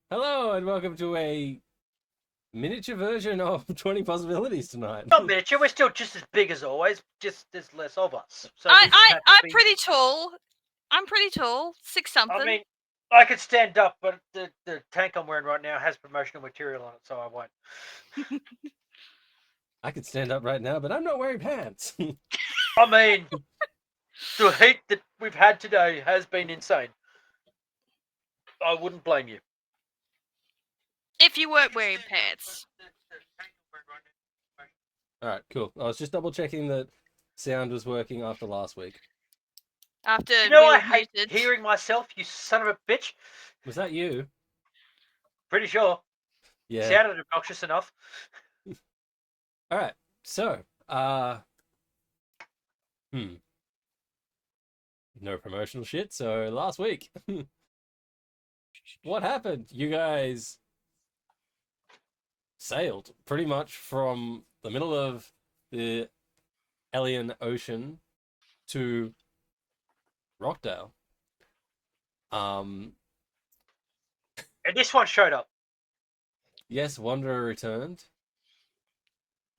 Hello and welcome to a miniature version of 20 Possibilities tonight. Not miniature, we're still just as big as always, just there's less of us. So I'm pretty tall. I'm pretty tall. 6 something. I mean, I could stand up, but the tank I'm wearing right now has promotional material on it, so I won't. I could stand up right now, but I'm not wearing pants. I mean, the heat that we've had today has been insane. I wouldn't blame you. If you weren't wearing pants. Alright, cool. I was just double checking that sound was working after last week. After You know, we I were hate muted. hearing myself, you son of a bitch. Was that you? Pretty sure. Yeah. Sounded obnoxious enough. Alright, so, no promotional shit, so last week. What happened? You guys sailed pretty much from the middle of the Alien Ocean to Rachdale. And this one showed up. Yes, Wanderer returned.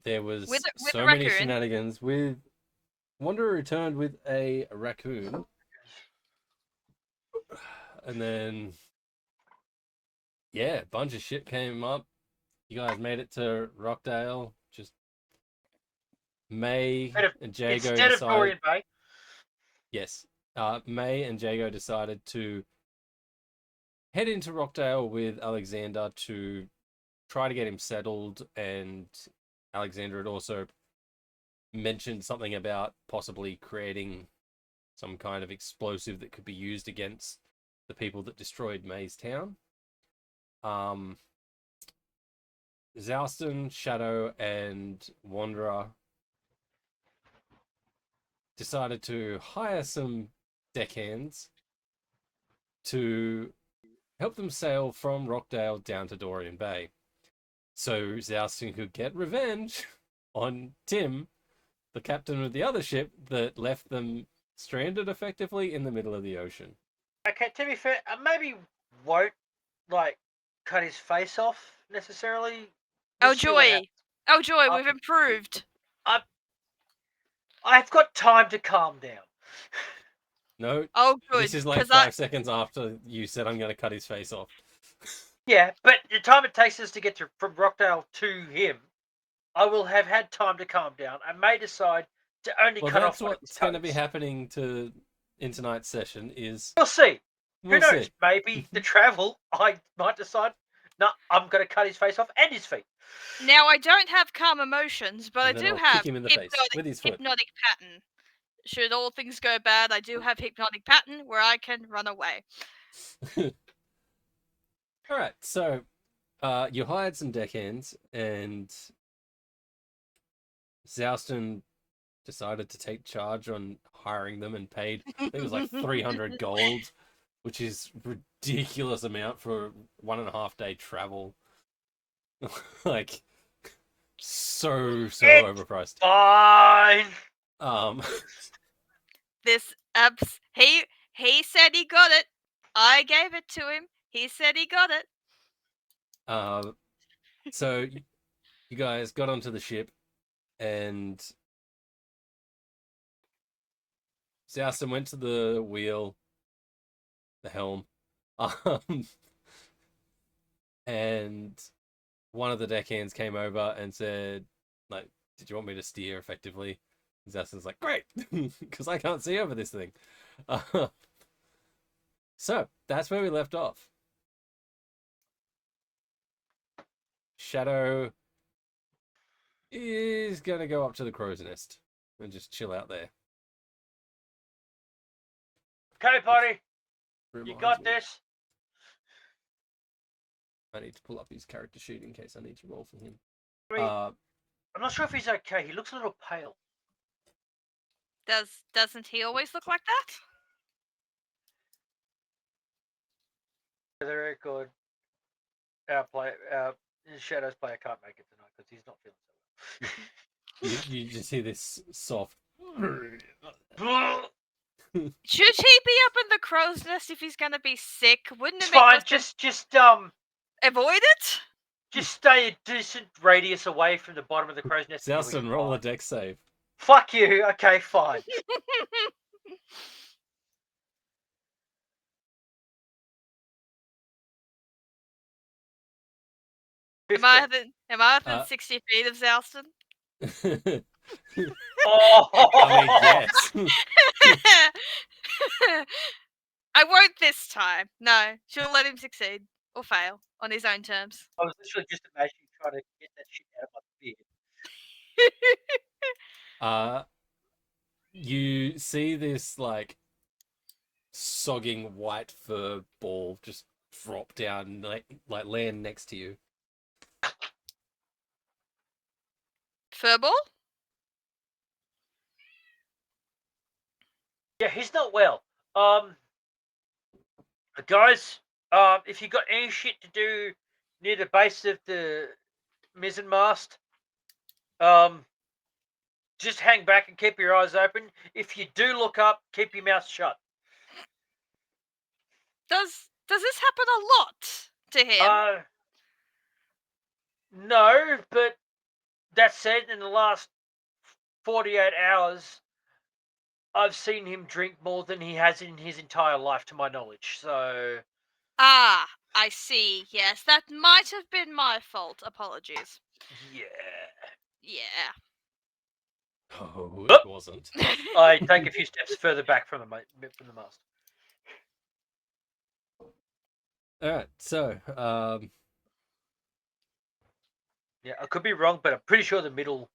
There was With so a many raccoon. shenanigans with Wanderer returned with a raccoon. And then yeah, a bunch of shit came up. You guys made it to Rachdale. Just Mae and Jago Instead of Dorain Bay. Yes. Mae and Jago decided to head into Rachdale with Alaxander to try to get him settled, and Alaxander had also mentioned something about possibly creating some kind of explosive that could be used against the people that destroyed Mae's town. Xalston, Shadow, and Wanderer decided to hire some deckhands to help them sail from Rachdale down to Dorain Bay, so Xalston could get revenge on Tim, the captain of the other ship that left them stranded effectively in the middle of the ocean. Okay, to be fair, I maybe won't cut his face off necessarily. Oh joy! Oh joy! We've improved. I've got time to calm down. No. Oh good. This is like 5 seconds after you said I'm going to cut his face off. Yeah, but the time it takes us to get from Rachdale to him, I will have had time to calm down. I may decide to only cut off. Well, that's what's going to be happening in tonight's session. Is we'll see. Who knows? See. Maybe the travel, I might decide, no, I'm going to cut his face off and his feet. Now, I don't have calm emotions, but and I do have kick him in the face with his foot. hypnotic pattern. Should all things go bad, I do have hypnotic pattern where I can run away. Alright, so you hired some deckhands, and Xalston decided to take charge on hiring them and paid, I think it was like 300 gold, which is ridiculous amount for 1.5 day travel. Like, so overpriced. Fine. This he said he got it. I gave it to him. He said he got it. So you guys got onto the ship, and Xalston went to the wheel, the helm, and one of the deckhands came over and said, like, did you want me to steer effectively? Xalston's like, great, because I can't see over this thing. So that's where we left off. Shadow is going to go up to the crow's nest and just chill out there. Okay, buddy. You got this. I need to pull up his character sheet in case I need to roll for him. I'm not sure if he's okay. He looks a little pale. Doesn't he always look like that? Very good. Shadow's player can't make it tonight because he's not feeling so well. you just hear this soft. Should he be up in the crow's nest if he's gonna be sick? Wouldn't it it's make fine? Just avoid it? Just stay a decent radius away from the bottom of the crow's nest. and you'll be Xalston, roll a fine. deck save. Fuck you. Okay, fine. Am I 15. within 60 feet of Xalston? Oh! I mean, yes. I won't this time. No, she'll let him succeed or fail on his own terms. I was literally just imagining trying to get that shit out of my beard. You see this like sogging white fur ball just drop down, like land next to you. Furball? Yeah, he's not well. Guys, if you got any shit to do near the base of the mizzen mast, just hang back and keep your eyes open. If you do look up, keep your mouth shut. Does this happen a lot to him? No, but that said, in the last 48 hours, I've seen him drink more than he has in his entire life, to my knowledge. So, Ah, I see. Yes, that might have been my fault. Apologies. yeah. Yeah. Oh, it wasn't. I take a few steps further back from the mast. All right, so Yeah, I could be wrong, but I'm pretty sure the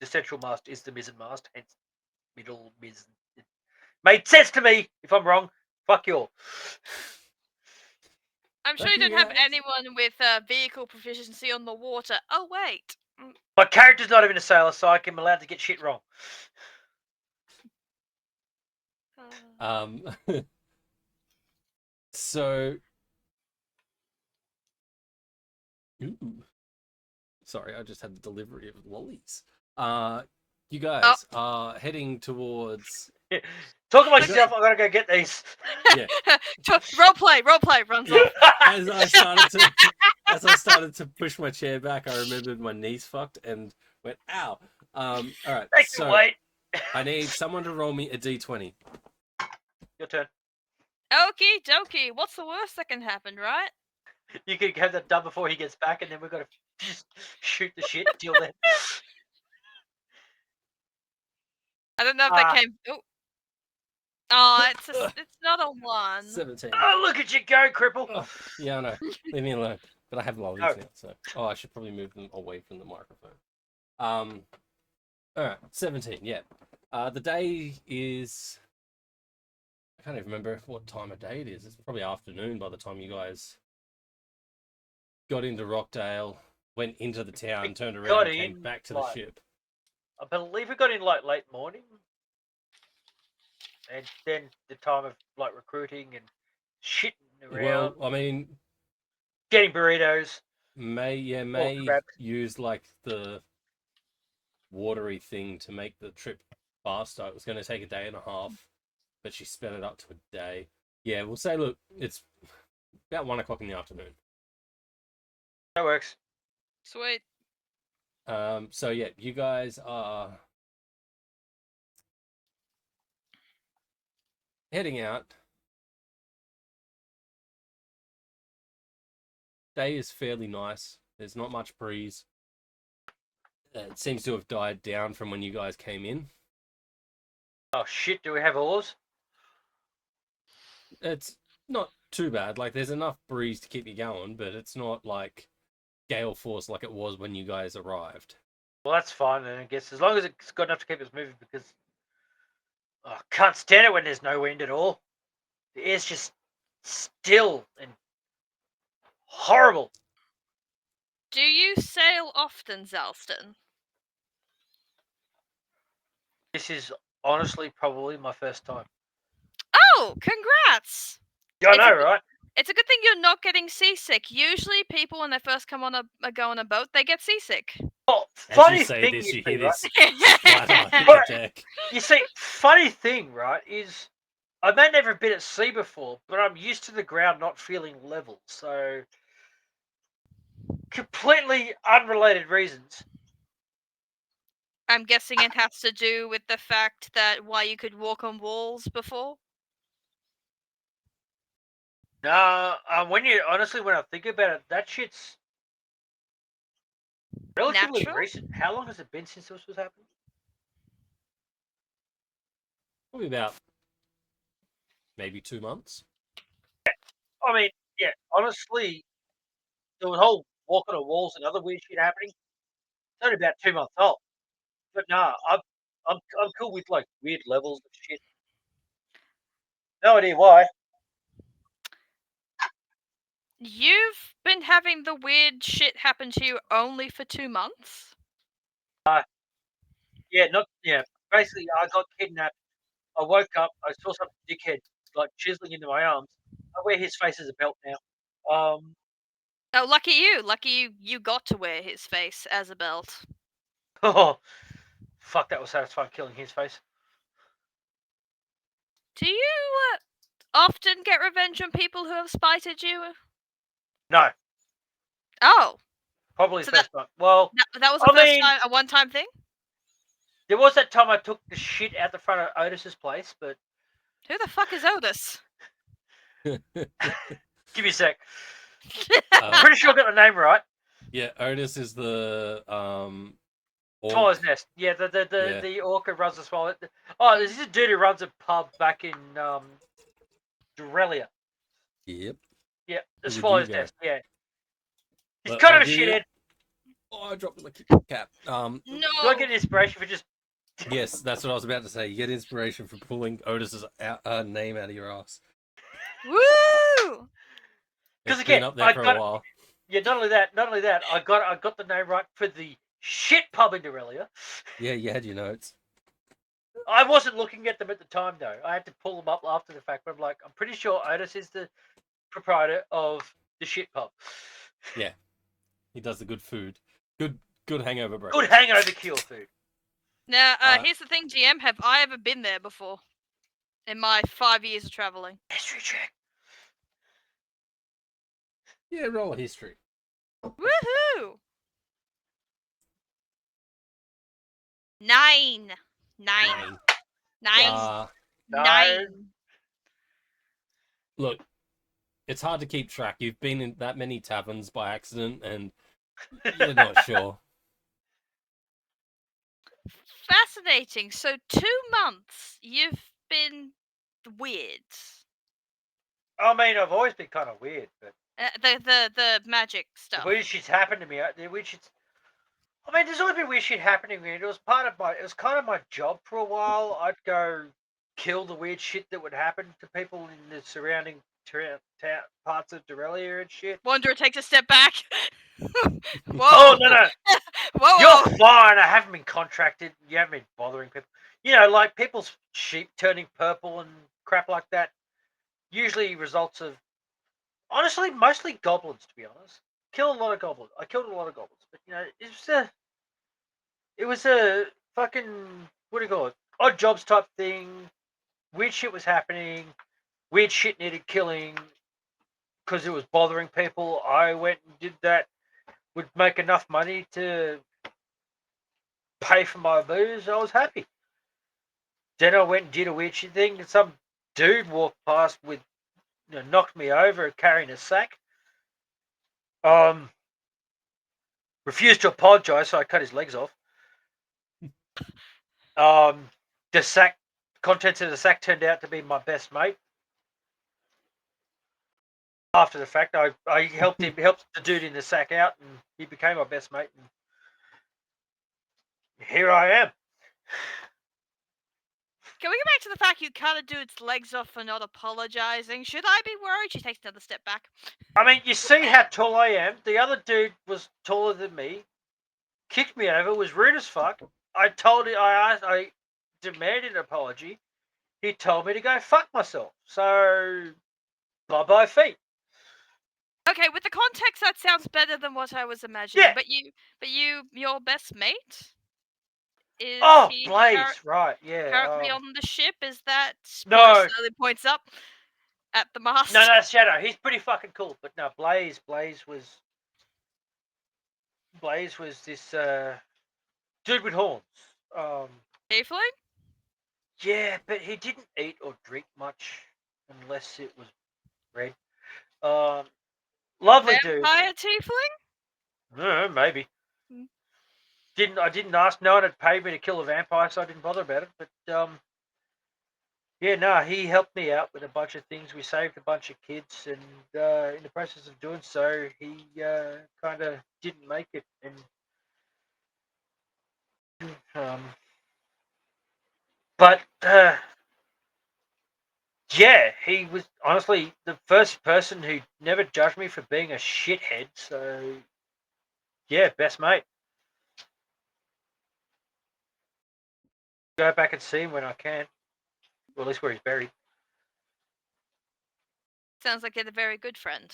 central mast is the mizzen mast, hence middle mizzen. It made sense to me. If I'm wrong, fuck you all. I'm sure Thank you you, don't have guys. anyone with vehicle proficiency on the water. Oh wait. My character's not even a sailor, so I'm allowed to get shit wrong. so ooh. Sorry, I just had the delivery of lollies. You guys are heading towards. Talk about yourself. I gotta go get these. Yeah. Roleplay runs off. As I started to push my chair back, I remembered my knees fucked and went, ow. All right. Thank you, Wade. I need someone to roll me a d20. Your turn. Okie dokie. What's the worst that can happen, right? You can have that done before he gets back, and then we've got to just shoot the shit till then. I don't know if that came. Oh, it's not a 1. 17. Oh, look at you go, cripple. Oh, yeah, I know. Leave me alone. But I have lollies Oh. now, so I should probably move them away from the microphone. All right, 17. Yeah. The day is. I can't even remember what time of day it is. It's probably afternoon by the time you guys got into Rachdale, went into the town, turned around, and came back to the ship. I believe we got in like late morning, and then the time of like recruiting and shitting around, Well, I mean, getting burritos. May crabs. used like the watery thing to make the trip faster. It was going to take a day and a half, but she sped it up to a day. Yeah, we'll say, look, it's about 1 o'clock in the afternoon. That works. Sweet. So yeah, you guys are heading out. Day is fairly nice. There's not much breeze. It seems to have died down from when you guys came in. Oh shit! Do we have oars? It's not too bad. Like, there's enough breeze to keep you going, but it's not like gale force like it was when you guys arrived. Well, that's fine then, I guess. As long as it's got enough to keep us moving, because I can't stand it when there's no wind at all. The air's just still and horrible. Do you sail often, Xalston? This is honestly probably my first time. Oh, congrats! Yeah, I know, right? It's a good thing you're not getting seasick. Usually, people when they first go on a boat, they get seasick. Well, As funny you say thing this, is, you hear right? this flat on the Right. deck. You see, funny thing, right, is I may never have been at sea before, but I'm used to the ground not feeling level. So completely unrelated reasons. I'm guessing it has to do with the fact that why you could walk on walls before. Nah, when I think about it, that shit's relatively Natural? recent. How long has it been since this was happening? Probably about maybe 2 months. I mean, yeah, honestly, the whole walking on walls and other weird shit happening. It's only about 2 months old. But nah, I'm cool with like weird levels of shit. No idea why. You've been having the weird shit happen to you only for 2 months? Yeah. Basically, I got kidnapped. I woke up. I saw some dickhead like chiseling into my arms. I wear his face as a belt now. Oh, lucky you! Lucky you got to wear his face as a belt. Oh, fuck! That was satisfying killing his face. Do you often get revenge on people who have spited you? No, Oh, probably so the first time. Well, that was a one-time thing? there was that time I took the shit out the front of Otis's place, but Who the fuck is Otis? give me a sec. I'm Uh, pretty sure I got the name right. yeah, Otis is the Swallow's orc. Nest. Yeah, Yeah. the orc who runs the swallow. Oh, this is a dude who runs a pub back in Dorelia. Yep. Yeah, the With Swallow's Hugo. Nest. Yeah, he's But kind I'll of a give you. shithead. Oh, I dropped my cap. No. Do I get inspiration for just? Yes, that's what I was about to say. You get inspiration from pulling Otis's name out of your ass. Woo! It's again, been up there I for got- a while. Yeah, not only that, I got the name right for the shit pub in Dorelia. Yeah, you had your notes. I wasn't looking at them at the time though. I had to pull them up after the fact. But I'm like, I'm pretty sure Otis is the proprietor of the shit pub. Yeah, he does the good food. Good hangover breakfast. Good hangover cure food. Now, here's the thing, GM. Have I ever been there before? In my 5 years of traveling? History check. Yeah, roll a history. Woohoo! 9. 9. 9. Uh, 9. look, it's hard to keep track. You've been in that many taverns by accident, and you're not sure. Fascinating. So 2 months you've been weird. I mean, I've always been kind of weird, but The magic stuff. weird shit's happened to me. The weird shit's. I mean, there's always been weird shit happening to me. It was kind of my job for a while. I'd go kill the weird shit that would happen to people in the surrounding parts of Dorelia and shit. Wanderer takes a step back. Whoa! Oh no! Whoa! You're fine. I haven't been contracted. You haven't been bothering people. You know, like people's sheep turning purple and crap like that. Usually results of, honestly, mostly goblins. To be honest, kill a lot of goblins. I killed a lot of goblins, but you know, it was a fucking, what do you call it? Odd jobs type thing. Weird shit was happening. Weird shit needed killing because it was bothering people. I went and did that. Would make enough money to pay for my booze. I was happy. Then I went and did a weird shit thing. And some dude walked past with, knocked me over carrying a sack. Refused to apologize, so I cut his legs off. The sack, contents of the sack turned out to be my best mate. After the fact, I helped the dude in the sack out, and he became my best mate. And here I am. Can we go back to the fact you cut a dude's legs off for not apologizing? Should I be worried? She takes another step back. I mean, you see how tall I am. The other dude was taller than me. Kicked me over. Was rude as fuck. I demanded an apology. He told me to go fuck myself. So, bye feet. Okay, with the context, that sounds better than what I was imagining. Yeah. Your best mate is Blaze, right? Yeah. currently on the ship. Is that No. slowly points up at the mast? No, Shadow. He's pretty fucking cool. But no, Blaze was. Blaze was this dude with horns. Tiefling? Yeah, but he didn't eat or drink much unless it was red. Lovely dude. Vampire tiefling? No, maybe. Hmm. I didn't ask. No one had paid me to kill a vampire, so I didn't bother about it. But yeah, no, he helped me out with a bunch of things. We saved a bunch of kids, and in the process of doing so, he kind of didn't make it. And but yeah, he was honestly the first person who never judged me for being a shithead. So yeah, best mate. Go back and see him when I can. Well, at least where he's buried. Sounds like you're a very good friend.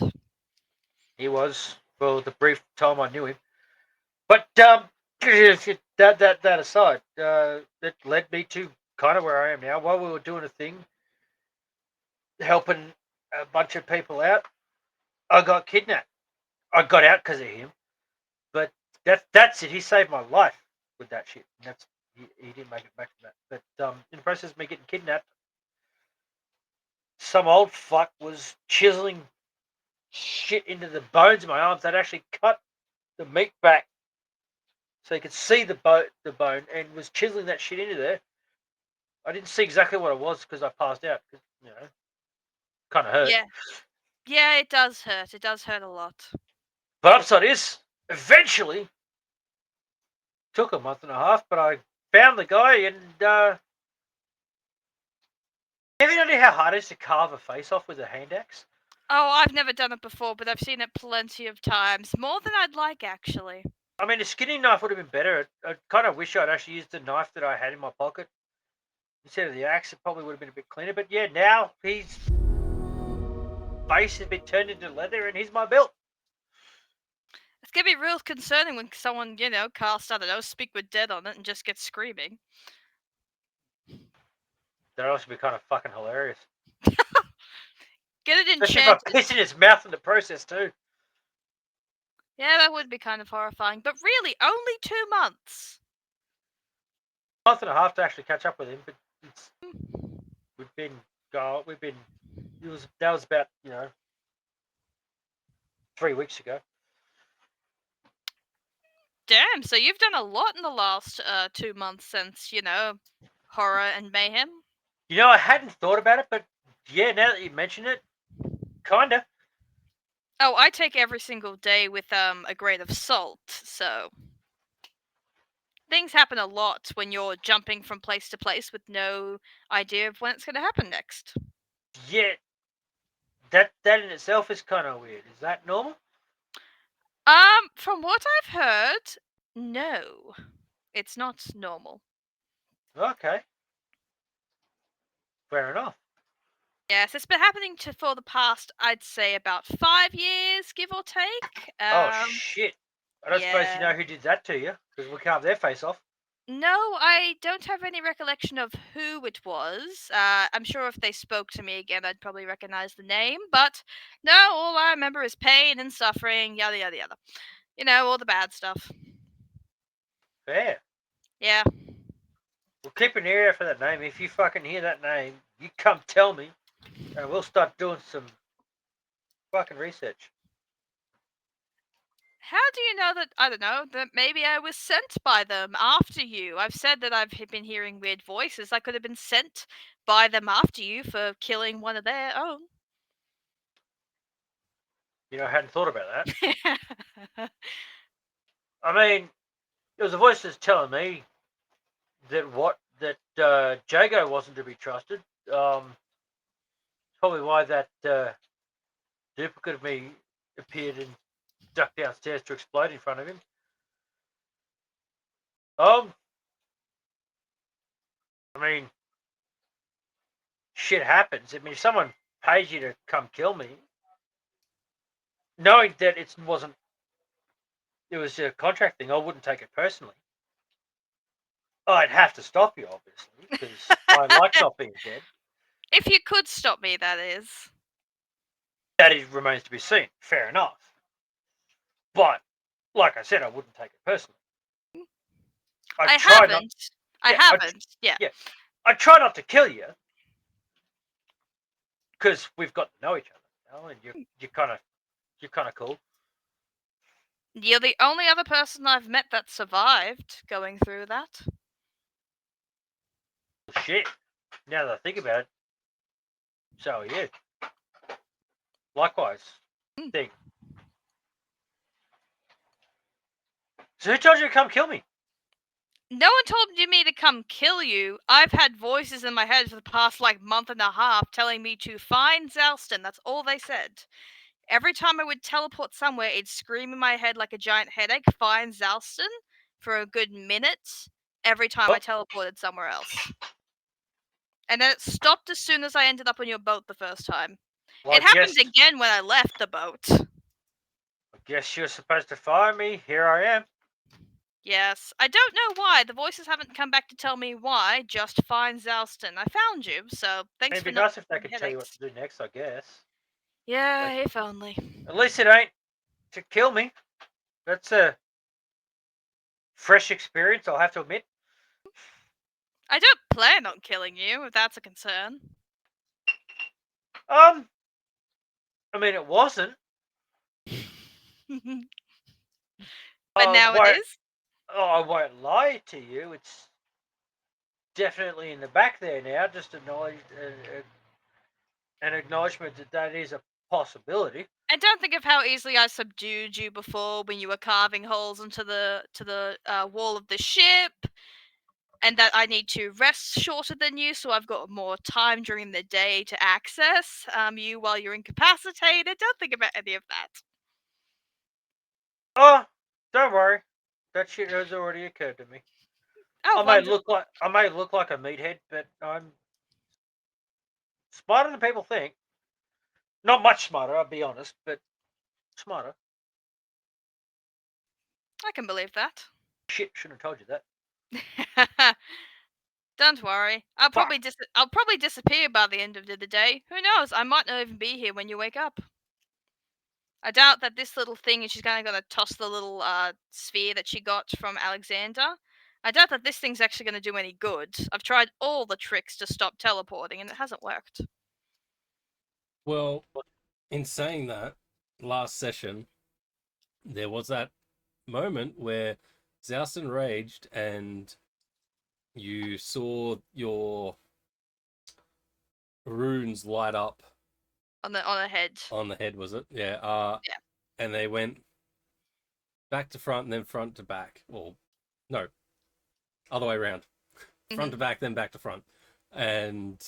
He was for the brief time I knew him. But that aside, that led me to kind of where I am now. While we were doing a thing, helping a bunch of people out, I got kidnapped. I got out because of him. But that's it. He saved my life with that shit. And he didn't make it back from that. But in the process of me getting kidnapped, some old fuck was chiseling shit into the bones of my arms. That actually cut the meat back so you could see the bone, and was chiseling that shit into there. I didn't see exactly what it was because I passed out. Cause, kind of hurt. Yeah, it does hurt. It does hurt a lot. But upside is, eventually, took a month and a half, but I found the guy, and you have any idea how hard it is to carve a face off with a hand axe? Oh, I've never done it before, but I've seen it plenty of times. More than I'd like, actually. I mean, a skinny knife would have been better. I kind of wish I'd actually used the knife that I had in my pocket instead of the axe. It probably would have been a bit cleaner. But yeah, now his face has been turned into leather, and he's my build. It's gonna be real concerning when someone, casts, I don't know, Speak with Dead on it and just gets screaming. That'd also be kind of fucking hilarious. Get it Especially if I enchanted. piss in his mouth in the process too. Yeah, that would be kind of horrifying. But really, only 2 months. A month and a half to actually catch up with him, but that was about 3 weeks ago. Damn, so you've done a lot in the last 2 months since, horror and mayhem. I hadn't thought about it, but yeah, now that you mention it, kinda. Oh, I take every single day with a grain of salt, so things happen a lot when you're jumping from place to place with no idea of when it's going to happen next. Yeah, that in itself is kind of weird. Is that normal? From what I've heard, no, it's not normal. Okay, fair enough. Yes, it's been happening for the past, I'd say, about 5 years, give or take. Oh shit! I don't suppose you yeah. know who did that to you, because we carved their face off. No, I don't have any recollection of who it was. I'm sure if they spoke to me again, I'd probably recognize the name. But no, all I remember is pain and suffering, yada yada yada. All the bad stuff. Fair. Yeah. We'll keep an ear out for that name. If you fucking hear that name, you come tell me, and we'll start doing some fucking research. How do you know that, I don't know, that maybe I was sent by them after you? I've said that I've been hearing weird voices. I could have been sent by them after you for killing one of their own. I hadn't thought about that. I mean, there was a voice that's telling me that Jago wasn't to be trusted. Probably why that duplicate of me appeared and ducked downstairs to explode in front of him. I mean, shit happens. I mean, if someone pays you to come kill me, knowing that it was a contract thing, I wouldn't take it personally. I'd have to stop you, obviously, because I like not being dead. If you could stop me, that is. That remains to be seen. Fair enough. But Like I said, I wouldn't take it personally. I try not. haven't. I Yeah, haven't. Yeah. yeah. I try not to kill you because we've got to know each other now, and you're kind of cool. You're the only other person I've met that survived going through that. Shit. Now that I think about it, so are you. Likewise. Thing. So who told you to come kill me? No one told me to come kill you. I've had voices in my head for the past month and a half telling me to find Xalston. That's all they said. Every time I would teleport somewhere, it'd scream in my head like a giant headache, find Xalston, for a good minute every time I teleported somewhere else. And then it stopped as soon as I ended up on your boat the first time. Well, it happened again when I left the boat. I guess you're supposed to fire me. Here I am. Yes, I don't know why. The voices haven't come back to tell me why. Just find Xalston. I found you, so thanks It'd for be not nice if they could tell you what headaches. to do next, I guess. Yeah, if only. At least it ain't to kill me. That's a fresh experience, I'll have to admit. I don't plan on killing you, if that's a concern. I mean, it wasn't. But now it is? Oh, I won't lie to you. It's definitely in the back there now. Just acknowledge an acknowledgement that is a possibility. And don't think of how easily I subdued you before when you were carving holes into the wall of the ship, and that I need to rest shorter than you, so I've got more time during the day to access you while you're incapacitated. Don't think about any of that. Oh, don't worry. That shit has already occurred to me. Oh, I may look like a meathead, but I'm smarter than people think. Not much smarter, I'll be honest, but smarter. I can believe that. Shit, shouldn't have told you that. Don't worry. I'll probably disappear by the end of the day. Who knows? I might not even be here when you wake up. I doubt that this little thing, and she's kind of going to toss the little sphere that she got from Alexander. I doubt that this thing's actually going to do any good. I've tried all the tricks to stop teleporting, and it hasn't worked. Well, in saying that, last session, there was that moment where Xalston raged and you saw your runes light up On the head. on the head, was it? Yeah. Yeah. And they went back to front and then front to back. Well, no, other way around. Front to back, then back to front. And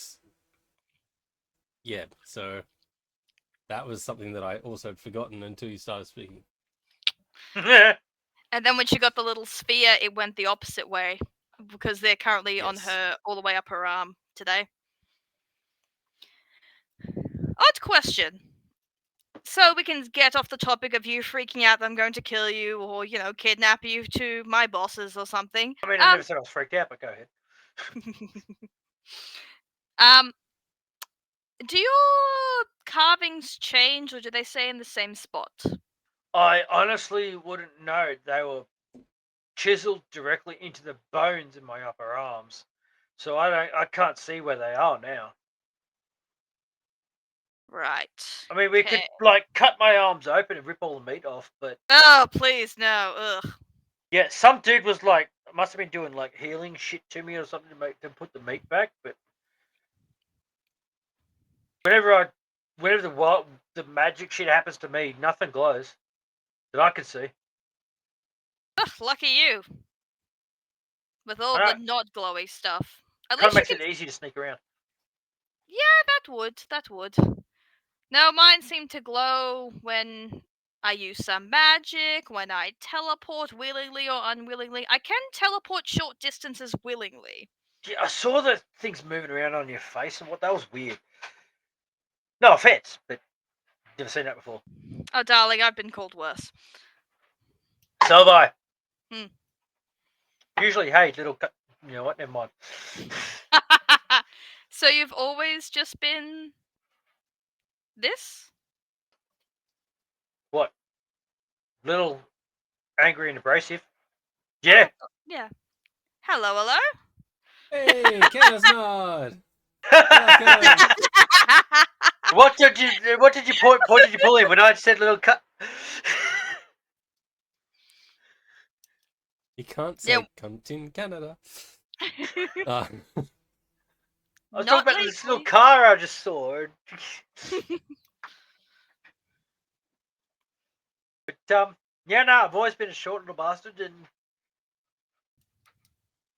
yeah, so that was something that I also had forgotten until you started speaking. And then when she got the little sphere, it went the opposite way, because they're currently on Yes. her, all the way up her arm today. Odd question. So we can get off the topic of you freaking out that I'm going to kill you, or, kidnap you to my bosses or something. I mean, I never said I was freaked out, but go ahead. Do your carvings change, or do they stay in the same spot? I honestly wouldn't know. They were chiseled directly into the bones in my upper arms, so I can't see where they are now. Right. I mean, we could cut my arms open and rip all the meat off, but oh, please no. Ugh. yeah, some dude was must have been doing healing shit to me or something to put the meat back. But whenever the magic shit happens to me, nothing glows that I can see. Ugh, lucky you. With all the not glowy stuff. At Kind of least makes it easy to sneak around. Yeah, that would. No, mine seem to glow when I use some magic, when I teleport willingly or unwillingly. I can teleport short distances willingly. Yeah, I saw the things moving around on your face, and that was weird. No offense, but never seen that before. Oh, darling, I've been called worse. So have I. Hmm. Usually, hey, little, you know what? Never mind. So you've always just been this? What? Little angry and abrasive. Yeah. Yeah. Hello, hello. Hey, Chaos Nod! Welcome! What did you pull in when I said little cut? You can't Yeah. say cunt in Canada. I was Not talking about this little legally. car I just saw. But yeah, no, I've always been a short little bastard and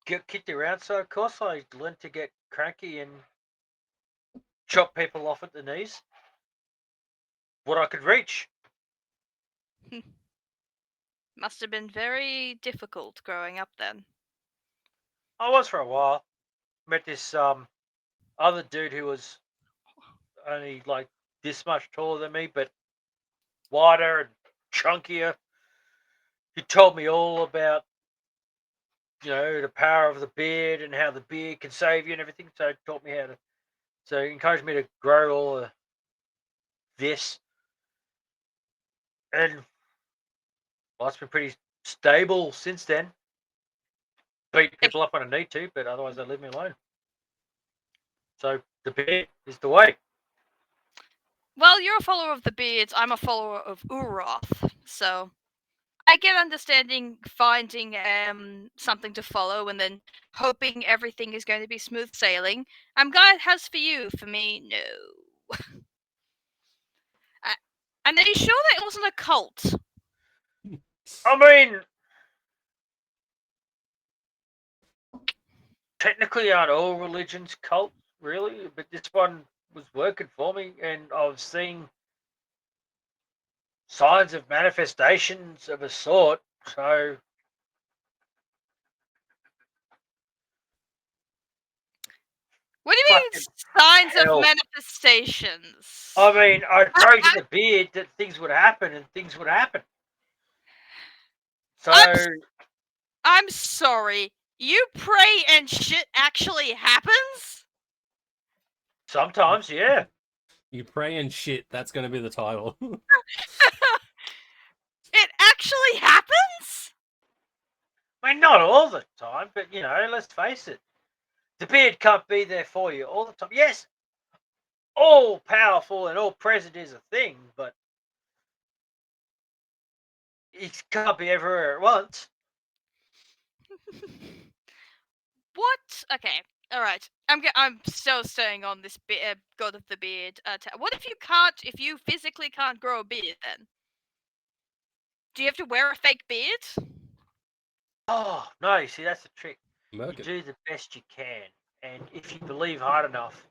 get kicked around. So of course I learned to get cranky and chop people off at the knees. What I could reach. Must have been very difficult growing up then. I was for a while. Met this other dude who was only like this much taller than me, but wider and chunkier. He told me all about, the power of the beard and how the beard can save you and everything. So he taught me how to. So he encouraged me to grow all of this, and life's been pretty stable since then. Beat people up when I need to, but otherwise they leave me alone. So the beard is the way. Well, you're a follower of the beards. I'm a follower of Uroth, so I get understanding finding something to follow and then hoping everything is going to be smooth sailing. I'm glad it has for you. For me, no. And are you sure that it wasn't a cult? I mean, technically aren't all religions cults, really, but this one was working for me, and I was seeing signs of manifestations of a sort. So What do you mean fucking signs hell. of manifestations? I mean, I prayed to the beard that things would happen, and things would happen. So I'm sorry. You pray and shit actually happens? sometimes, yeah. You pray and shit, that's going to be the title. It actually happens? I mean, not all the time, but let's face it. The beard can't be there for you all the time. Yes, all powerful and all present is a thing, but it can't be everywhere at once. What? Okay, all right. I'm still staying on this God of the Beard. What if if you physically can't grow a beard? Then do you have to wear a fake beard? Oh no! You see, that's the trick. You Merkin. do the best you can, and if you believe hard enough,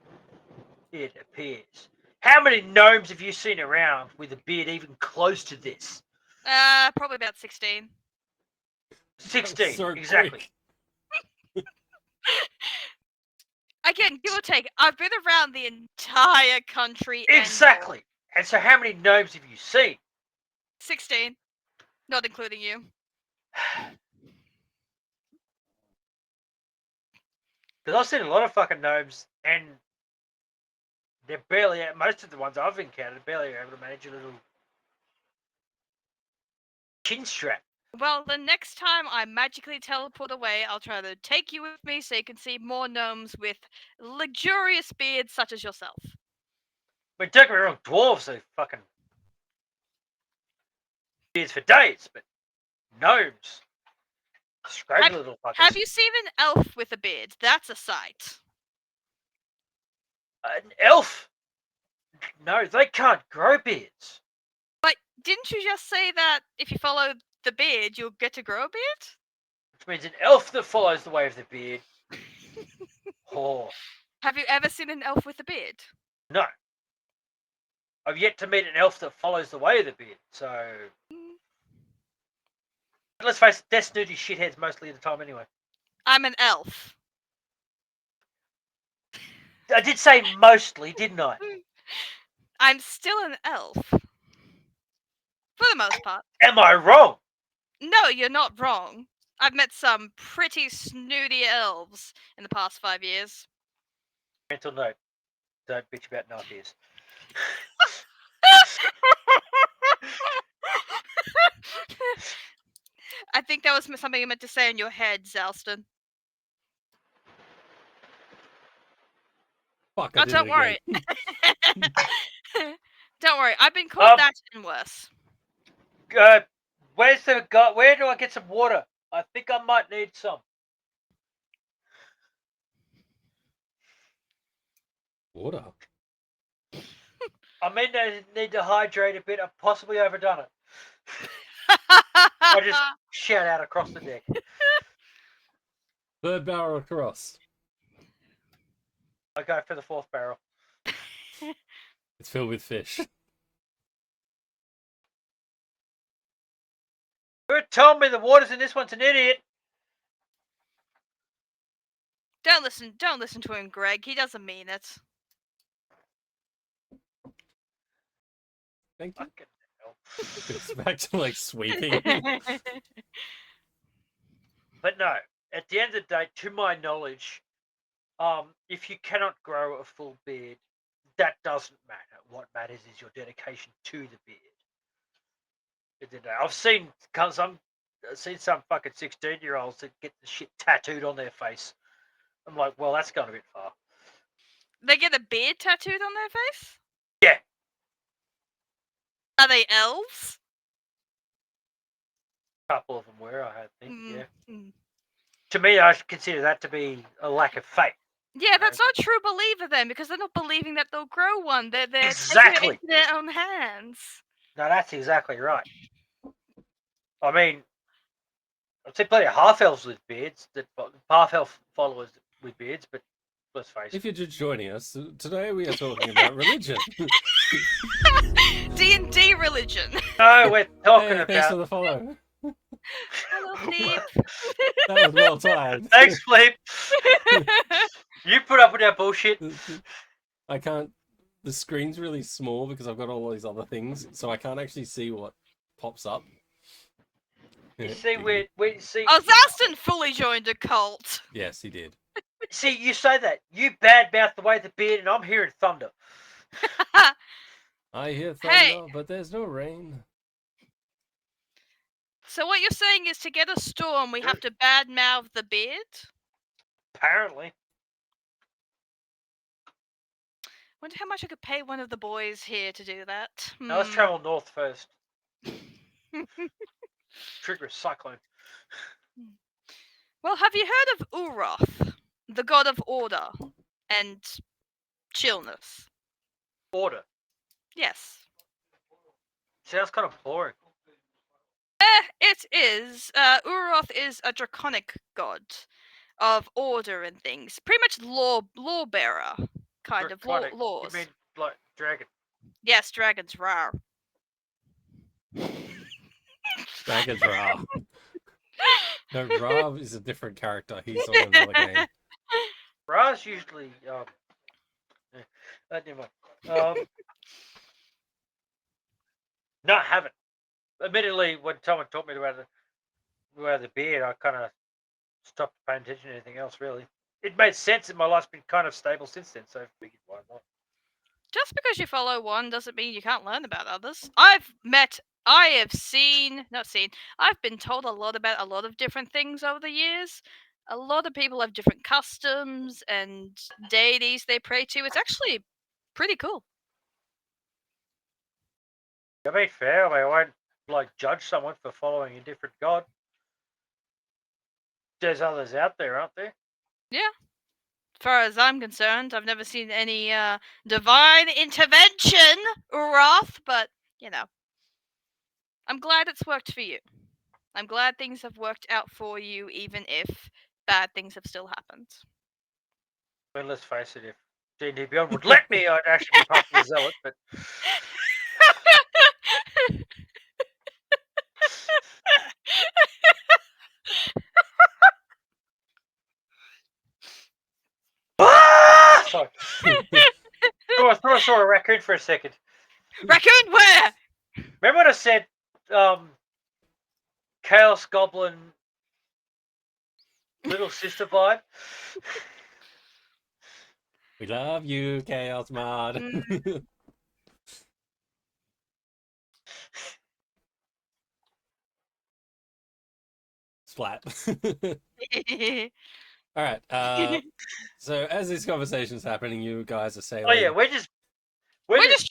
it appears. How many gnomes have you seen around with a beard even close to this? Probably about 16. 16, So exactly. quick. Again, give or take, I've been around the entire country. Exactly. And so, how many gnomes have you seen? 16, not including you. Because I've seen a lot of fucking gnomes, and they're barely, most of the ones I've encountered, barely able to manage a little chin strap. Well, the next time I magically teleport away, I'll try to take you with me so you can see more gnomes with luxurious beards such as yourself. But don't get me wrong, dwarves are fucking beards for days, but gnomes, scraggly little fuckers. Have you seen an elf with a beard? That's a sight. An elf? No, they can't grow beards. But didn't you just say that if you follow the beard, you'll get to grow a beard? Which means an elf that follows the way of the beard. Oh, Have you ever seen an elf with a beard? no. I've yet to meet an elf that follows the way of the beard, so... Let's face it, they're snooty shitheads mostly of the time anyway. I'm an elf. I did say mostly, didn't I? I'm still an elf. For the most part. Am I wrong? No, you're not wrong. I've met some pretty snooty elves in the past 5 years. Mental note. Don't bitch about knife ears. think that was something you meant to say in your head, Xalston. Fuck, I Oh, did don't it worry. again. Don't worry. I've been called that and worse. Where's the guy? Where do I get some water? I think I might need some. Water. I may need to hydrate a bit. I've possibly overdone it. I just shout out across the deck. Third barrel across. I go for the fourth barrel. It's filled with fish. Who told me the water's in this one's an idiot? Don't listen to him, Greg. He doesn't mean it. Thank you. Fucking hell. Goes back to like sweeping. But no, at the end of the day, to my knowledge, if you cannot grow a full beard, that doesn't matter. What matters is your dedication to the beard. At the end of the day, I've seen some fucking 16-year-olds that get the shit tattooed on their face. I'm like, well, that's gone a bit far. They get a beard tattooed on their face? Yeah. Are they elves? A couple of them were, I think, yeah. Mm. To me, I consider that to be a lack of faith. Yeah, that's not true believer then, because they're not believing that they'll grow one. They're Exactly. taking it into their own hands. No, that's exactly right. I mean, I've seen plenty of half-elves with beards, half-elf followers with beards, but let's face it. If you're just joining us, today we are talking about religion. D&D religion. No, we're talking Hey, about... thanks for the follow. Hello, Fleep. That was well timed. Thanks, Fleep. You put up with that bullshit. I can't. The screen's really small because I've got all these other things, so I can't actually see what pops up. You see, we see. Oh, Xalston fully joined a cult. Yes, he did. See, you say that. You badmouth the way the beard, and I'm hearing thunder. I hear thunder, but there's no rain. So what you're saying is to get a storm, we have to badmouth the beard? Apparently. Wonder how much I could pay one of the boys here to do that. Now let's travel north first. Trigger a cyclone. Well, have you heard of Uroth, the god of order and chillness? Order. Yes. Sounds kind of boring. It is. Uroth is a draconic god of order and things. Pretty much law bearer, kind Draconic. of laws. You mean like dragon? Yes, dragons, rawr. Dragons Ra. No, Ra is a different character. He's on another game. Ra's usually never mind. No, I haven't. Admittedly, when someone taught me about the beard, I kind of stopped paying attention to anything else. Really, it made sense, and my life's been kind of stable since then. So I figured, why not? Just because you follow one doesn't mean you can't learn about others. I've been told a lot about a lot of different things over the years. A lot of people have different customs and deities they pray to. It's actually pretty cool. To be fair, I won't judge someone for following a different god. There's others out there, aren't there? Yeah. As far as I'm concerned, I've never seen any divine intervention, Uroth, but, I'm glad it's worked for you. I'm glad things have worked out for you, even if bad things have still happened. I mean, let's face it, if D&D Beyond would let me, I'd actually be part of the zealot, but... Sorry. I saw a raccoon for a second. Raccoon where? Remember what I said? Chaos Goblin, little sister vibe. We love you, Chaos Mod. flat. All right. So as this conversation's happening, you guys are sailing. Oh yeah, we're just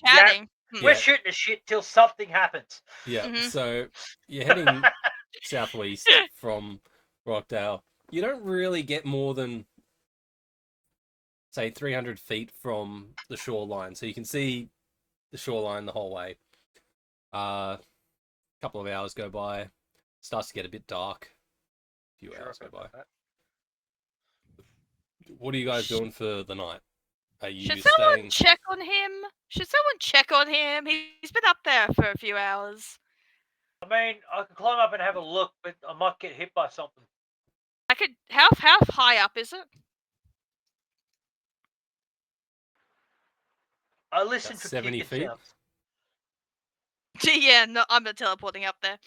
chatting. We're Yeah. shooting the shit till something happens. Yeah. Mhm. So you're heading southwest from Rachdale. You don't really get more than, say, 300 feet from the shoreline, so you can see the shoreline the whole way. A couple of hours go by. Starts to get a bit dark. A few hours go by. What are you guys doing for the night? Are you Should someone staying? check on him? Should someone check on him? He's been up there for a few hours. I mean, I could climb up and have a look, but I might get hit by something. I could. How high up is it? I listen About for 70 kicking feet? sounds. Yeah, no, I'm not teleporting up there.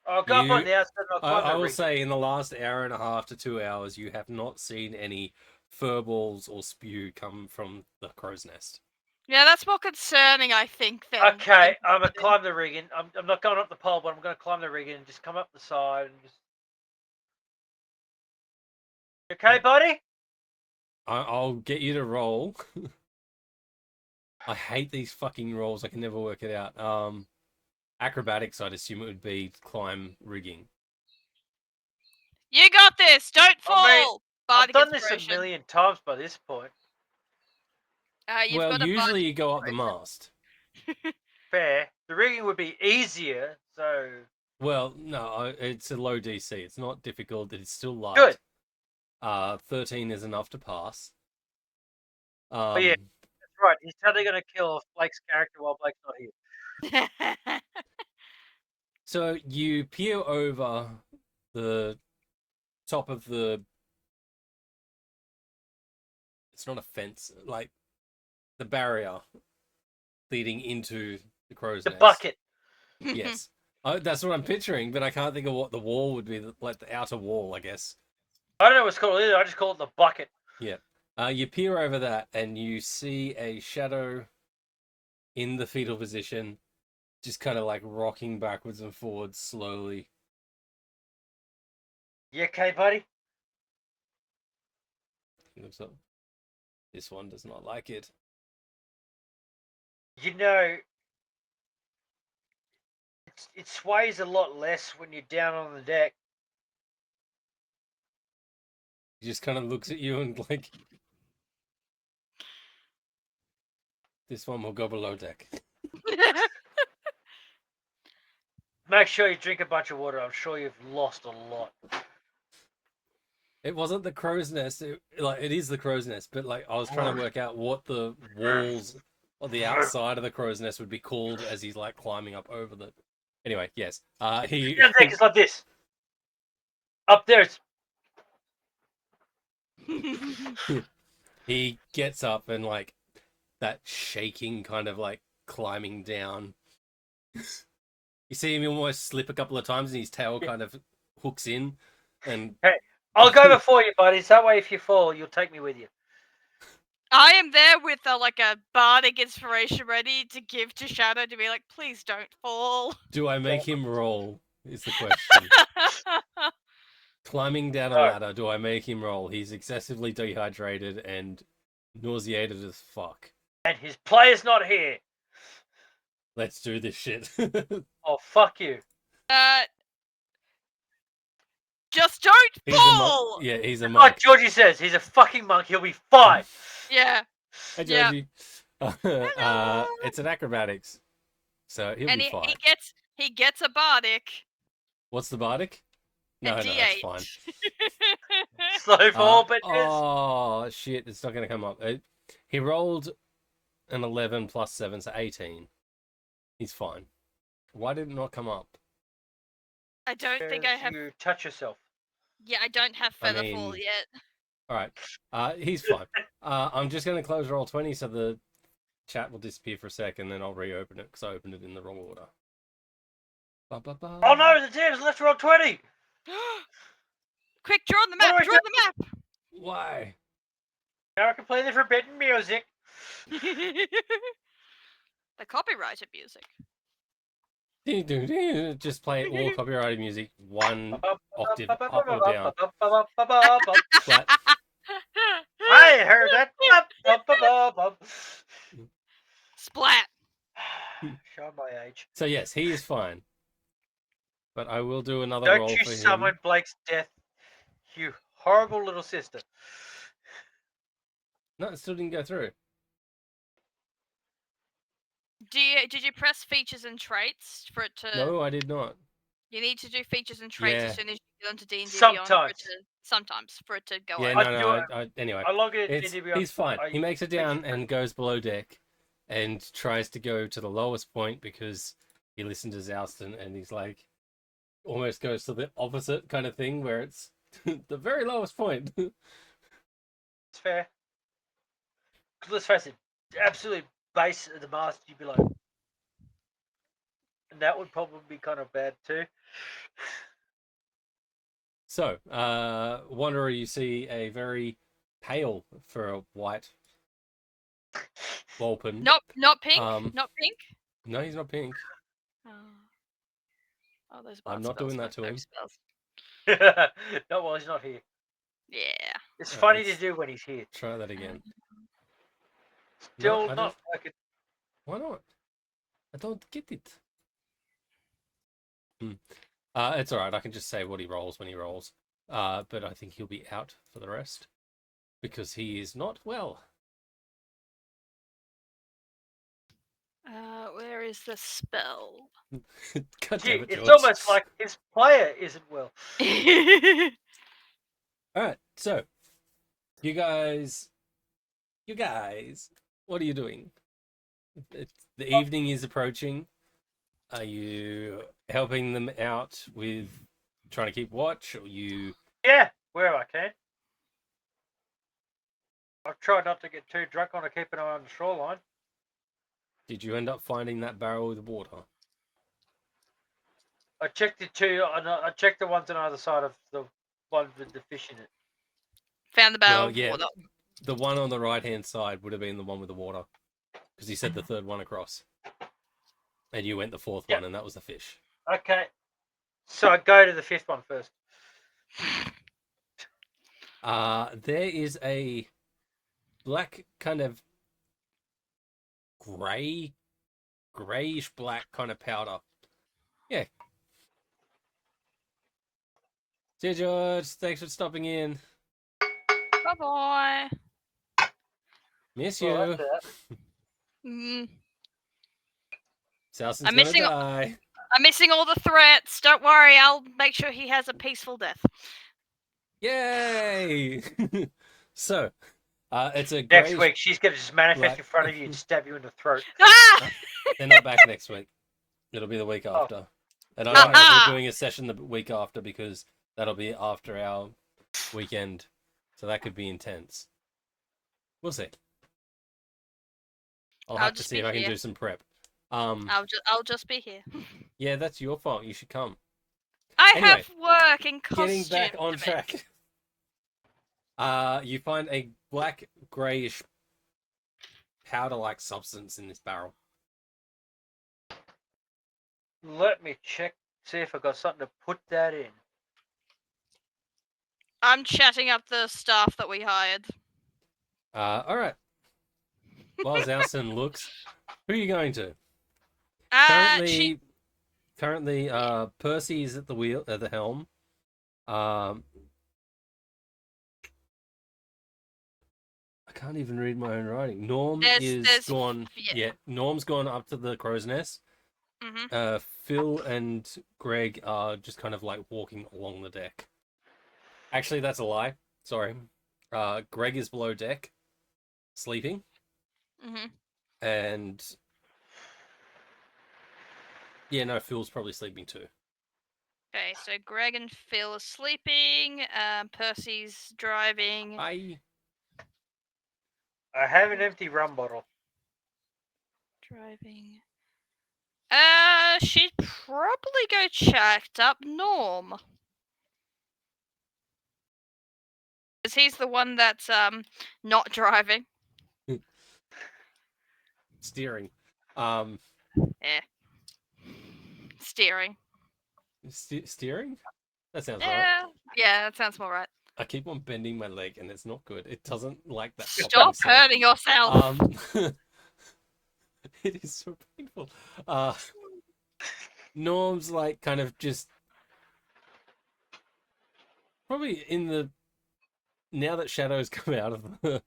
I'll go up You- on the outside and I'll climb I the will rig. say, in the last hour and a half to 2 hours, you have not seen any furballs or spew come from the crow's nest. Yeah, that's more concerning, I think. Than Okay, I'm gonna climb the rigging. I'm not going up the pole, but I'm gonna climb the rigging and just come up the side and just. You okay, buddy? I'll get you to roll. I hate these fucking rolls. I can never work it out. Acrobatics, I'd assume it would be climb rigging. You got this. Don't fall. I mean, I've Bardic done this a inspiration. million times by this point. You've Well, got a usually bardic you go up the inspiration. mast. Fair. The rigging would be easier, so. Well, no, it's a low DC. It's not difficult. It's still light. Good. 13 is enough to pass. Oh yeah, that's right. He's totally gonna kill Blake's character while Blake's not here. So you peer over the top of the. It's not a fence, like the barrier leading into the crow's The nest. bucket. Yes. That's what I'm picturing, but I can't think of what the wall would be, like the outer wall, I guess. I don't know what's called either. I just call it the bucket. Yeah. You peer over that and you see a shadow in the fetal position, just kind of like rocking backwards and forwards slowly. You okay, buddy? He looks up. This one does not like it. You know, it sways a lot less when you're down on the deck. He just kind of looks at you and like, this one will go below deck. Make sure you drink a bunch of water. I'm sure you've lost a lot. It wasn't the crow's nest. It is the crow's nest, but like I was trying to work out what the walls or the outside of the crow's nest would be called as he's like climbing up over the. Anyway, yes. He. Down deck is like this. Up there, it's He gets up and like that shaking kind of like climbing down. You see him almost slip a couple of times and his tail kind of hooks in and I'll go before you, buddies. That way, if you fall, you'll take me with you. I am there with like a bardic inspiration ready to give to Shadow to be like, please don't fall. do I make him roll is the question. Climbing down a ladder, do I make him roll? He's excessively dehydrated and nauseated as fuck. And his player's not here. Let's do this shit. Oh, fuck you. Just don't He's fall. yeah, he's a Like monk. Georgie says, he's a fucking monk. He'll be fine. Yeah. Hey, Yeah. Georgie. It's an acrobatics, so he'll And be fine. he gets a bardic. What's the bardic? No, a that's D8. fine. Slow fall, bitches. Oh shit! It's not going to come up. He rolled an 11 plus 7, so 18. He's fine. Why did it not come up? I don't think I have. You touch yourself. Yeah, I don't have I Featherfall mean- yet. All right. He's fine. I'm just going to close roll 20 so the chat will disappear for a second, then I'll reopen it because I opened it in the wrong order. Ba-ba-ba. Oh no, the DM's left roll 20. Quick, draw the What map. do I Draw the map. Why? Now I can play the forbidden music. The copyrighted music. Just play all copyrighted music, one octave up or down. Splat. I heard that. Splat. Show my age. So yes, he is fine. But I will do another Don't roll you for him. summon Blake's death, you horrible little sister. No, it still didn't go through. Did you press features and traits for it to? No, I did not. You need to do features and traits Yeah. as soon as you go into D&D Beyond. Sometimes. For it to go Yeah, over. no. Anyway, I log in D&D Beyond. he's fine. He makes it down and goes below deck, and tries to go to the lowest point because he listened to Xalston, and he's like, almost goes to the opposite kind of thing where it's the very lowest point. It's fair. 'Cause let's face it, absolutely base of the mast, you'd be like, and that would probably be kind of bad too. So, Wanderer, you see a very pale for a white Vulpin. Not pink. Not pink. No, he's not pink. Oh, those. I'm not doing that to him. Spells. No, well, he's not here. Yeah. It's funny to do when he's here. Try that again. Still No, not like it. Why not? I don't get it. It's alright, I can just say what he rolls when he rolls. But I think he'll be out for the rest. Because he is not well. Where is the spell? God Gee, damn it, it's George. almost like his player isn't well. Alright, so you guys, what are you doing? The evening is approaching. Are you helping them out with trying to keep watch, or you? Yeah, where I can. I've tried not to get too drunk on to keep an eye on the shoreline. Did you end up finding that barrel with water? I checked the two. I checked the ones on either side of the one with the fish in it. Found the barrel. Well, yeah, water. the one on the right-hand side would have been the one with the water, because he said the third one across, and you went the fourth one, and that was the fish. Okay, so I go to the fifth one first. There is a black kind of grayish black kind of powder. Yeah. See you, George. Thanks for stopping in. Bye bye. Miss you. Well, that's Xalston's I'm gonna missing- die. I'm missing all the threats. Don't worry, I'll make sure he has a peaceful death. Yay! So, it's a next grayish... week she's gonna just manifest black- in front of you and stab you in the throat. Ah! They're not back next week. It'll be the week after. And I don't know if we're doing a session the week after because that'll be after our weekend. So that could be intense. We'll see. I'll have to just see be if I can here. do some prep. I'll just be here. Yeah, that's your fault. You should come. I Anyway, have work in costume. Getting back on to make. track. You find a black grayish powder-like substance in this barrel. Let me check, see if I got something to put that in. I'm chatting up the staff that we hired. All right. While Xalston looks, who are you going to? Currently, Percy is at the wheel, at the helm. I can't even read my own writing. Norm is gone. Yeah, Norm's gone up to the crow's nest. Mm-hmm. Phil and Greg are just kind of like walking along the deck. Actually, that's a lie. Sorry. Greg is below deck, sleeping. Mm-hmm. And yeah, no, Phil's probably sleeping too. Okay, so Greg and Phil are sleeping. Percy's driving. I have an empty rum bottle. Driving. She'd probably go check up Norm. Because he's the one that's not driving. steering. Yeah. Steering. Steering? That sounds right. Yeah, that sounds more right. I keep on bending my leg, and it's not good. It doesn't like that. Stop hurting yourself. It is so painful. Norm's like kind of just probably in the now that Shadow's come out of the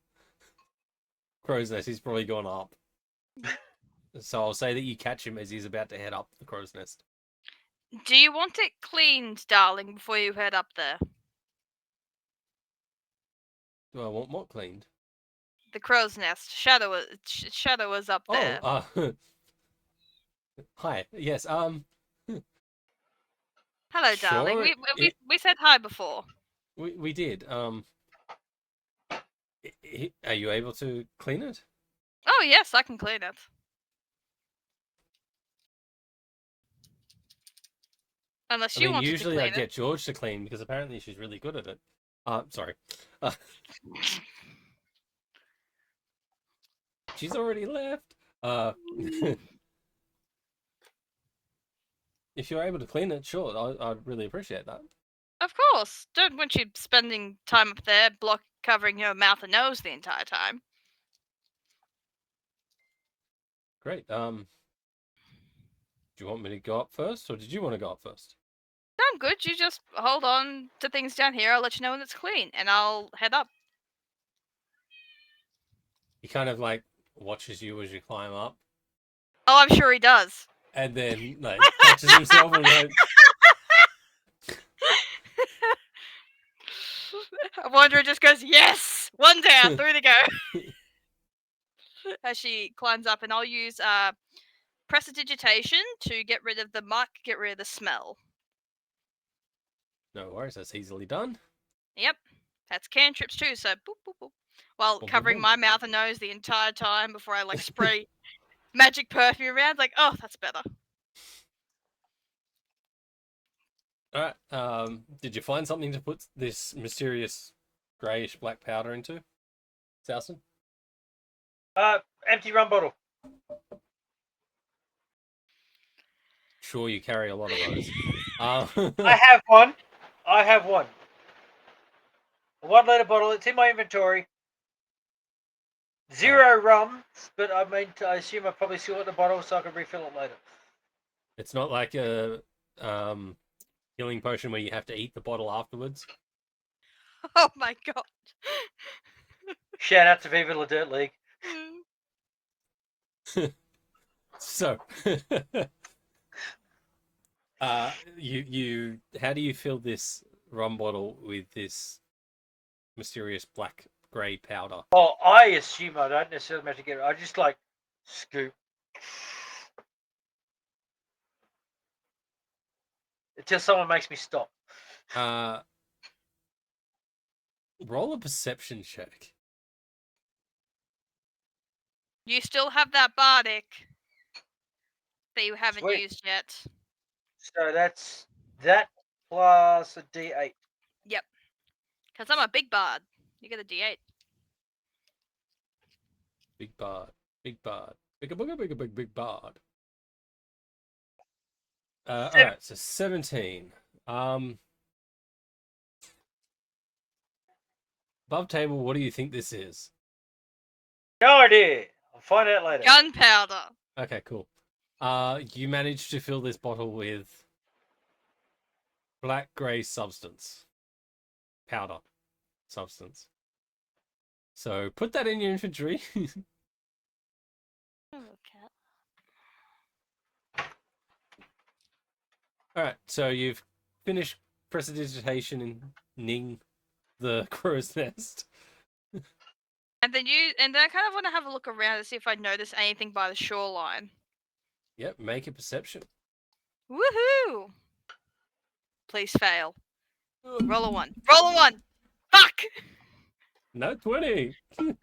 crow's nest, he's probably gone up. So I'll say that you catch him as he's about to head up the crow's nest. Do you want it cleaned, darling, before you head up there? Do I want what cleaned? The crow's nest. Shadow was up there. Oh, hi. Yes. Hello, darling. sure, We said hi before. We did. Are you able to clean it? Oh yes, I can clean it. Unless you want to clean it. Usually I get George to clean because apparently she's really good at it. Sorry. She's already left. If you're able to clean it, sure, I'd really appreciate that. Of course. Don't want you spending time up there covering your mouth and nose the entire time. Great. Do you want me to go up first, or did you want to go up first? No, I'm good. You just hold on to things down here. I'll let you know when it's clean, and I'll head up. He kind of like watches you as you climb up. Oh, I'm sure he does. And then like catches himself and like. Wanderer just goes, yes! One down, 3 to go. As she climbs up, and I'll use prestidigitation to get rid of the muck, get rid of the smell. No worries, that's easily done. Yep, that's cantrips too, so boop, boop, boop. While covering my mouth and nose the entire time before I like spray magic perfume around, like, oh, that's better. Alright, did you find something to put this mysterious greyish black powder into, Xalston? Empty rum bottle. Sure, you carry a lot of those. I have one. A 1 litre bottle. It's in my inventory. 0 rum, but I assume I probably still want the bottle so I can refill it later. It's not like a healing potion where you have to eat the bottle afterwards. Oh my god. Shout out to Viva La Dirt League. So, you how do you fill this rum bottle with this mysterious black grey powder? Oh, I assume I don't necessarily have to get it. I just like scoop. Until someone makes me stop. Roll a perception check. You still have that bardic that you haven't Sweet. used yet. So that's that plus a D8. Yep. Because I'm a big bard. You get a D8. Big bard. Big bard. Big bard. Alright, so 17. Above table, what do you think this is? No idea. I'll find out later. Gunpowder. Okay, cool. You managed to fill this bottle with black grey substance. Powder. Substance. So put that in your inventory. Alright, so you've finished prestidigitation and ning the crow's nest. And then I kind of want to have a look around to see if I notice anything by the shoreline. Yep, make a perception. Woohoo! Please fail. Roll a 1. Roll a 1! Fuck! No, 20! 20!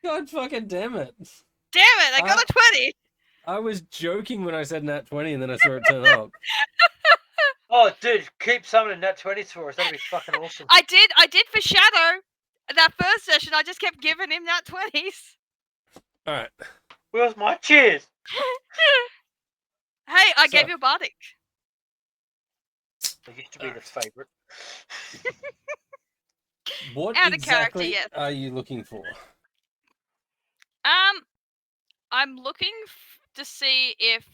God fucking damn it. Damn it, I got a 20! I was joking when I said nat 20 and then I saw it turn up. Oh, dude, keep summoning nat 20s for us. That'd be fucking awesome. I did for Shadow. That first session, I just kept giving him nat 20s. Alright. Where's my cheers? Hey, I So- gave you a bardic. It used to be the favourite. What Out of character, exactly yes. are you looking for? I'm looking to see if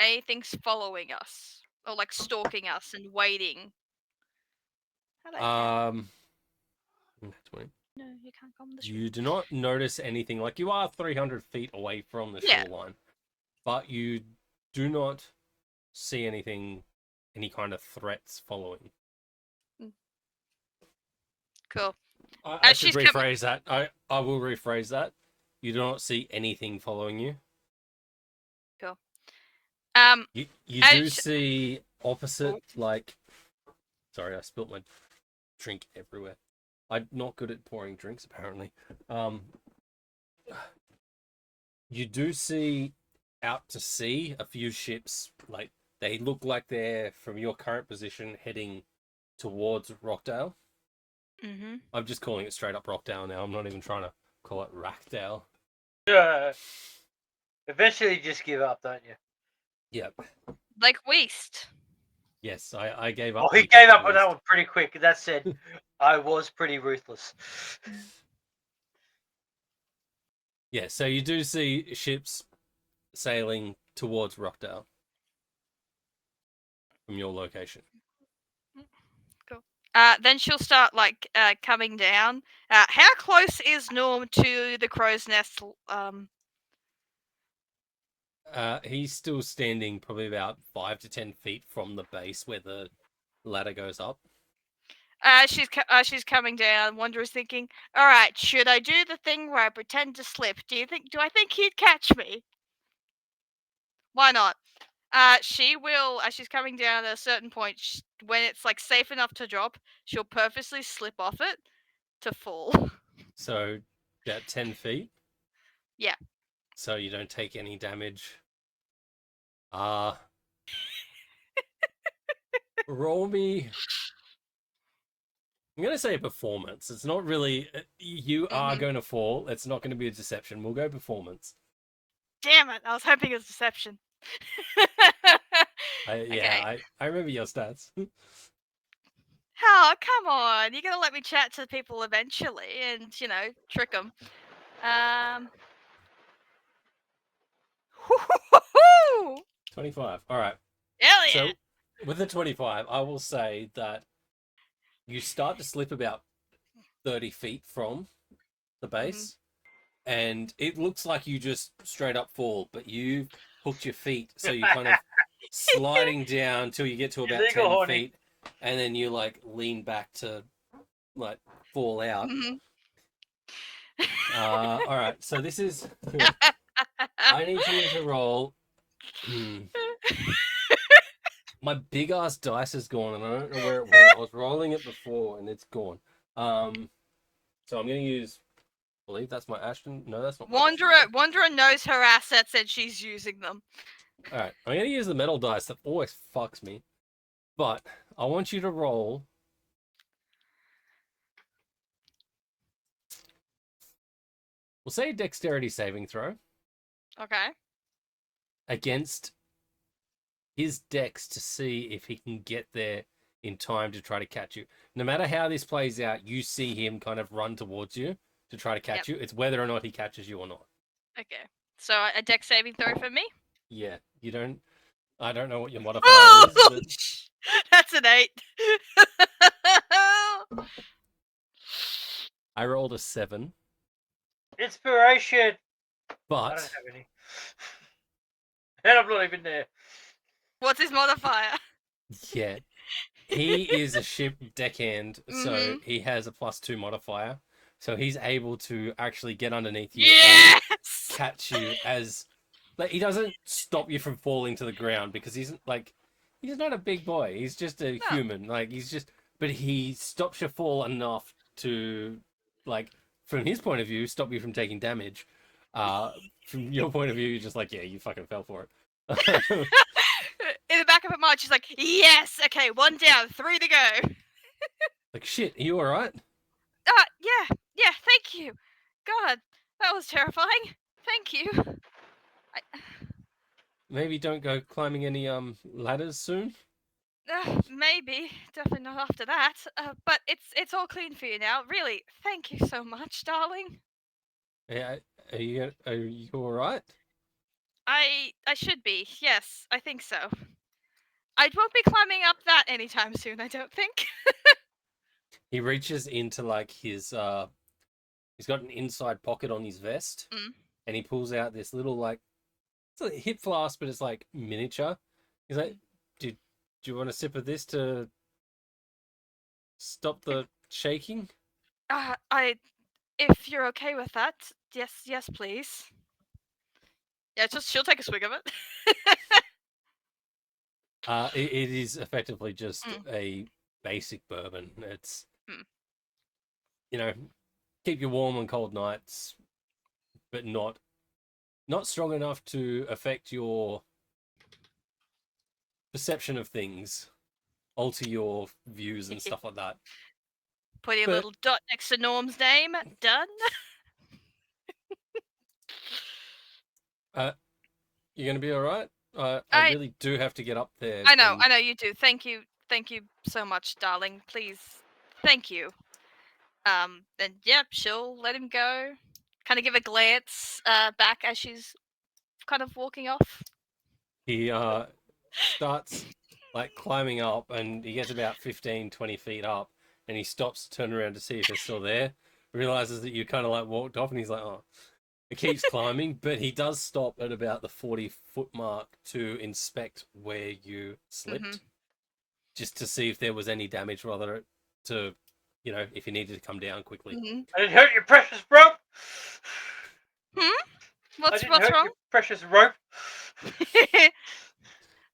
anything's following us or like stalking us and waiting. How'd I get? 20. No, you can't come this way. You do not notice anything. Like, you are 300 feet away from the Yeah. shoreline, but you do not see anything, any kind of threats following. Cool. I should she's coming- rephrase that. I will rephrase that. You do not see anything following you. You I do sh- see opposite, like... Sorry, I spilt my drink everywhere. I'm not good at pouring drinks, apparently. You do see out to sea a few ships. Like, they look like they're from your current position heading towards Rachdale. Mm-hmm. I'm just calling it straight up Rachdale now. I'm not even trying to call it Rachdale. Eventually, you just give up, don't you? Yep. Like waste. Yes, I gave up. Oh, he the gave up on that East. one pretty quick. That said, I was pretty ruthless. Yeah, so you do see ships sailing towards Rachdale from your location. Then she'll start like coming down. How close is Norm to the crow's nest? He's still standing probably about 5 to 10 feet from the base where the ladder goes up. She's coming down. Wanderer's thinking, all right, should I do the thing where I pretend to slip? Do I think he'd catch me? Why not? She will, as she's coming down at a certain point, when it's like safe enough to drop, she'll purposely slip off it to fall. So about 10 feet. Yeah. So you don't take any damage. Roll me. I'm going to say a performance. It's not really... You are going to fall. It's not going to be a deception. We'll go performance. Damn it! I was hoping it was deception. I remember your stats. Oh, come on. You're going to let me chat to people eventually and, trick them. 25. All right. Hell yeah. So with the 25, I will say that you start to slip about 30 feet from the base, and it looks like you just straight up fall, but you've hooked your feet, so you're kind of sliding down until you get to about 10 feet, and then you like lean back to like fall out. All right, so this is... I need you to roll... My big ass dice is gone, and I don't know where it went. I was rolling it before, and it's gone. So I'm gonna use... I believe that's my Ashton. No, that's not my Ashton. Wanderer knows her assets and she's using them. Alright, I'm going to use the metal dice that always fucks me. But I want you to roll... We'll say a dexterity saving throw. Okay. Against his dex to see if he can get there in time to try to catch you. No matter how this plays out, you see him kind of run towards you to try to catch you. It's whether or not he catches you or not. Okay. So a dex saving throw for me? Yeah, you don't... I don't know what your modifier is, but... That's an 8. I rolled a 7. Inspiration! I But... don't have any. And I'm not even there. What's his modifier? Yeah. He is a ship deckhand, so he has a +2 modifier. So he's able to actually get underneath you and catch you as... Like, he doesn't stop you from falling to the ground because he's not a big boy. He's just a human. Like, but he stops your fall enough to, like, from his point of view, stop you from taking damage. From your point of view, you're just like, yeah, you fucking fell for it. In the back of her mind, she's like, yes, okay, 1 down, 3 to go. Like, shit, are you alright? Yeah, thank you. God, that was terrifying. Thank you. maybe don't go climbing any ladders soon. Maybe, definitely not after that. But it's all clean for you now. Really, thank you so much, darling. Yeah, are you all right? I should be. Yes, I think so. I won't be climbing up that anytime soon. I don't think. He reaches into like his he's got an inside pocket on his vest, Mm. and he pulls out this little like it's a hip flask, but it's like miniature. He's like, do you want a sip of this to stop the shaking? If you're okay with that, yes, please. Yeah, she'll take a swig of it. It is effectively just Mm. a basic bourbon. It's Mm. you know, keep you warm on cold nights, but not strong enough to affect your perception of things, alter your views and stuff like that. Put a But- little dot next to Norm's name. Done. You're gonna be all right. I I- really do have to get up there. I know and you do. Thank you so much, darling. Please, thank you. Then yep, she'll let him go. Kind of give a glance back as she's kind of walking off. He starts like climbing up, and he gets about 15, 20 feet up, and he stops to turn around to see if they're still there. Realizes that you kind of like walked off, and he's like, oh. It keeps climbing, but he does stop at about the 40-foot mark to inspect where you slipped, just to see if there was any damage, rather to, if you needed to come down quickly. Mm-hmm. I didn't hurt your precious rope. What's wrong? Your precious rope.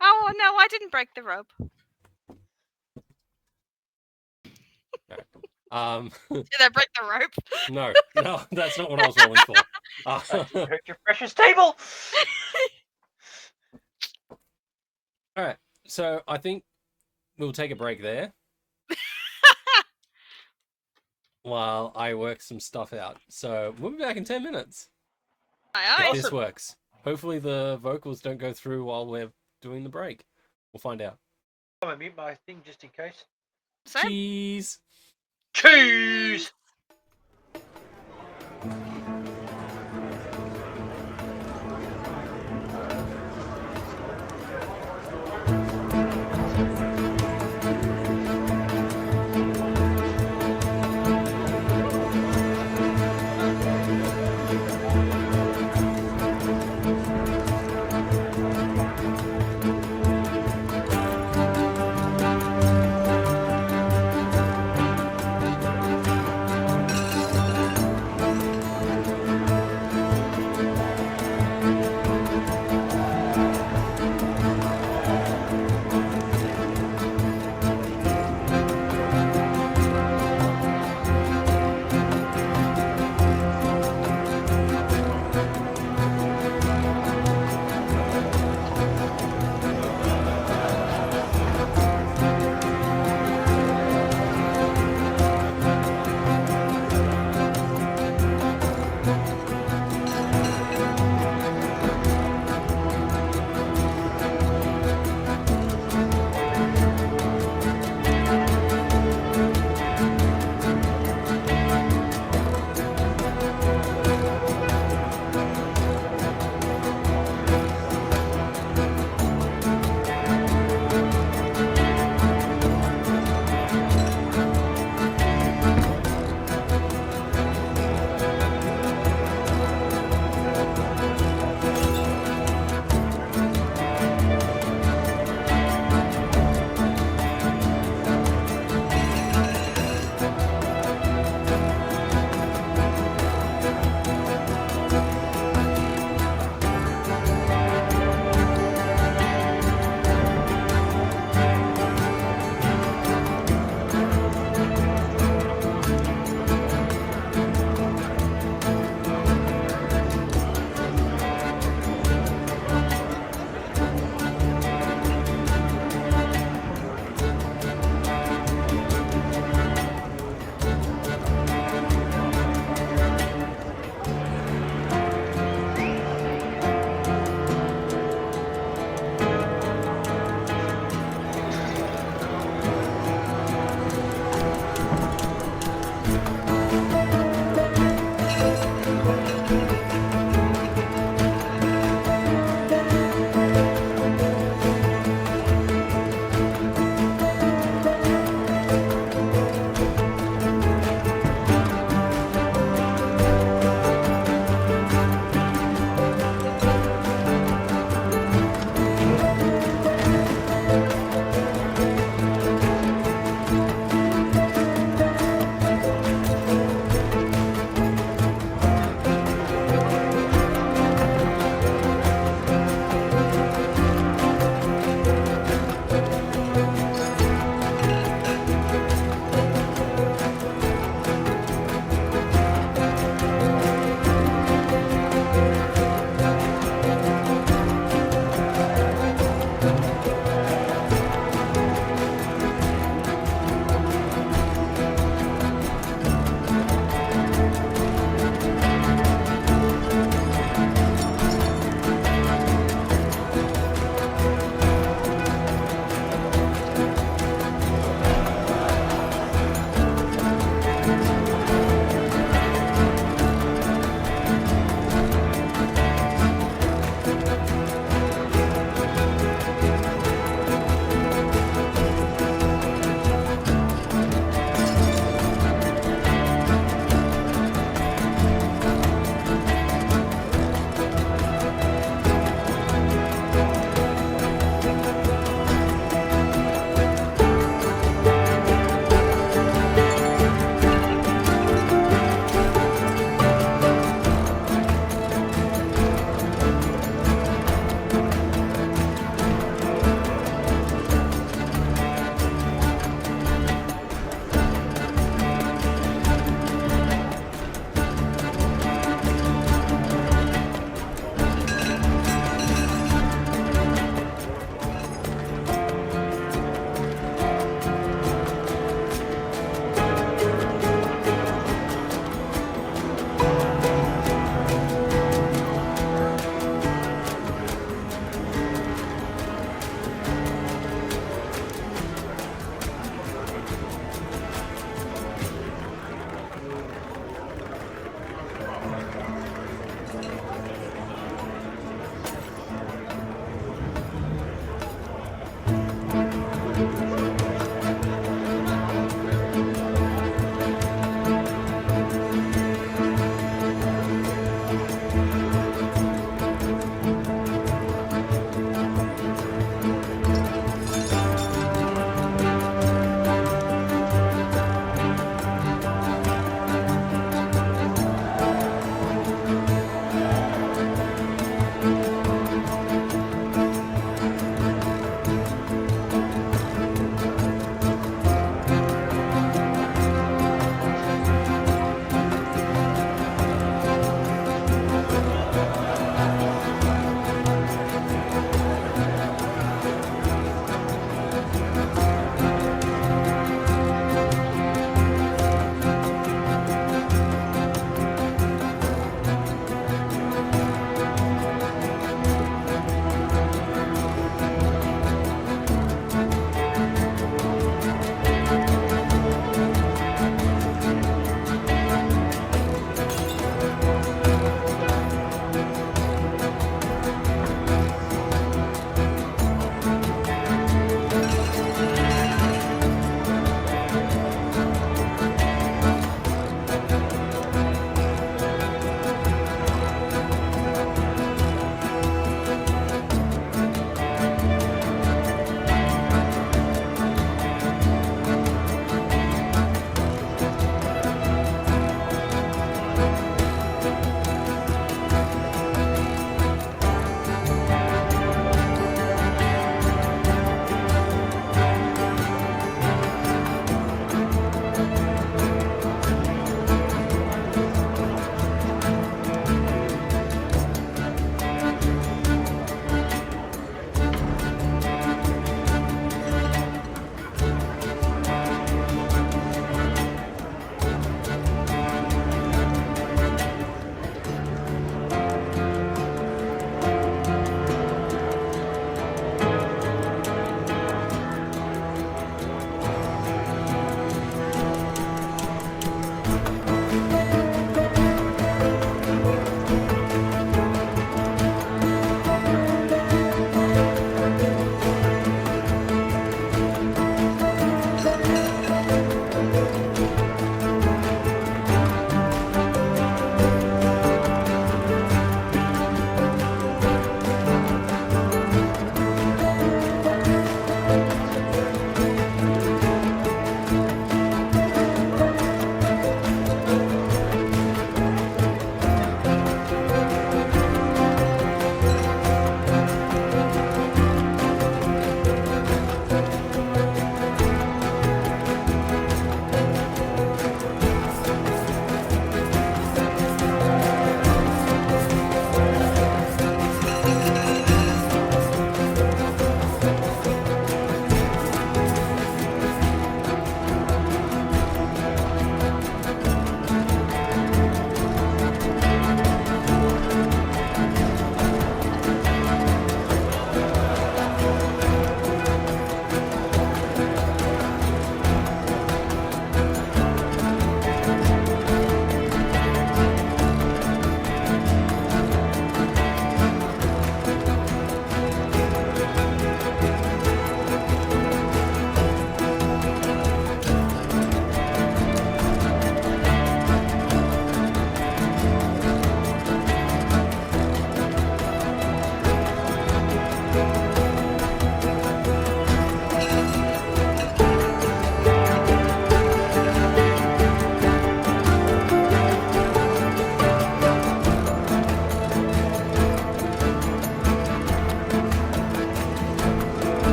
Oh no, I didn't break the rope. Did I break the rope? No, that's not what I was rolling for. I didn't hurt your precious table. All right, so I think we'll take a break there while I work some stuff out. So we'll be back in 10 minutes. Aye. If this works. Hopefully the vocals don't go through while we're doing the break. We'll find out. I'm gonna mute my thing just in case. Same. Cheese. Cheese.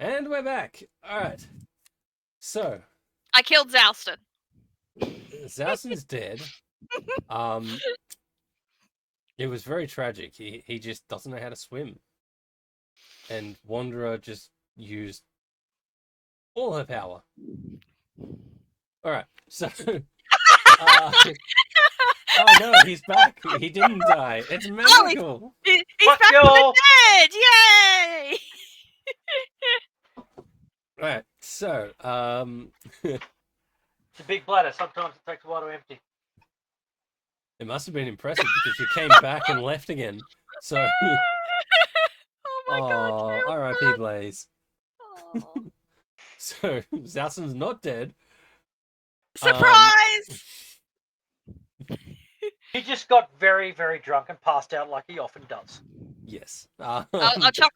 And we're back. All right. So I killed Xalston. Xalston's dead. It was very tragic. He just doesn't know how to swim, and Wanderer just used all her power. All right. So. Oh no, he's back. He didn't die. It's magical. He's Fuck back from the y'all. dead! Yay! Right. So, It's a big bladder. Sometimes it takes a while to empty. it must have been impressive because you came back and left again. So, Oh my god. R.I.P. Blaze. Oh. So, Xalston's not dead. Surprise! He just got very, very drunk and passed out like he often does. Yes. I'll chuck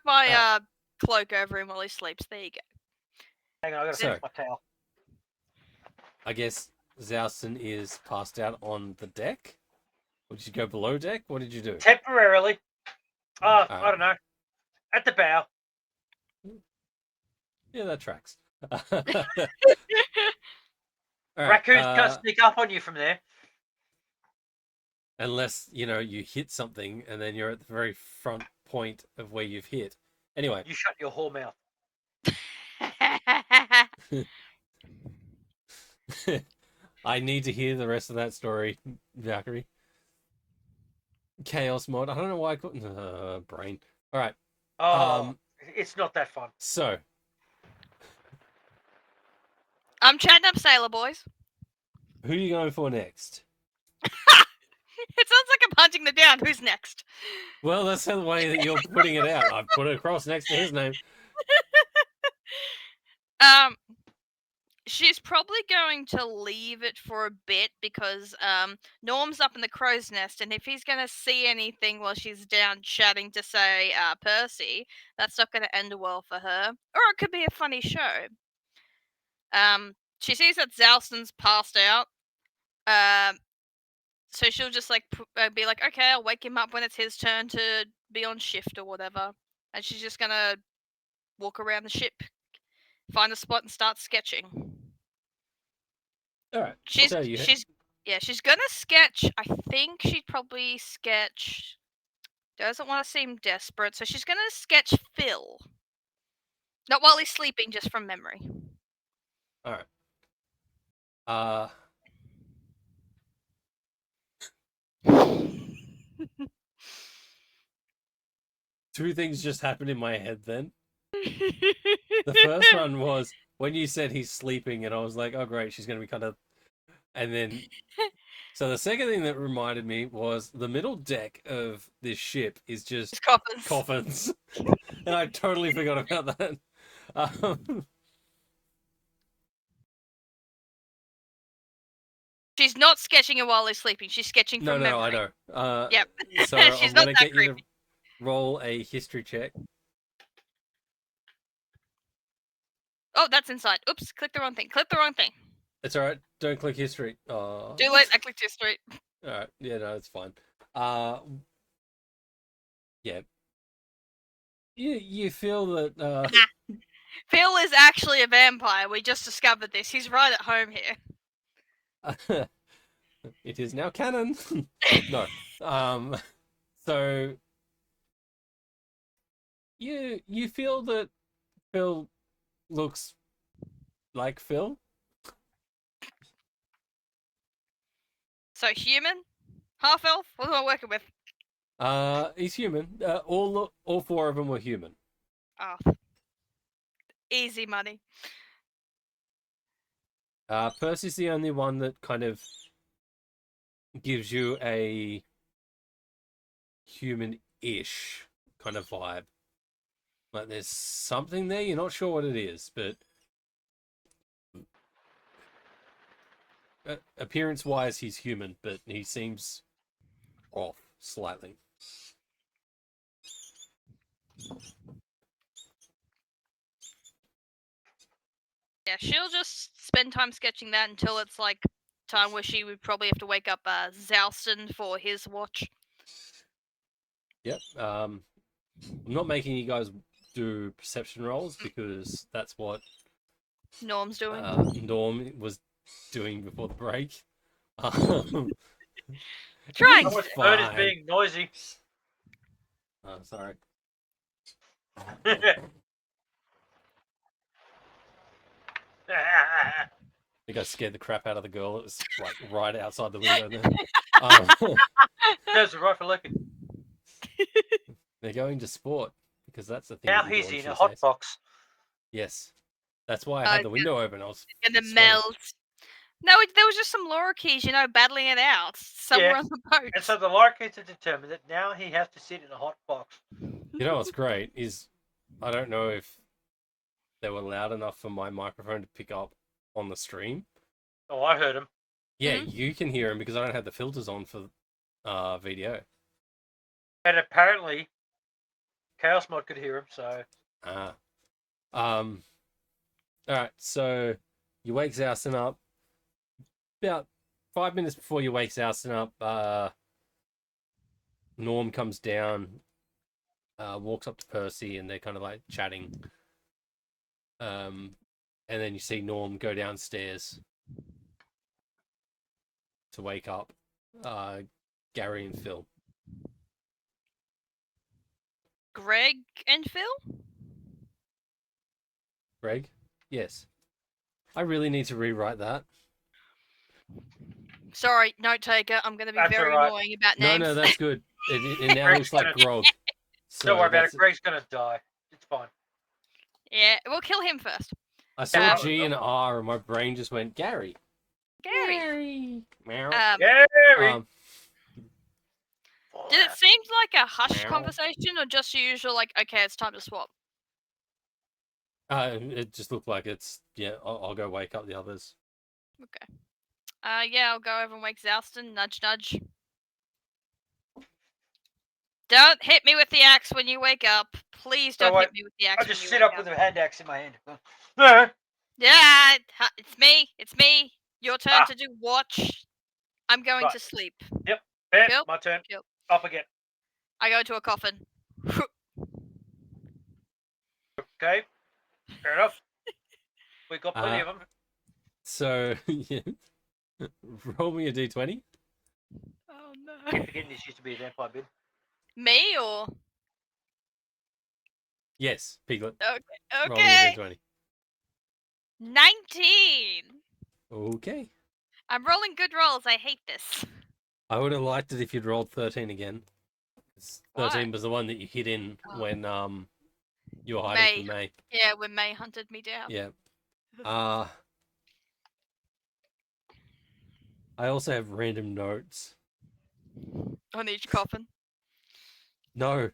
my cloak over him while he sleeps. There you go. Hang on, I gotta So- fix my towel. I guess Xalston is passed out on the deck. Or did you go below deck? What did you do? Temporarily. I Alright. don't know. At the bow. Yeah, that tracks. All right, Raccoons can't sneak up on you from there. unless you hit something and then you're at the very front point of where you've hit. Anyway, You shut your whore mouth. I need to hear the rest of that story, Valkyrie. Chaos mod. I don't know why I couldn't. Brain. All right. Oh, it's not that fun. So I'm chatting up Sailor Boys. who are you going for next? It sounds like I'm hunting them down. Who's next? Well, that's the way that you're putting it out. I've put it across next to his name. She's probably going to leave it for a bit because Norm's up in the crow's nest, and if he's going to see anything while she's down chatting to, say, Percy, that's not going to end well for her. Or it could be a funny show. She sees that Xalston's passed out, so she'll just be like, okay, I'll wake him up when it's his turn to be on shift or whatever. And she's just going to walk around the ship, find a spot, and start sketching. All right. She's gonna sketch. I think she'd probably sketch. Doesn't want to seem desperate, so she's gonna sketch Phil. Not while he's sleeping, just from memory. All right. Two things just happened in my head then. The first one was when you said he's sleeping, and I was like, oh, great, she's going to be kind of... And then... So the second thing that reminded me was the middle deck of this ship is just It's coffins. coffins. And I totally forgot about that. She's not sketching him while he's sleeping. She's sketching from memory. No, I know. Yep. So She's I'm not going to that get you to roll a history check. Oh, that's inside. Oops, click the wrong thing. Click the wrong thing. It's all right. Don't click history. Oh. Too late. I clicked history. All right. Yeah, no, it's fine. Yeah. You feel that Phil is actually a vampire. We just discovered this. He's right at home here. it is now canon. No. So you feel that Phil looks like Phil? So human? Half elf? What am I working with? He's human. All four of them were human. Oh. Easy money. Percy's the only one that kind of gives you a human-ish kind of vibe. Like there's something there, you're not sure what it is, but appearance-wise he's human, but he seems off slightly. Yeah, she'll just spend time sketching that until it's like time where she would probably have to wake up Xalston for his watch. Yep. I'm not making you guys do perception rolls because that's what Norm's doing. Norm was doing before the break. Um, Trying I to was do. heard as fine. being noisy. Oh, sorry. I think I scared the crap out of the girl that was like right outside the window there. There's the right for looking. They're going to sport because that's the thing. Now that we do he's on in a Tuesdays. hot box. Yes, that's why I had the window open. I was Gonna sweating. melt. No, there was just some lorikeys, battling it out somewhere Yeah. on the boat. And so the Larkies have determined that now he has to sit in a hot box. You know what's great is I don't know if they were loud enough for my microphone to pick up on the stream. Oh, I heard him. Yeah, you can hear him because I don't have the filters on for video. And apparently, Chaos Mod could hear him, so... All right, so you wake Xalston up. About 5 minutes before you wake Xalston up, Norm comes down, walks up to Percy, and they're kind of like chatting. And then you see Norm go downstairs to wake up Gary and Phil. Greg and Phil? Greg? Yes. I really need to rewrite that. Sorry, note taker. I'm going to be That's very alright. annoying about names. No, that's good. It now looks like Grog. So Don't worry about that's- it. Greg's gonna die. It's fine. Yeah, we'll kill him first. I saw Um, G and R, and my brain just went Gary. Gary. Meow. Gary! Did it seem like a hush Meow. conversation or just your usual, like, okay, it's time to swap? It just looked like it's I'll go wake up the others. Okay. Yeah, I'll go over and wake Xalston. Nudge, nudge. Don't hit me with the axe when you wake up. Please don't hit me with the axe I'll when just you sit wake up with a hand axe in my hand. Yeah. Yeah, it's me. It's me. Your turn Ah. to do watch. I'm going Right. to sleep. Yeah, Kill. my turn. Kill. Up again. I go to a coffin. Okay. Fair enough. We got plenty of them. So yeah. Roll me a d20. Oh no. Keep forgetting this used to be a vampire bid. Me or? Yes, Piglet. Okay. Roll me a Okay. d20. 19. Okay. I'm rolling good rolls. I hate this. I would have liked it if you'd rolled 13 again. 13 Why? was the one that you hit in Oh. when you were hiding from May. Yeah, when May hunted me down. Yeah. I also have random notes. On each coffin. No,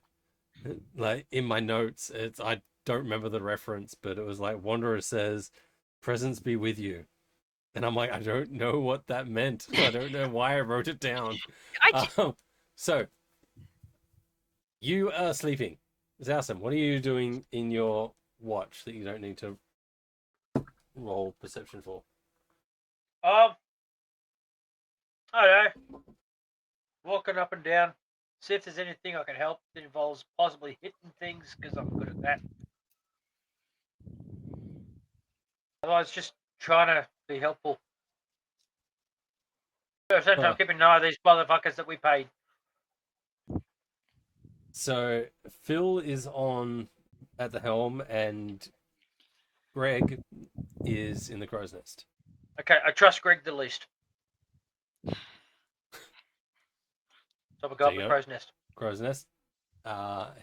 like in my notes, I don't remember the reference, but it was like Wanderer says, "Presence be with you," and I'm like, I don't know what that meant. I don't know why I wrote it down. So you are sleeping. Xalston, what are you doing in your watch that you don't need to roll perception for? I don't know. Walking up and down. See if there's anything I can help that involves possibly hitting things, because I'm good at that. Otherwise, just trying to be helpful. At the same time, keeping an eye on these motherfuckers that we paid. So Phil is on at the helm, and Greg is in the crow's nest. Okay, I trust Greg the least. So we'll go up the crow's nest. Crow's nest.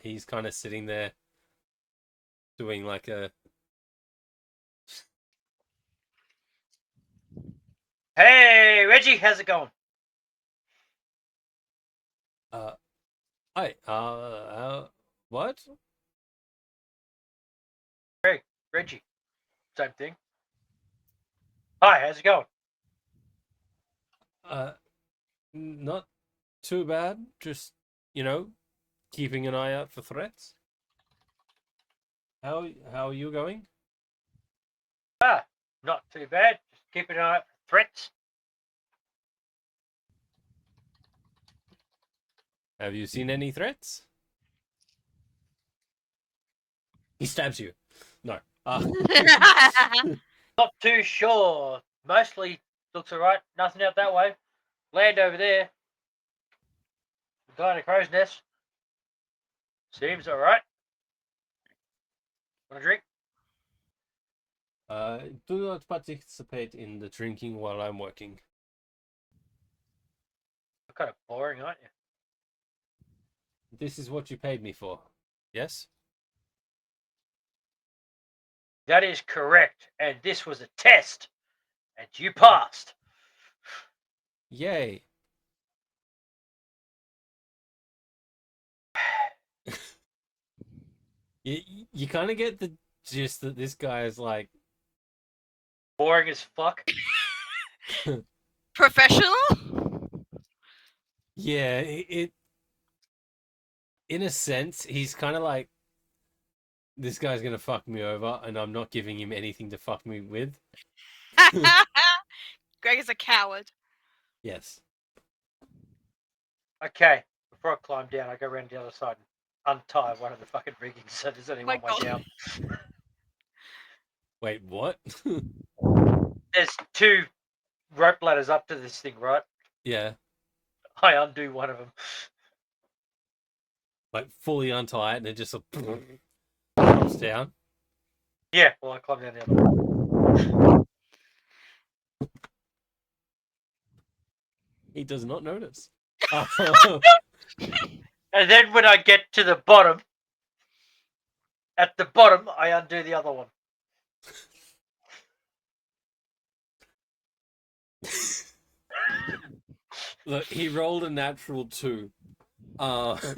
He's kind of sitting there doing like a... Hey, Reggie, how's it going? Hi. What? Reggie. Same thing. Hi, how's it going? Not too bad. Just, keeping an eye out for threats. How are you going? Not too bad. Just keeping an eye out for threats. Have you seen any threats? He stabs you. No. Not too sure. Mostly looks alright. Nothing out that way. Land over there. The guy in a crow's nest. Seems alright. Want a drink? Do not participate in the drinking while I'm working. You're kind of boring, aren't you? This is what you paid me for. Yes? That is correct. And this was a test. And you passed. Yay. You kind of get the gist that this guy is like Boring as fuck. Professional? yeah, it in a sense he's kind of like, this guy's gonna fuck me over and I'm not giving him anything to fuck me with. Greg is a coward. Yes. Okay. Before I climb down, I go around the other side and untie one of the fucking riggings so there's only My one way God. down. Wait, what? There's 2 rope ladders up to this thing, right? Yeah. I undo one of them. Like fully untie it and it just drops down. Yeah, well, I climb down the other one. He does not notice. And then when I get to the bottom, at the bottom, I undo the other one. Look, he rolled a natural 2.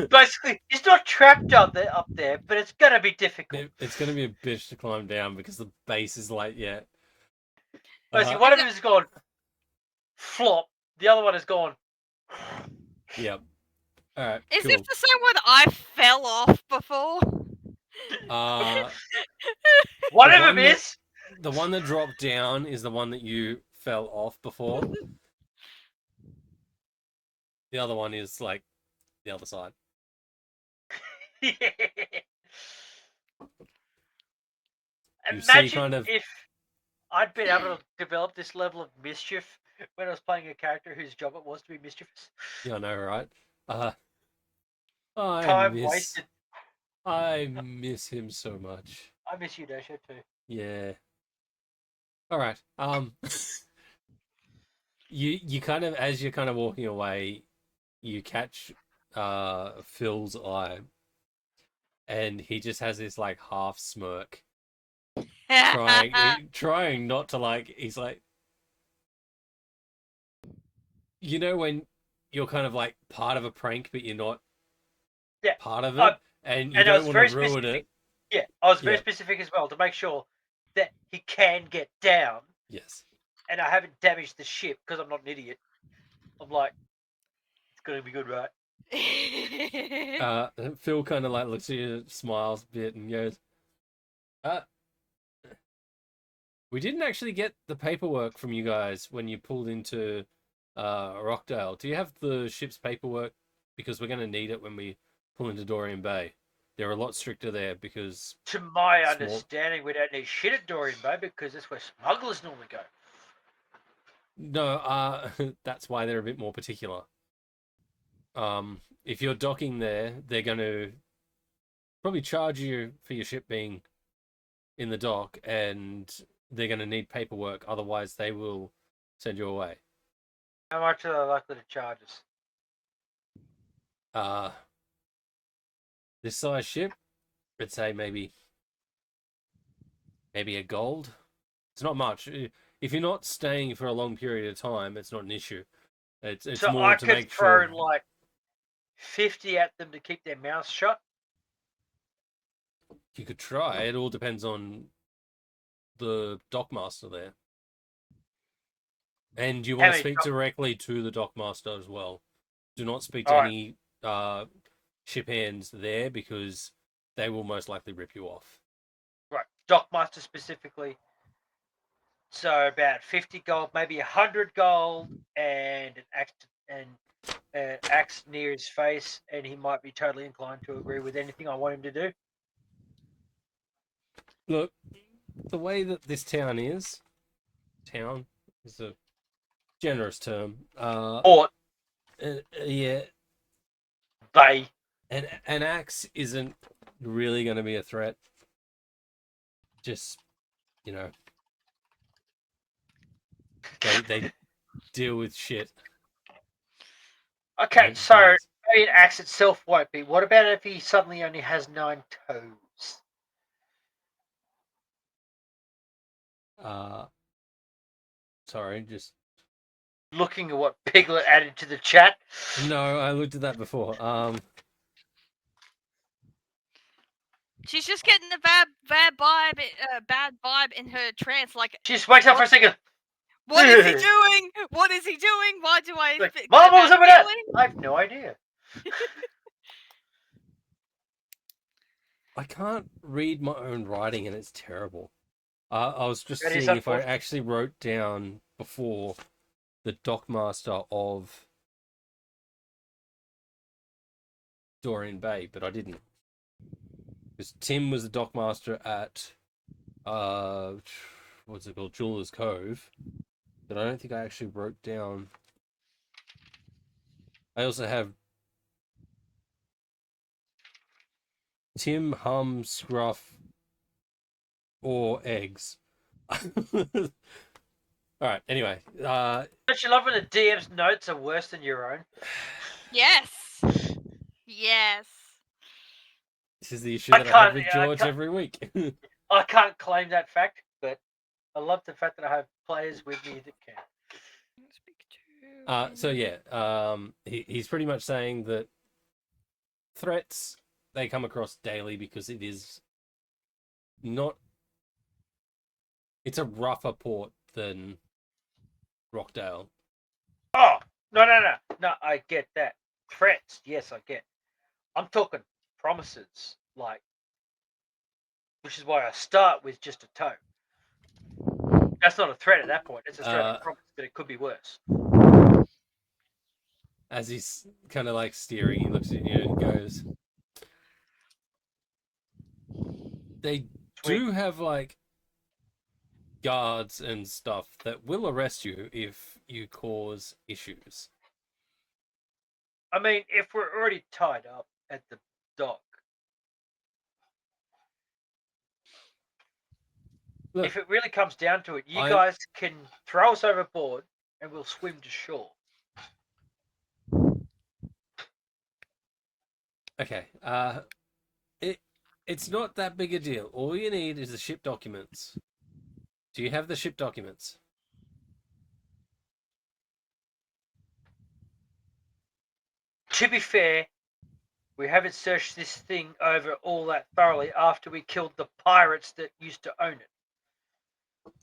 Basically, he's not trapped up there, but it's gonna be difficult. It's gonna be a bitch to climb down because the base is like, yeah. Basically, one of them has gone flop, the other one has gone. Yep. Alright, Is cool. this the same one I fell off before? One the of one them that- is. The one that dropped down is the one that you fell off before. The other one is like the other side. You see Imagine kind of- if I'd been able to develop this level of mischief when I was playing a character whose job it was to be mischievous. Yeah, I know, right? Time wasted. I miss him so much. I miss you, Dasha, too. Yeah. Alright. You kind of, as you're kind of walking away, you catch Phil's eye, and he just has this like half smirk, trying not to, like, he's like, you know when you're kind of like part of a prank but you're not part of it, and you don't want to ruin it. Yeah, I was very specific as well to make sure that he can get down. Yes. And I haven't damaged the ship because I'm not an idiot. I'm like, it's gonna be good, right? Phil kind of like looks at you, smiles a bit, and goes, we didn't actually get the paperwork from you guys when you pulled into Rachdale. Do you have the ship's paperwork? Because we're going to need it when we pull into Dorain Bay. They're a lot stricter there because... To my understanding, we don't need shit at Dorain Bay because that's where smugglers normally go. No, that's why they're a bit more particular. If you're docking there, they're going to probably charge you for your ship being in the dock, and they're going to need paperwork. Otherwise, they will send you away. How much are they likely to charge us? This size ship, I'd say maybe a gold. It's not much. If you're not staying for a long period of time, it's not an issue. It's so more I to could make throw sure. like 50 at them to keep their mouths shut. You could try. It all depends on the dockmaster there. And you want to speak directly to the dockmaster as well. Do not speak to any ship hands there because they will most likely rip you off. Right, dockmaster specifically. So about 50 gold, maybe 100 gold, and an axe near his face, and he might be totally inclined to agree with anything I want him to do. Look, the way that this town is a generous term. Port, Yeah, Bay. an axe isn't really going to be a threat. Just, you know, they deal with shit. Okay, And so things. maybe an axe itself won't be. What about if he suddenly only has 9 toes? Sorry, just Looking at what Piglet added to the chat. no. I looked at that before. She's just getting a bad vibe in her trance. Like, Just wakes up for a second. what is he doing? What is he doing? Why do I Like, get a Mom, what was bad up with that? feeling? I have no idea. I can't read my own writing, and it's terrible. I was just That is seeing if I unfortunate. actually wrote down before the dockmaster of Dorain Bay, but I didn't. Because Tim was the dockmaster at what's it called, Jeweller's Cove, but I don't think I actually wrote down. I also have Tim, Hum, Scruff, or Eggs. All right. Anyway, Don't you love when the DM's notes are worse than your own? Yes. Yes. this is the issue that I have with George every week. I can't claim that fact, but I love the fact that I have players with me that can. So yeah, he's pretty much saying that threats they come across daily because it is not. It's a rougher port than Rachdale. Oh, no. I get that. Threats, yes, I get. I'm talking promises, like, which is why I start with just a toe. That's not a threat at that point. It's a straight up promise that it could be worse. As he's kind of like steering, he looks at you and goes, "They do have like guards and stuff that will arrest you if you cause issues." I mean, if we're already tied up at the dock, Look, if it really comes down to it, you guys can throw us overboard and we'll swim to shore. Okay. It's not that big a deal. All you need is the ship documents. Do you have the ship documents? To be fair, we haven't searched this thing over all that thoroughly after we killed the pirates that used to own it.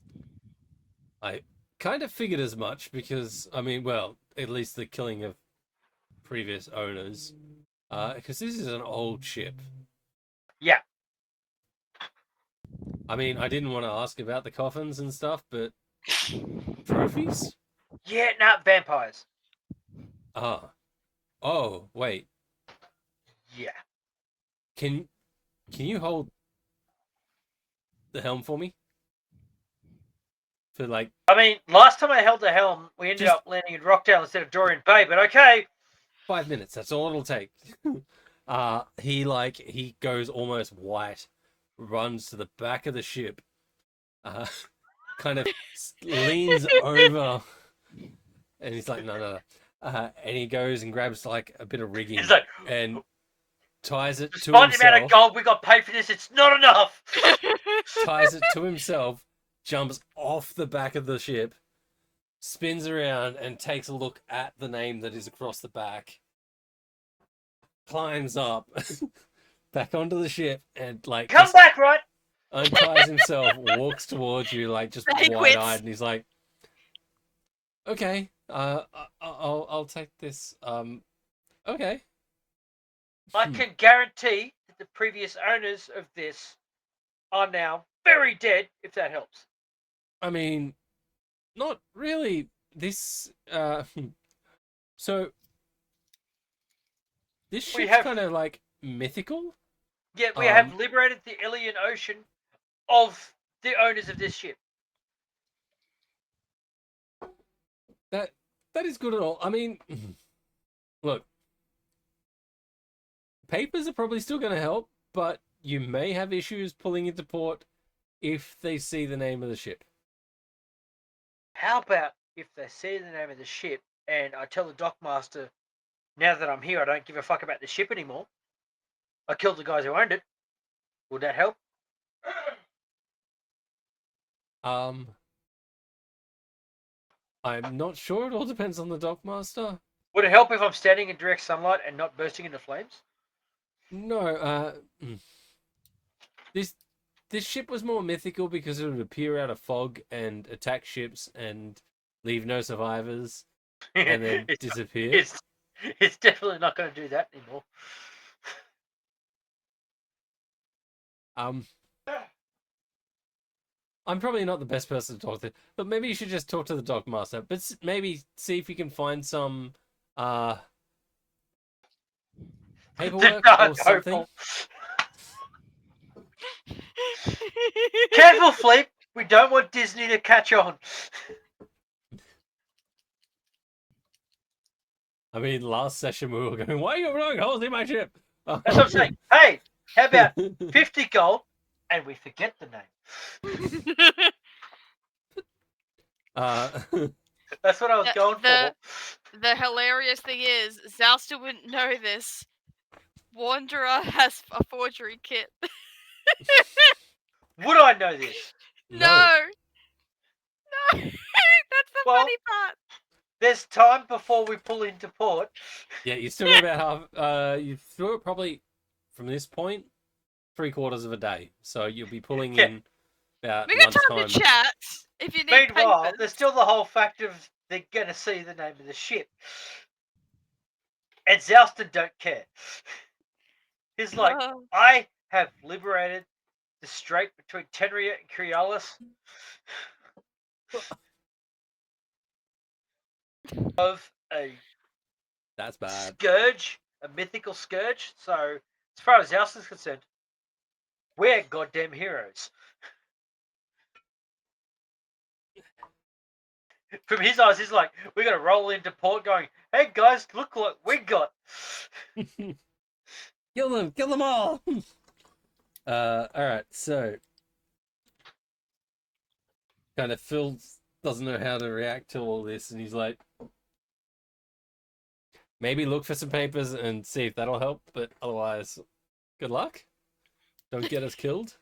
I kind of figured as much because, I mean, well, at least the killing of previous owners. Because this is an old ship. Yeah. I mean, I didn't want to ask about the coffins and stuff, but trophies? Yeah, not vampires. Ah. Oh, wait. Yeah. Can you hold the helm for me? For like, I mean, last time I held the helm, we ended up landing in Rachdale instead of Dorain Bay, but okay. 5 minutes. That's all it'll take. He goes almost white, runs to the back of the ship, kind of leans over, and he's like, no. And he goes and grabs like a bit of rigging and ties it to despite himself. the amount of gold we got paid for this, it's not enough. Ties it to himself, jumps off the back of the ship, spins around and takes a look at the name that is across the back, climbs up back onto the ship, and like come back, right? Unties himself, walks towards you like just wide-eyed, and he's like, "Okay, I'll take this. Okay." I can guarantee that the previous owners of this are now very dead, if that helps. I mean, not really. This so this ship's kind of like mythical. Yeah, we have liberated the Ilian Ocean of the owners of this ship. That is good and all. I mean, look, papers are probably still going to help, but you may have issues pulling into port if they see the name of the ship. How about if they see the name of the ship and I tell the dockmaster, now that I'm here, I don't give a fuck about the ship anymore. I killed the guys who owned it. Would that help? I'm not sure. It all depends on the dockmaster. Would it help if I'm standing in direct sunlight and not bursting into flames? No, this ship was more mythical because it would appear out of fog and attack ships and leave no survivors and then disappear. It's definitely not going to do that anymore. I'm probably not the best person to talk to, but maybe you should just talk to the dockmaster. But maybe see if you can find some paperwork or something. Careful, Fleet. We don't want Disney to catch on. I mean, last session we were going, why are you throwing holes in my ship? That's what I'm saying. Hey, how about 50 gold and we forget the name? That's what I was going for. The hilarious thing is, Xalston wouldn't know this. Wanderer has a forgery kit. Would I know this? No. That's the funny part. There's time before we pull into port. Yeah, you still got about half. You threw it probably from this point 3/4 of a day, so you'll be pulling in about we got lunchtime. time to chat if you need. Meanwhile, papers. there's still the whole fact of they're gonna see the name of the ship, and Xalston don't care. He's like, I have liberated the strait between Tenria and Creolis of a That's bad. scourge, a mythical scourge. So, as far as Xalston's concerned, we're goddamn heroes. From his eyes, he's like, we're gonna roll into port, going, "Hey guys, look what we got." Kill them all. All right. So, kind of Phil doesn't know how to react to all this, and he's like, maybe look for some papers and see if that'll help. But otherwise, good luck. Don't get us killed.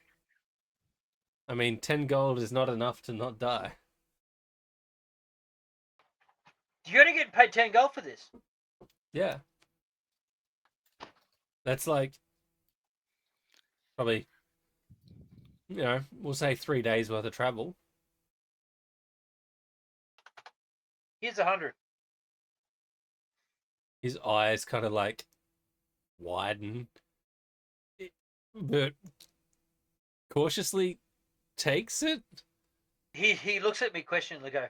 I mean, 10 gold is not enough to not die. You're only getting paid 10 gold for this. Yeah. That's like probably, we'll say 3 days worth of travel. Here's 100. His eyes kind of like widen, but cautiously takes it. He looks at me questioningly, go,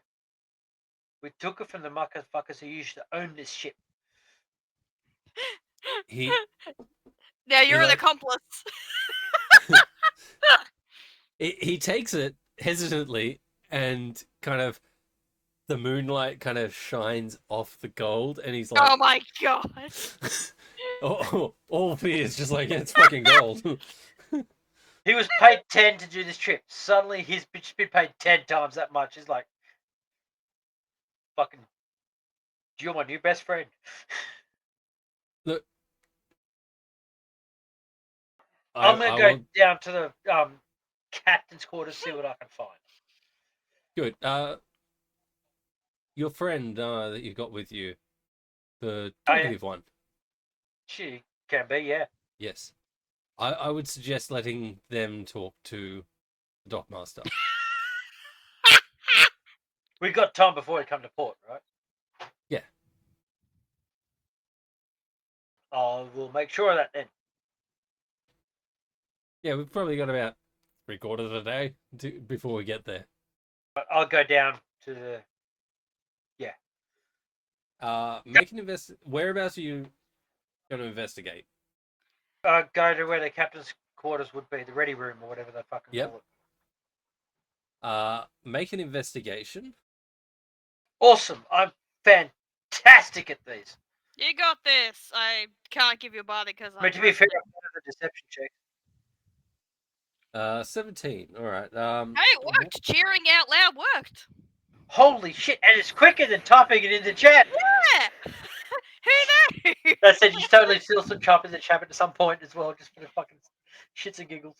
we took it from the motherfuckers who used to own this ship. Now you're an accomplice. He takes it hesitantly, and kind of the moonlight kind of shines off the gold, and he's like, "Oh my god!" all fears, just like, it's fucking gold. He was paid 10 to do this trip. Suddenly he's been paid 10 times that much. He's like, fucking, you're my new best friend. Look, I'm going to go down to the captain's quarters, see what I can find. Good. Your friend that you got with you, the talkative one. She can be, yeah. Yes. I would suggest letting them talk to the dockmaster. We've got time before we come to port, right? Yeah. We'll make sure of that then. Yeah, we've probably got about 3/4 of a day before we get there. I'll go down to the... Yeah. Make an Whereabouts are you going to investigate? Go to where the captain's quarters would be, the ready room or whatever they fucking call it. Make an investigation. Awesome. I'm fantastic at these. You got this. I can't give you a body because I mean, to be fair, I've done the deception check. 17. All right. Hey, it worked. Cheering out loud worked. Holy shit! And it's quicker than typing it in the chat. Yeah. Who knew? That said, you totally steal some choppers that chat at some point as well, just for the fucking shits and giggles.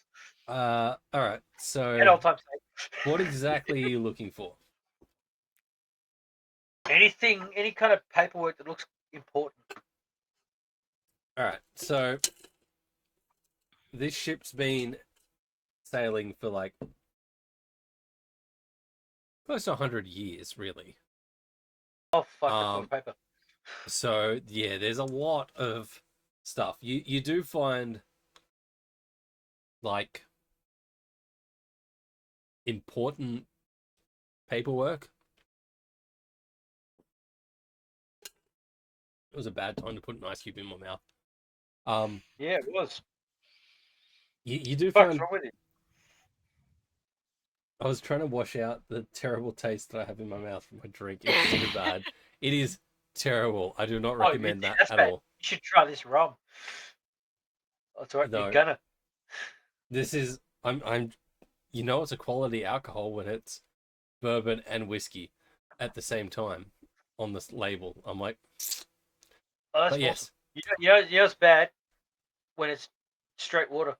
All right. So, And old time's sake. what exactly are you looking for? Anything, any kind of paperwork that looks important. All right. So, this ship's been sailing for like close to 100 years, really. Oh fuck, that's a lot of paper. So yeah, there's a lot of stuff. You do find like important paperwork. It was a bad time to put an ice cube in my mouth. Yeah, it was. You do Fuck's find. wrong with you? I was trying to wash out the terrible taste that I have in my mouth from my drink. It's so bad. It is terrible. I do not recommend that that's at bad. all. You should try this rum. That's right. No. You're gonna. This is I'm you know it's a quality alcohol when it's bourbon and whiskey at the same time on this label. I'm like, Oh, that's but yes. awesome. You know it's bad when it's straight water.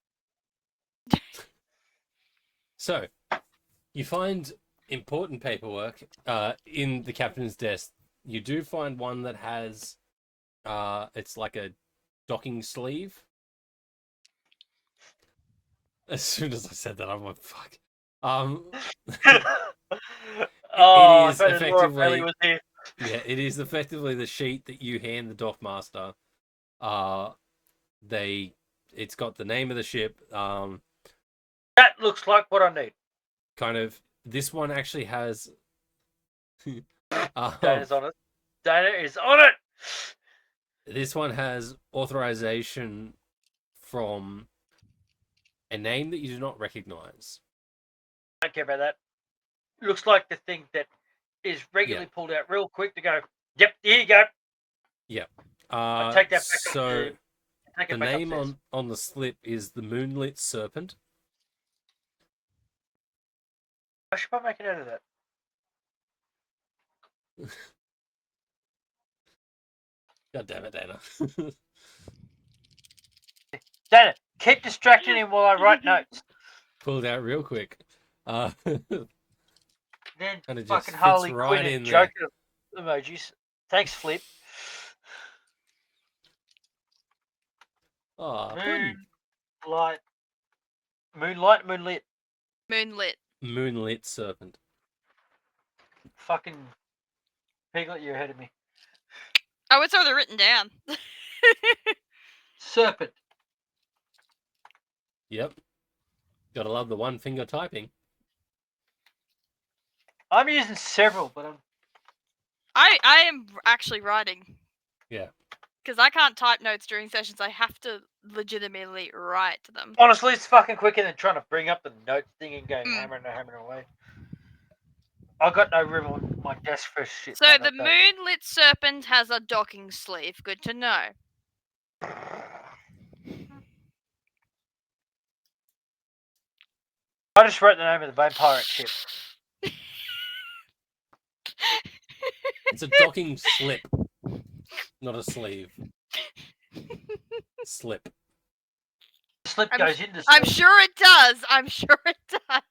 So you find important paperwork in the captain's desk. You do find one that has it's like a docking sleeve. As soon as I said that, I'm like, fuck. Oh, it is I bet Laura effectively Bailey was here. yeah, it is effectively the sheet that you hand the dockmaster. It's got the name of the ship. That looks like what I need. Kind of. This one actually has. Dana's on it. Dana is on it. This one has authorization from a name that you do not recognize. I don't care about that. Looks like the thing that is regularly pulled out real quick to go, yep, here you go. Yep. I take that back So take the it back name upstairs. on the slip is the Moonlit Serpent. I should probably make it out of that. God damn it, Dana. Dana, keep distracting him while I write notes. Pulled out real quick. Then And it just fucking fits Harley right Quinn in and there. Joker emojis. Thanks, Flip. Oh, pudding. Moonlit. Moonlit. Moonlit Serpent. Fucking Piglet, you're ahead of me. Oh, it's already written down. Serpent. Yep. Gotta love the one finger typing. I'm using several, but I am actually writing. Yeah. Because I can't type notes during sessions. I have to legitimately write them. honestly, it's fucking quicker than trying to bring up the note thing and going hammering away. I got no room on my desk for shit. So the Moonlit Serpent has a docking sleeve. Good to know. I just wrote the name of the vampire ship. It's a docking slip, not a sleeve. Slip. The slip goes into I'm sure it does. I'm sure it does.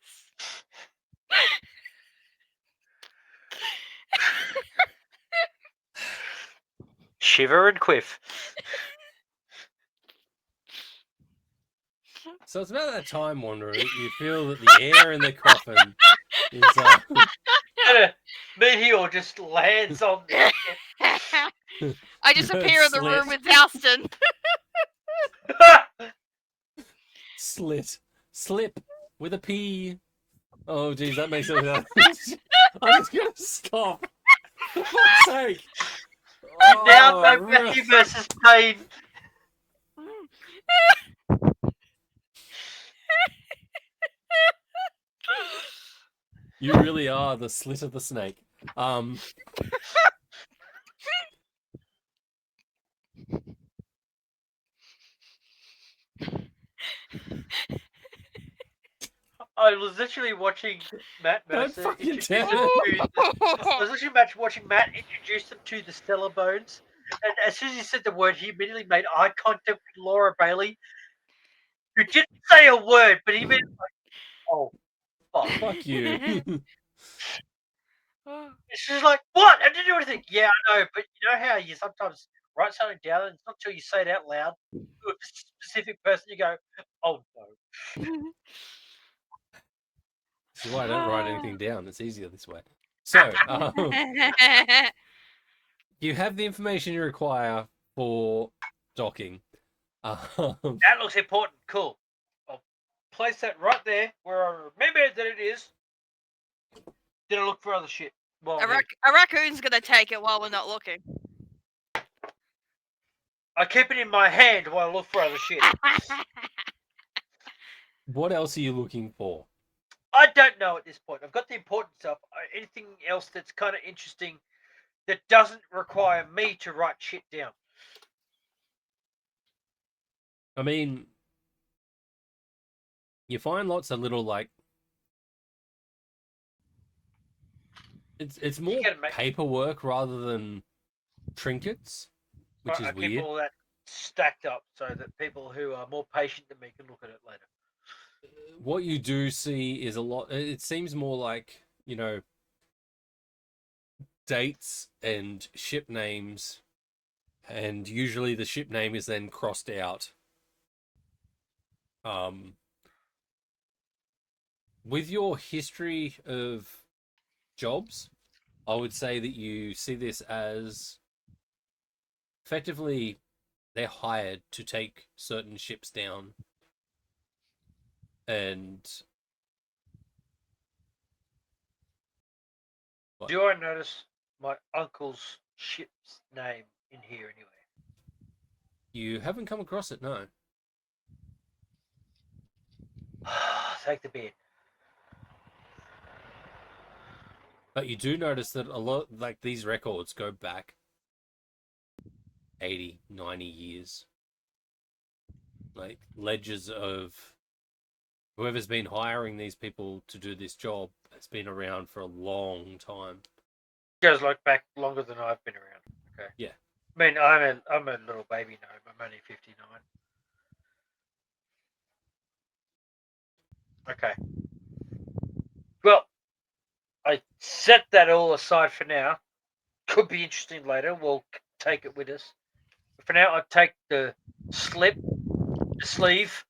Shiver and quiff. So it's about that time, Wanderer. You feel that the air in the coffin is. And a meteor just lands on the ship. I just appear in the room with Xalston. Slip with a P. Oh, geez, that makes it. I'm just gonna stop. For fuck's sake. Now, no Matthew versus Pain. You really are the slit of the snake. I was literally watching Matt Don't Mercer fucking introduce tell them it. to I was literally watching Matt introduce them to the Stellar Bones, and as soon as he said the word, he immediately made eye contact with Laura Bailey, who didn't say a word, but he meant like, "Oh, fuck." Fuck you. She's like, "What? I didn't do anything." Yeah, I know, but you know how you sometimes write something down, and it's not until you say it out loud to a specific person you go, "Oh no." This is why I don't write anything down. It's easier this way. So, you have the information you require for docking. That looks important. Cool. I'll place that right there where I remember that it is. Then I look for other shit. Well, A raccoon's gonna take it while we're not looking. I keep it in my hand while I look for other shit. What else are you looking for? I don't know at this point. I've got the important stuff. Anything else that's kind of interesting that doesn't require me to write shit down. I mean, you find lots of little like it's more paperwork rather than trinkets, which is I keep weird. all that stacked up so that people who are more patient than me can look at it later. What you do see is a lot. It seems more like, dates and ship names, and usually the ship name is then crossed out. With your history of jobs, I would say that you see this as effectively they're hired to take certain ships down, and Do I notice my uncle's ship's name in here anyway? you haven't come across it, no. Take the bed. But you do notice that a lot, like these records go back 80, 90 years. Like ledgers of whoever's been hiring these people to do this job has been around for a long time. Goes like back longer than I've been around. Okay. Yeah. I mean, I'm a little baby gnome. I'm only 59. Okay. Well, I set that all aside for now. Could be interesting later. We'll take it with us. But for now, I take the sleeve,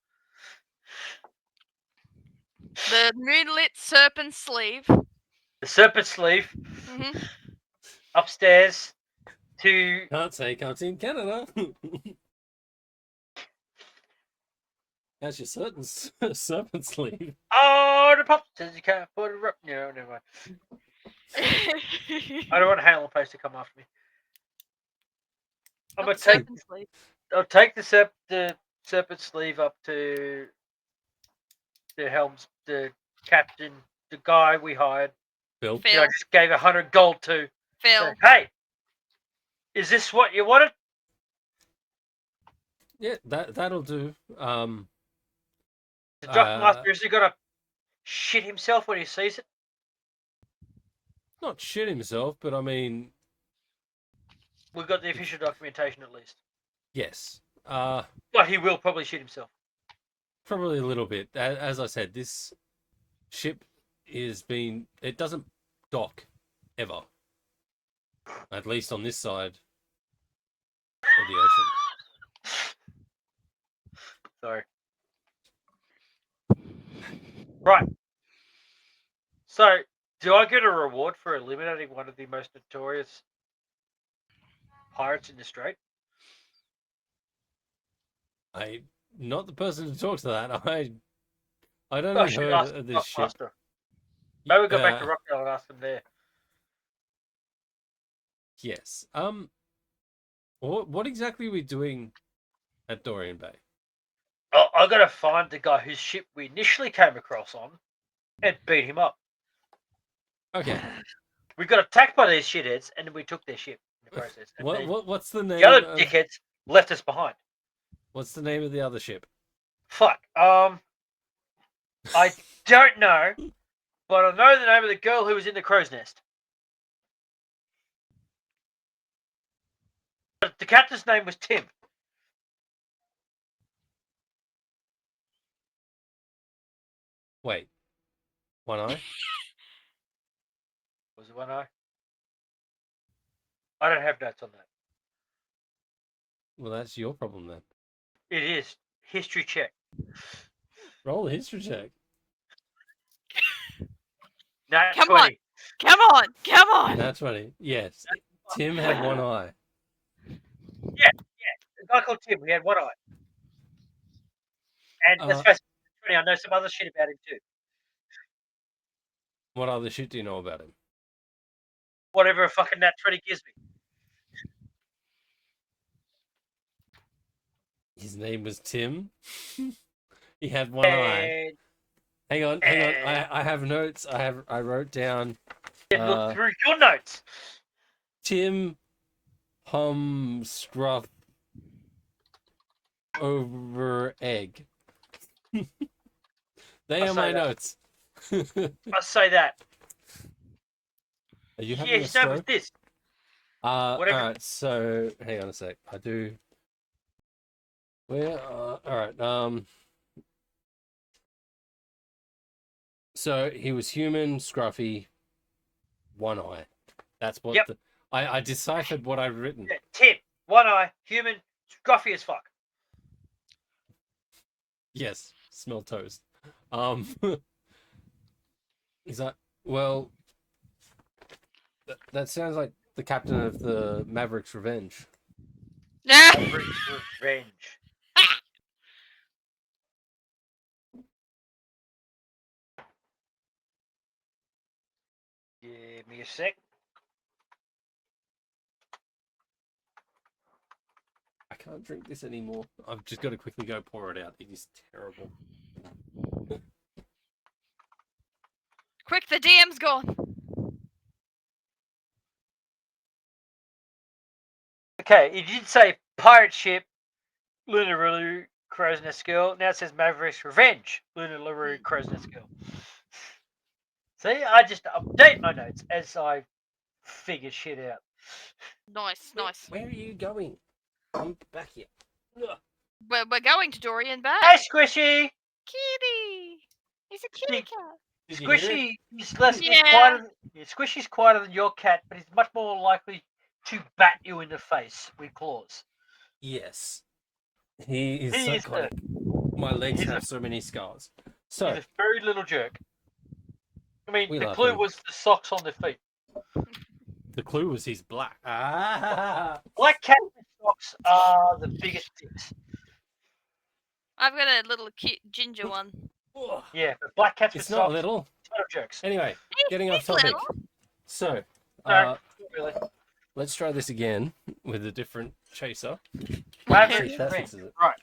The moonlit serpent sleeve. the serpent sleeve, Mm-hmm. upstairs to. Can't say in Canada. That's your certain serpent sleeve. Oh, the pop says you can't put it up. No, never mind. I don't want Halo Post to come after me. I'm gonna take. I'll take the serpent sleeve up to the helms, the captain, the guy we hired. Phil. Phil. I just gave 100 gold to. Phil. So, hey, is this what you wanted? Yeah, that'll do. The dockmaster, is he gonna shit himself when he sees it? Not shit himself, but I mean, We've got the official documentation at least. yes. But he will probably shit himself. Probably a little bit. As I said, this ship it doesn't dock ever. At least on this side of the ocean. Sorry. Right. So, do I get a reward for eliminating one of the most notorious pirates in the strait? I'm not the person to talk to that. I'd I only should heard ask of the this ship. dockmaster. Maybe we go back to Rachdale and ask them there. Yes. What exactly are we doing at Dorain Bay? I got to find the guy whose ship we initially came across on and beat him up. Okay. We got attacked by these shitheads, and we took their ship in the process. And What's the name? the other Of, dickheads left us behind. what's the name of the other ship? Fuck. I don't know, but I know the name of the girl who was in the crow's nest. But the captain's name was Tim. Wait. One eye? Was it one eye? I don't have notes on that. Well, that's your problem then. It is. History check. Roll a history check. Nat Come 20. Come on! Come on! That's funny. Yes. Tim had one eye. A guy called Tim. We had one eye. And let's face it, I know some other shit about him too. What other shit do you know about him? Whatever a fucking Nat 20 gives me. His name was Tim. He had one eye. Hang on. I have notes. I wrote down. Look through your notes. Tim Scruff over egg. They I'll are my say that. notes. I'll say that. Are you Yeah, having a his name was stroke? this. Whatever. Alright, so hang on a sec. I do. Where? Alright. So he was human, scruffy, one eye. That's what. Yep. I deciphered what I've written. Yeah, Tim, one eye, human, scruffy as fuck. Yes, smell toast. Is that well? That sounds like the captain of the Maverick's Revenge. Maverick's Revenge. Give me a sec. I can't drink this anymore. I've just got to quickly go pour it out. It is terrible. Quick, the DM's gone. Okay, it did say pirate ship, Lunar Larue, Crow's Nest Girl. Now it says Maverick's Revenge, Lunar Larue, Crow's Nest Girl. See, I just update my notes as I figure shit out. Nice. Where are you going? I'm back here. Ugh. We're going to Dorain Bay. Hey, Squishy! Kitty! He's a kitty cat. Did you hear it? Squishy is less Yeah. quieter. Squishy's quieter than your cat, but he's much more likely to bat you in the face with claws. Yes. He is He is psychotic. My legs he's have so many scars. So, He's a very little jerk. I mean, We the love clue him. was the socks on their feet. the clue was he's black. Ah! Black cat with socks are the biggest dicks. I've got a little cute ginger one. Ugh. Yeah, but black cats with It's not socks, little. total jerks. Anyway, getting off He's topic. little. So, No, not really. let's try this again with a different chaser. Maverick's See if that Revenge. fixes it. Right.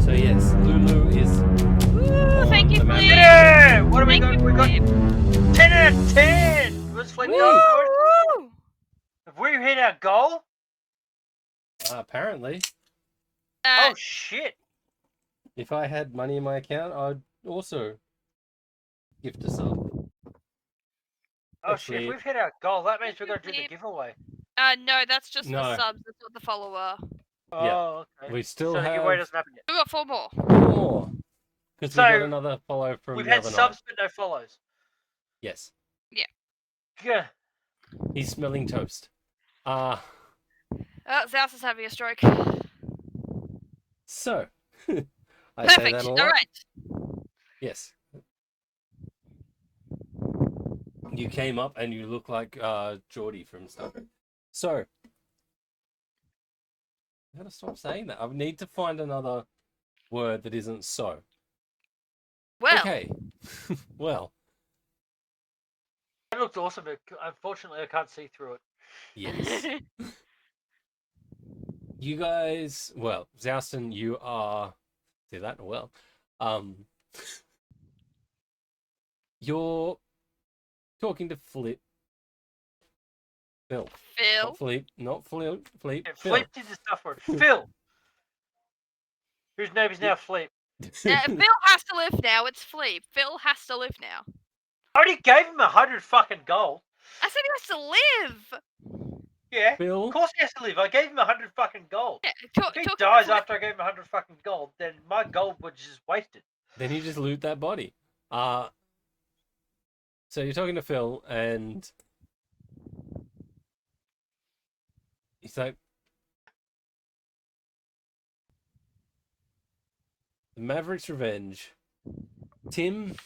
So yes, Lulu is. Ooh, thank you, the Flip. Maverick. Yeah! What have we Thank got? you, We got Flip. 10 out of 10! Let's flip Woo! the Woo! Have we hit our goal? Apparently, Oh, shit. if I had money in my account, I'd also gift a sub. Oh, shit. Actually- If we've hit our goal, that means we're going to do the Flip. giveaway. No, that's just No. the subs. That's not the follower. Yeah. Oh, okay. We still So the have giveaway doesn't happen yet. We got 4 more. more because we got So, another follow from We've the had other subs, night. but no follows. Yes, Yeah. he's smelling toast. Oh, Xalston's having a stroke. So I say Perfect. that a All lot. right. Yes. You came up and you look like Geordie from Star Trek. So I gotta stop saying that. I need to find another word that isn't so. Well, Okay. Well, It looked awesome, but unfortunately I can't see through it. yes. You guys, well, Xalston, you are. See that? Well, you're talking to Flip. Phil. Phil. Not Flip. Not Flip. Flip. Yeah, Phil. Fleep did the stuff for it. Phil. Whose name is now Fleep. Phil has to live now. It's Fleep. Phil has to live now. I already gave him 100 fucking gold. I said he has to live. Yeah. Phil. Of course he has to live. I gave him 100 fucking gold. Yeah, If he dies after I gave him 100 fucking gold, then my gold was just wasted. Then you just loot that body. So you're talking to Phil, and he's like, "The Maverick's Revenge. Tim."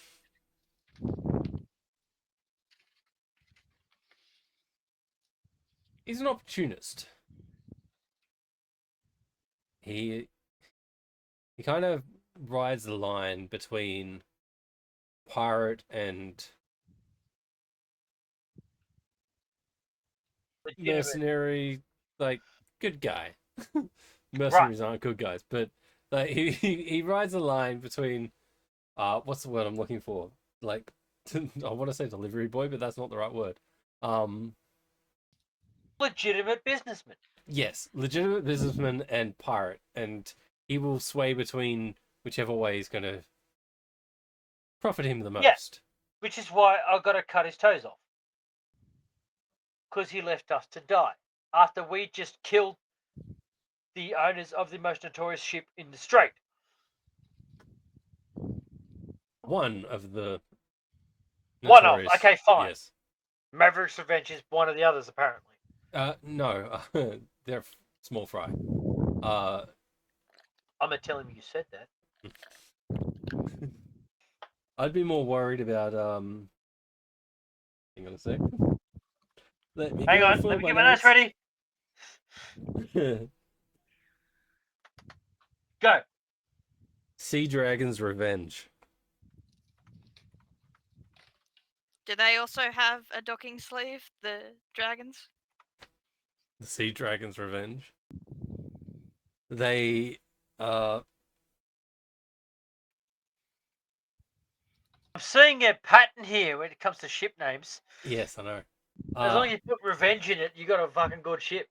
He's an opportunist. He kind of rides the line between pirate and mercenary, like good guy. Mercenaries aren't good guys, but like he rides the line between what's the word I'm looking for? Like I want to say delivery boy, but that's not the right word. Legitimate businessman. Yes, legitimate businessman and pirate, and he will sway between whichever way is going to profit him the most. Yeah. Which is why I got to cut his toes off. Because he left us to die. After we just killed the owners of the most notorious ship in the strait. One of the One of. notorious- Okay, fine. Yes. Maverick's Revenge is one of the others, apparently. No, they're small fry. I'm gonna tell him you said that. I'd be more worried about hang on a sec. Hang on, let me get my notes ready. Go. Sea Dragon's Revenge. Do they also have a docking sleeve, the dragons? The Sea Dragon's Revenge. They I'm seeing a pattern here when it comes to ship names. yes, I know. As long as you put revenge in it, you got a fucking good ship.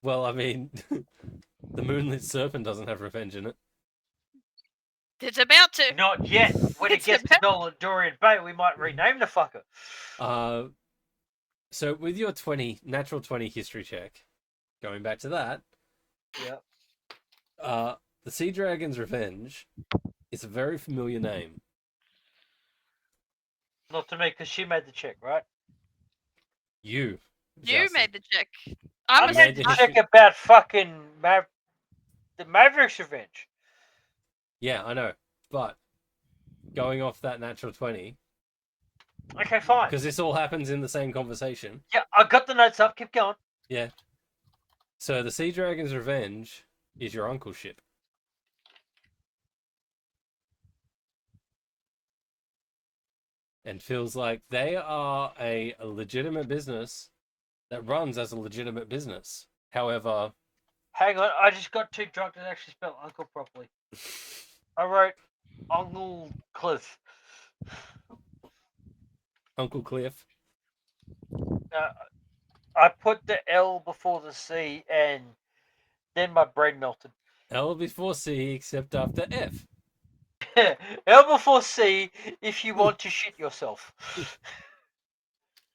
Well, I mean, the Moonlit Serpent doesn't have revenge in it. It's about to. Not yet. When it It's gets to Dorain Bay, we might rename the fucker. So with your natural 20 history check, going back to that, Yeah. the Sea Dragon's Revenge is a very familiar name. Not to me, because she made the check, right? You You Xalston. made the check. I I'm made made the the history- check about fucking the Maverick's Revenge. Yeah, I know. But going off that natural 20, Okay, fine. because this all happens in the same conversation. Yeah, I got the notes up. Keep going. Yeah. So the Sea Dragon's Revenge is your uncle's ship. And feels like they are a legitimate business that runs as a legitimate business. However, Hang on, I just got too drunk to actually spell uncle properly. I wrote Uncle Cliff. Uncle Cliff. I put the L before the C, and then my brain melted. L before C except after F. L before C if you want to shit yourself.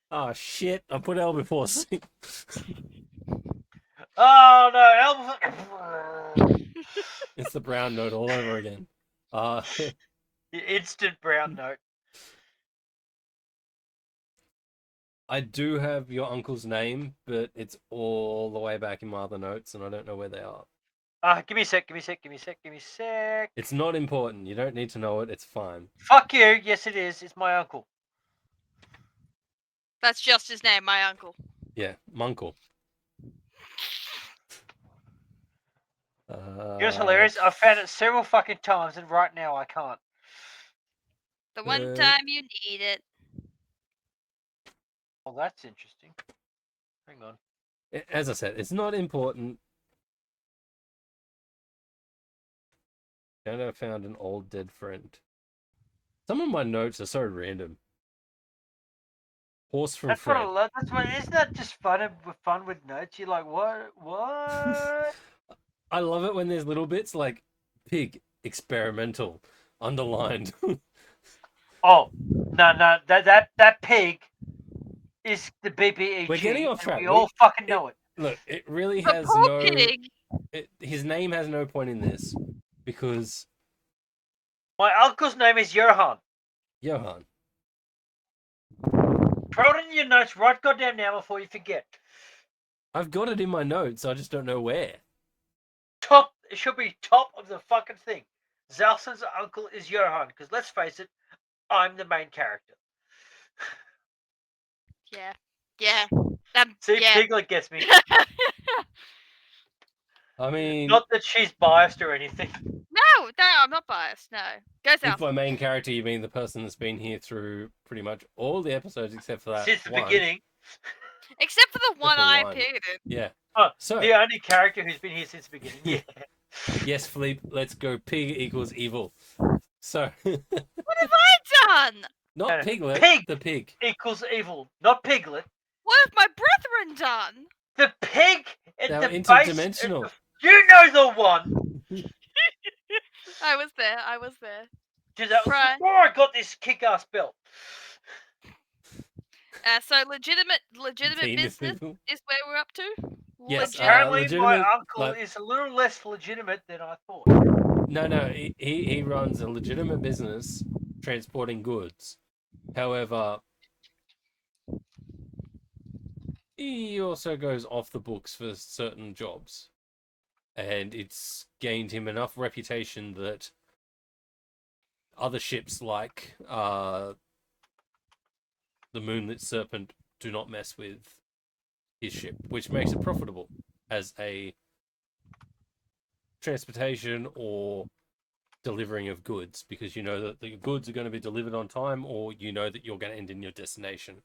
Oh shit, I put L before C. Oh no, L before. It's the brown note all over again. The instant brown note. I do have your uncle's name, but it's all the way back in my other notes, and I don't know where they are. Give me a sec, give me a sec, give me a sec, give me a sec. It's not important. You don't need to know it. It's fine. Fuck you. Yes, it is. It's my uncle. That's just his name, my uncle. Yeah, Munkle. You know what's hilarious? I've found it several fucking times, and right now I can't. The one time you need it. Oh, that's interesting. Hang on. As I said, it's not important. And I found an old dead friend. Some of my notes are so random. Horse from That's what I Fred. love. That's what. Isn't that just fun with notes? You're like, what? What? I love it when there's little bits like pig experimental underlined. Oh, no. That pig is the BBEG, We're getting off and track. we all fucking know it. Look, it really The has poor no. pig. His name has no point in this because My uncle's name is Johan. Johan. Throw it in your notes right goddamn now before you forget. I've got it in my notes. I just don't know where. It should be top of the fucking thing. Xalston's uncle is Johan, because let's face it, I'm the main character. Yeah. See, Yeah. Piglet gets me. I mean, Not that she's biased or anything. No, I'm not biased. No. Go if south. by main character you mean the person that's been here through pretty much all the episodes except for that Since the one. beginning. Except for the Except for one-eye one. pig. Yeah. Oh, So the only character who's been here since the beginning. Yeah. yes, Philippe, let's go. Pig equals evil. So What have I done? not Piglet, Pig the pig. equals evil, not Piglet. What have my brethren done? The pig at They're the base. interdimensional. You know the one. I was there. Dude, that was Right. before I got this kick-ass belt. So legitimate Penis business people. is where we're up to. Yes, Apparently, my legitimate, uncle like- is a little less legitimate than I thought. No, he runs a legitimate business transporting goods. However, he also goes off the books for certain jobs. And it's gained him enough reputation that other ships like the Moonlit Serpent do not mess with his ship, which makes it profitable as a transportation or delivering of goods, because you know that the goods are going to be delivered on time, or you know that you're going to end in your destination.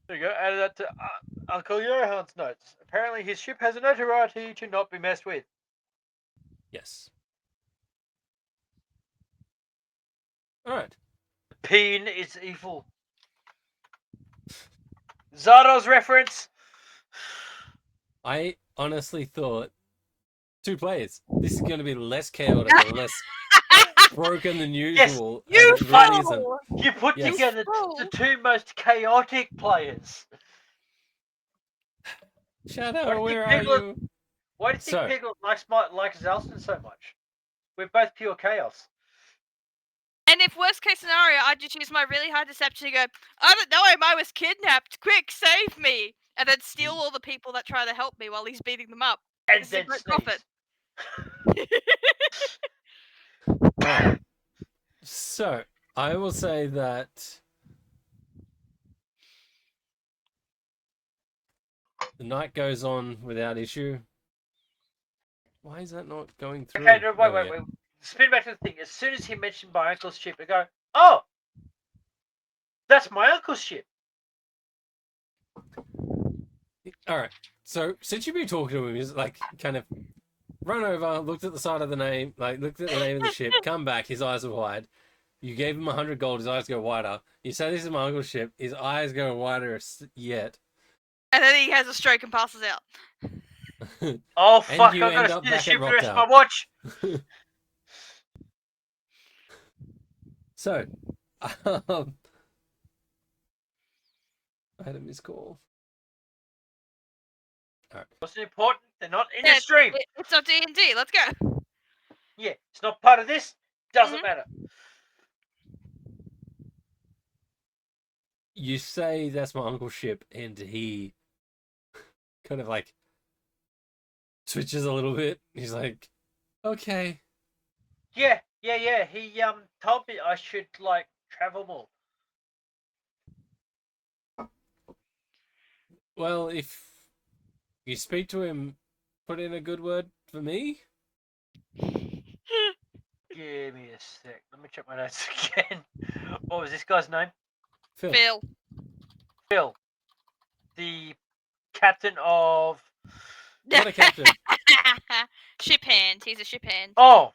There you go. Added that to Uncle Johan's notes. Apparently, his ship has a notoriety to not be messed with. Yes. All right. Peen is evil. Zardo's reference. I honestly thought 2 players. This is going to be less chaotic and less broken than usual. You and it really isn't. fool! You put Yes. together fool. the two most chaotic players. Shadow, What do you where think are Piglet- you? Why do you think So- Piglet likes Xalston so much? We're both pure chaos. And if worst case scenario, I just use my really high deception to go, I don't know him, I was kidnapped, quick, save me! And then steal all the people that try to help me while he's beating them up. And This is a then great sneeze. profit. Alright. So, I will say that the night goes on without issue. Why is that not going through? Okay, no, Oh, wait. yeah. Spin back to the thing. As soon as he mentioned my uncle's ship, I go, oh! That's my uncle's ship. Alright. So, since you've been talking to him, he's like, kind of run over, looked at the side of the name, looked at the name of the ship, come back, his eyes are wide. You gave him 100 gold, his eyes go wider. You say this is my uncle's ship, his eyes go wider yet. And then he has a stroke and passes out. Oh, And fuck, you I've got end to up see the back ship at for the rest of Rachdale. my watch. So, I had a missed call. Wasn't important. They're not in Yeah, the stream. It's not D&D, let's go. Yeah, it's not part of this. Doesn't Mhm. matter. You say that's my uncle's ship, and he kind of like twitches a little bit. He's like, okay. Yeah. He told me I should travel more. Well, if you speak to him, put in a good word for me. Give me a sec. Let me check my notes again. What was this guy's name? Phil. Phil. Phil, the captain of. Not a captain. Ship hand. He's a ship hand. Oh.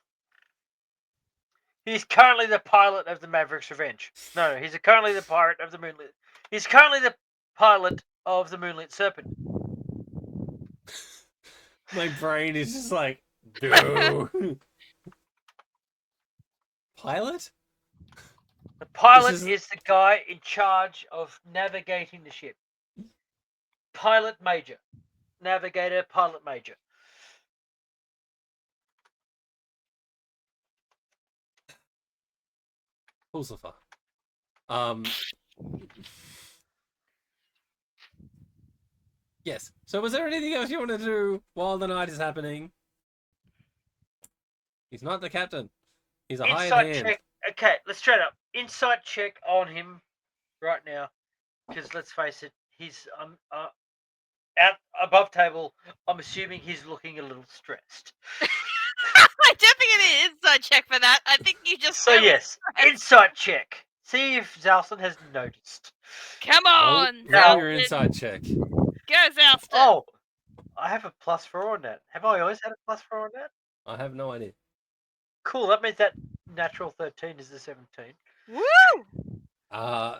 He's currently the pilot of the Maverick's Revenge. No, he's currently the pirate of the Moonlit. He's currently the pilot of the Moonlit Serpent. My brain is just like, no. Pilot? The pilot This is- is the guy in charge of navigating the ship. Pilot Major. Navigator, Pilot Major. Pulsifer. Yes. So was there anything else you want to do while the night is happening? He's not the captain. He's a hired Insight hand. check. Okay, let's straight up. Insight check on him right now. Because let's face it, he's out above table. I'm assuming he's looking a little stressed. I don't think it is inside check for that. I think you just. So yes, insight check. See if Xalston has noticed. Come on. Roll your Xalston. inside check. Go Xalston. Oh, I have a +4 on that. Have I always had a +4 on that? I have no idea. Cool. That means that natural 13 is the 17. Woo!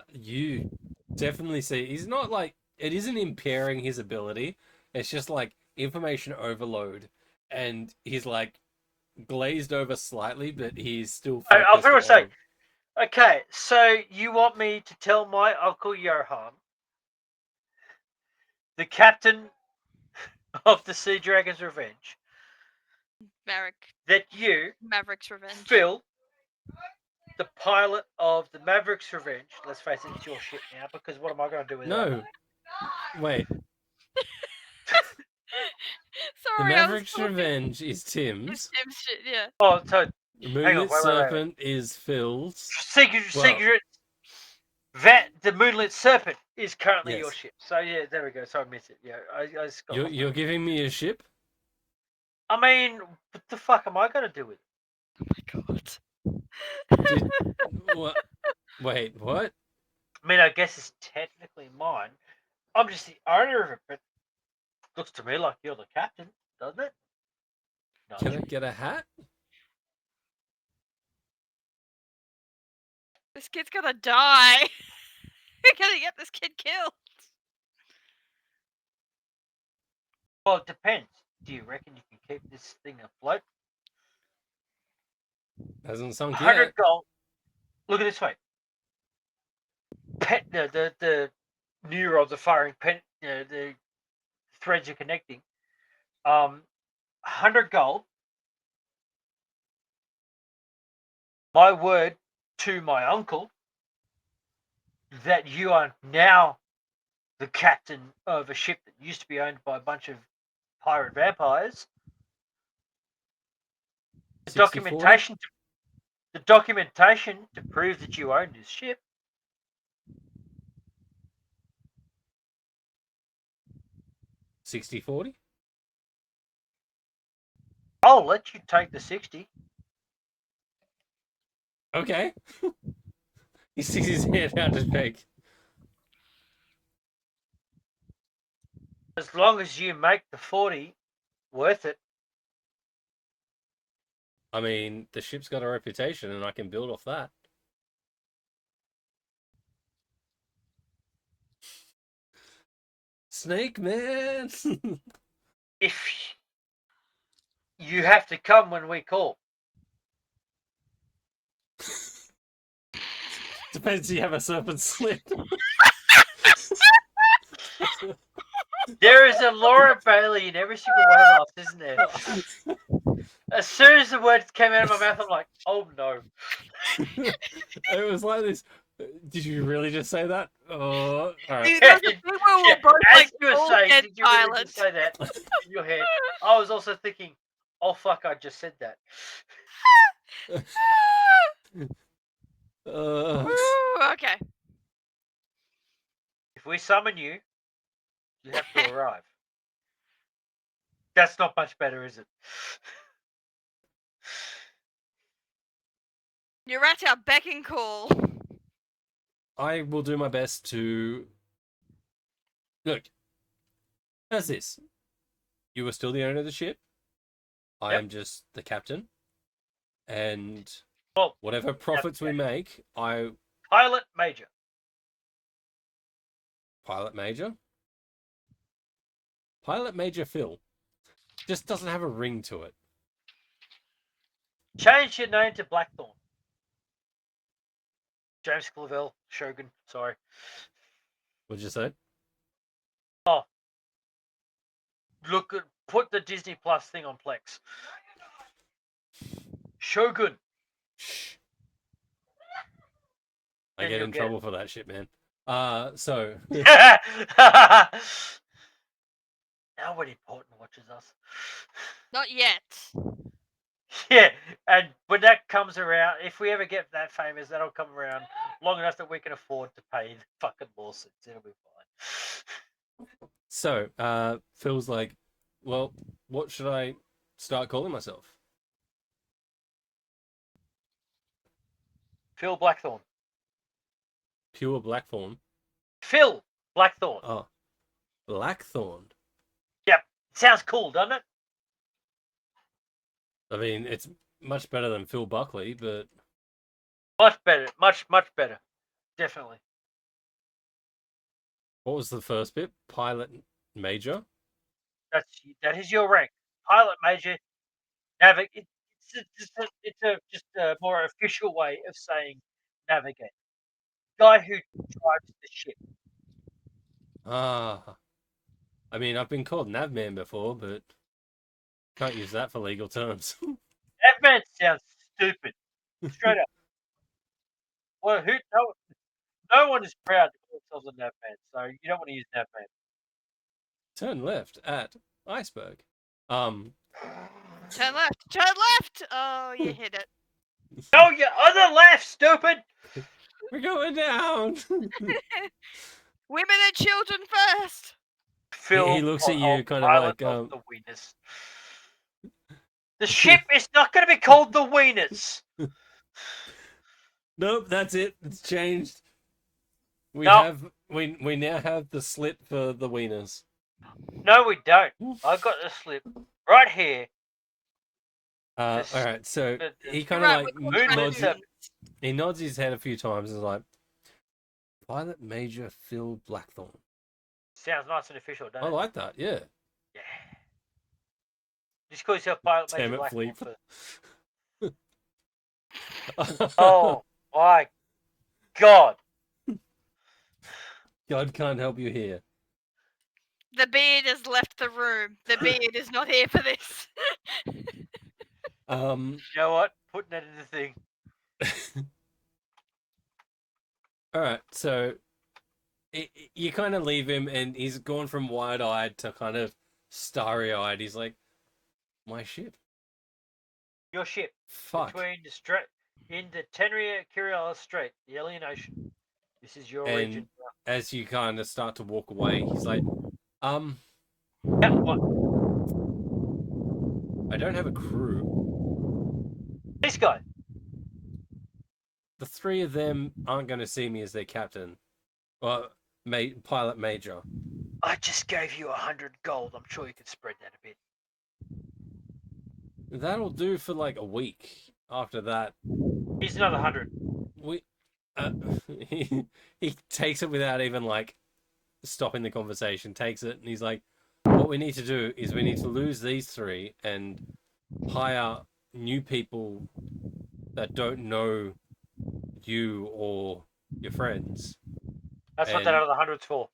You definitely see he's not like it isn't impairing his ability. It's just like information overload, and he's like glazed over slightly, but he's still. I'll pretty much say, on- okay, so you want me to tell my Uncle Johan, the captain of the Sea Dragon's Revenge, that you, Maverick's Revenge. Phil, the pilot of the Maverick's Revenge, let's face it, it's your ship now, because what am I going to do with it? No, wait. The Sorry, I was Maverick's talking- Revenge is It's Tim's. Tim's shit, yeah. Oh, so The Hang on, Moonlit wait. Serpent is Phil's. Secret, the Moonlit Serpent is currently your Yes. ship. So yeah, there we go. So I missed it. Yeah, I just got You're giving me a ship? I mean, what the fuck am I going to do with it? Oh my god. Did, what? Wait, what? I mean, I guess it's technically mine. I'm just the owner of it, but looks to me like you're the captain, doesn't it? No, Can I get a hat? This kid's gonna die. We're gonna get this kid killed. well, it depends. Do you reckon you can keep this thing afloat? Hasn't sunk 100 yet. gold. Look at this way. The neurons are firing. The threads are connecting. 100 gold. My word to my uncle that you are now the captain of a ship that used to be owned by a bunch of pirate vampires. The 60-40? documentation to prove that you own this ship. $60-40? I'll let you take the 60. Okay. He sticks his hand out to beg. As long as you make the 40 worth it. I mean, the ship's got a reputation and I can build off that. Snake Man! If you have to come when we call. Depends if you have a serpent slip. There is a Laura Bailey in every single one of us, isn't there? As soon as the words came out of my mouth, I'm like, oh no. It was like this. Did you really just say that? Oh, alright. Dude, there's a bit where we're both As like, you were "Oh, saying, dead did you really pilot." just say that in your head? I was also thinking, oh fuck, I just said that. Ooh, okay. If we summon you, you have to arrive. That's not much better, is it? You're at our beck and call. I will do my best to. Look, how's this? You are still the owner of the ship. I Yep. am just the captain. And Well, Whatever profits we make, I pilot major. pilot major. Pilot Major Phil. Just doesn't have a ring to it. Change your name to Blackthorn. James Clavell, Shogun. Sorry. What'd you say? Look at put the Disney Plus thing on Plex. Shogun. Shh. I Then get you'll in get trouble for that shit, man. So Nobody important watches us. Not yet. Yeah, and when that comes around, if we ever get that famous, that'll come around long enough that we can afford to pay the fucking lawsuits. It'll be fine. So, Phil's like, well, what should I start calling myself? Phil Blackthorn. Pure Blackthorn. Phil Blackthorn. Oh, Blackthorn. Yep. Sounds cool, doesn't it? I mean, it's much better than Phil Buckley, but Much better. Much better. Definitely. what was the first bit? Pilot Major? That is your rank. Pilot major. Navigate. It's a more official way of saying navigate. Guy who drives the ship. Ah. I mean, I've been called Navman before, but can't use that for legal terms. That man sounds stupid. Straight up. Well, no one is proud to call themselves a navman, so you don't want to use navman. Turn left at Iceberg. Turn left. Turn left. Oh, you hit it. No, you other left, stupid. We're going down. Women and children first. Phil, He looks at you kind of pilot like, of the Wieners. The ship is not going to be called the Wieners. Nope, that's it. It's changed. We now have the slit for the wieners. No, we don't. I got the slip right here. All right, so he kind Right, of like we're called nods. Rachdale. He nods his head a few times and is like, Pilot Major Phil Blackthorn. Sounds nice and official, I doesn't it? like that, yeah. Yeah. Just call yourself Pilot Damn Major it, Blackthorn Fleep. first. Oh my God. God can't help you here. The beard has left the room. The beard is not here for this. You know what? Putting that in the thing. All right, so you kind of leave him, and he's gone from wide-eyed to kind of starry-eyed. He's like, "My ship, Your ship fuck." between the strait in the Tenria Kirill Strait, the Alien Ocean. This is your region. As you kind of start to walk away, he's like, Yeah, what? I don't have a crew. This guy. The three of them aren't going to see me as their captain, or pilot major. I just gave you 100 gold. I'm sure you could spread that a bit. That'll do for like a week. After that, Here's another 100. He takes it without even like stopping the conversation. Takes it and he's like, "What we need to do is we need to lose these three and hire new people that don't know you or your friends. That's what that And- other 100's for.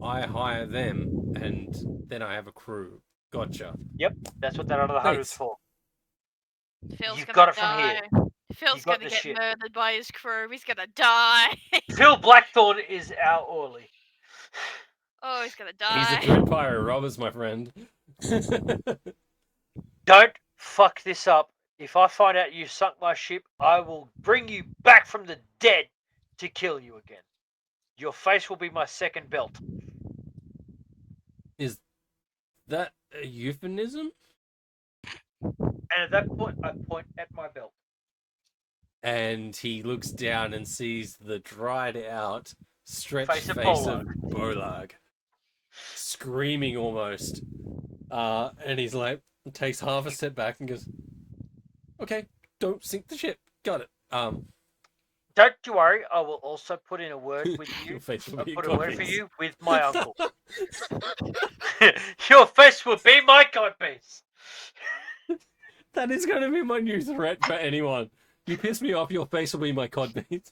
I hire them and then I have a crew." Gotcha. Yep, that's what that other 100's Thanks. for. Phil's You've gonna got it from die. here. Phil's got gonna the get shit. murdered by his crew. He's gonna die. Phil Blackthorn is our Orly. Oh, he's gonna He's die. a dread pirate robbers, my friend. Don't fuck this up. If I find out you sunk my ship, I will bring you back from the dead to kill you again. Your face will be my second belt. Is that a euphemism? And at that point, I point at my belt. And he looks down and sees the dried out, stretched Face of face of Bolag, screaming almost. And he's like, takes half a step back and goes, "Okay, don't sink the ship. Got it. Don't you worry. I will also put in a word with you. Your face will I'll be a put a word for codpiece. you with my uncle. Your face will be my codpiece. That is going to be my new threat for anyone. You piss me off, your face will be my codpiece.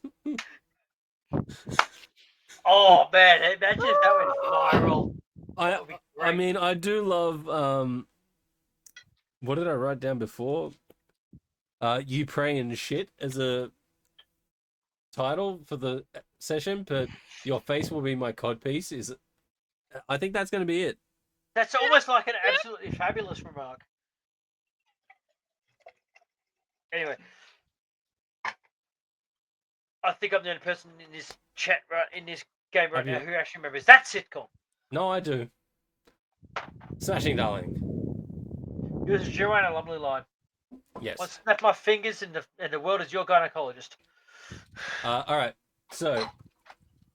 Oh man, imagine if that went viral. That would be I great. mean, I do love. What did I write down before? You pray and shit as a title for the session, but your face will be my codpiece. I think that's going to be it. That's almost like an absolutely fabulous remark. Anyway, I think I'm the only person in this chat in this game right now who actually remembers that sitcom. No, I do. Smashing Darling. It was Joanna Lumley line. Yes. I'll snap my fingers and the world is your gynecologist. All right. So,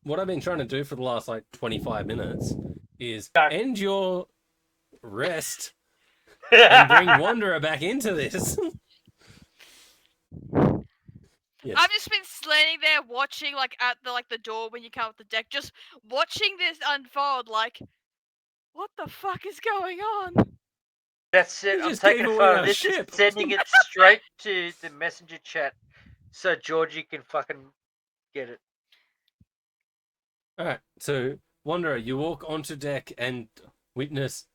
what I've been trying to do for the last 25 minutes is end your rest and bring Wanderer back into this. Yes. I've just been standing there watching, at the door when you come up the deck, just watching this unfold. What the fuck is going on? That's it. I'm taking a photo of this and sending it straight to the messenger chat, so Georgie can fucking get it. All right. So, Wanderer, you walk onto deck and witness,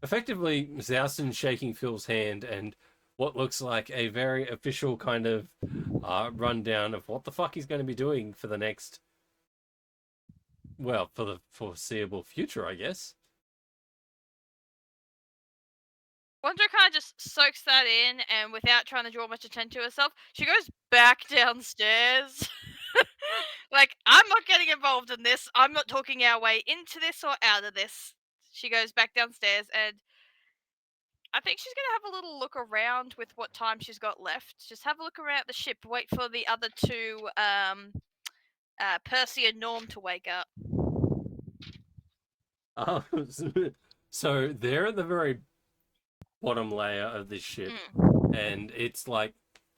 effectively, Xalston shaking Phil's hand and what looks like a very official kind of rundown of what the fuck he's going to be doing for the next, for the foreseeable future, I guess. Wanderer kind of just soaks that in, and without trying to draw much attention to herself, she goes back downstairs. I'm not getting involved in this. I'm not talking our way into this or out of this. She goes back downstairs, and I think she's going to have a little look around with what time she's got left. Just have a look around the ship, wait for the other two, Percy and Norm, to wake up. So they're at the very bottom layer of this ship, and it's like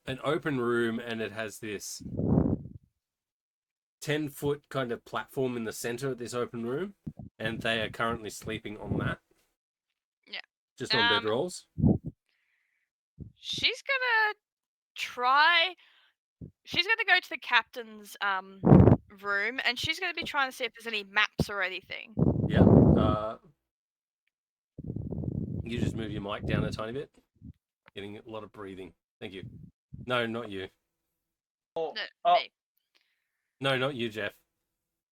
an open room, and it has this 10-foot kind of platform in the center of this open room, and they are currently sleeping on that. Yeah. Just on bedrolls. She's gonna go to the captain's room, and she's gonna be trying to see if there's any maps or anything. Yeah. You just move your mic down a tiny bit. Getting a lot of breathing. Thank you. No, not you. Me. No, not you, Jeff.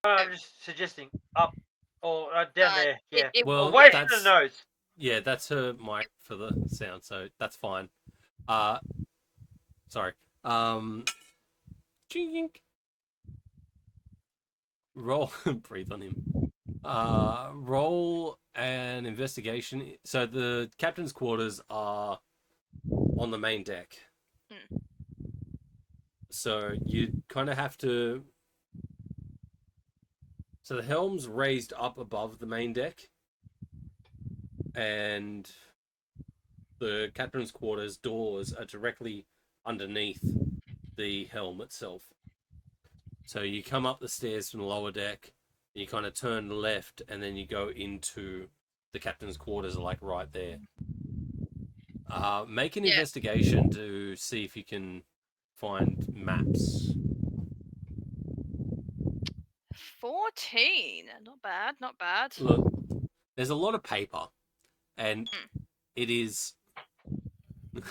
I'm just suggesting up or down there. Yeah. Away from the nose. Yeah, that's her mic for the sound, so that's fine. Sorry. Roll. Breathe on him. Roll an investigation. So the captain's quarters are on the main deck. So you kind of have to. So the helm's raised up above the main deck, and the captain's quarters doors are directly underneath the helm itself. So you come up the stairs from the lower deck, and you kind of turn left, and then you go into the captain's quarters, are like right there. Make an investigation to see if you can find maps. 14. Not bad, not bad. Look, there's a lot of paper, and it is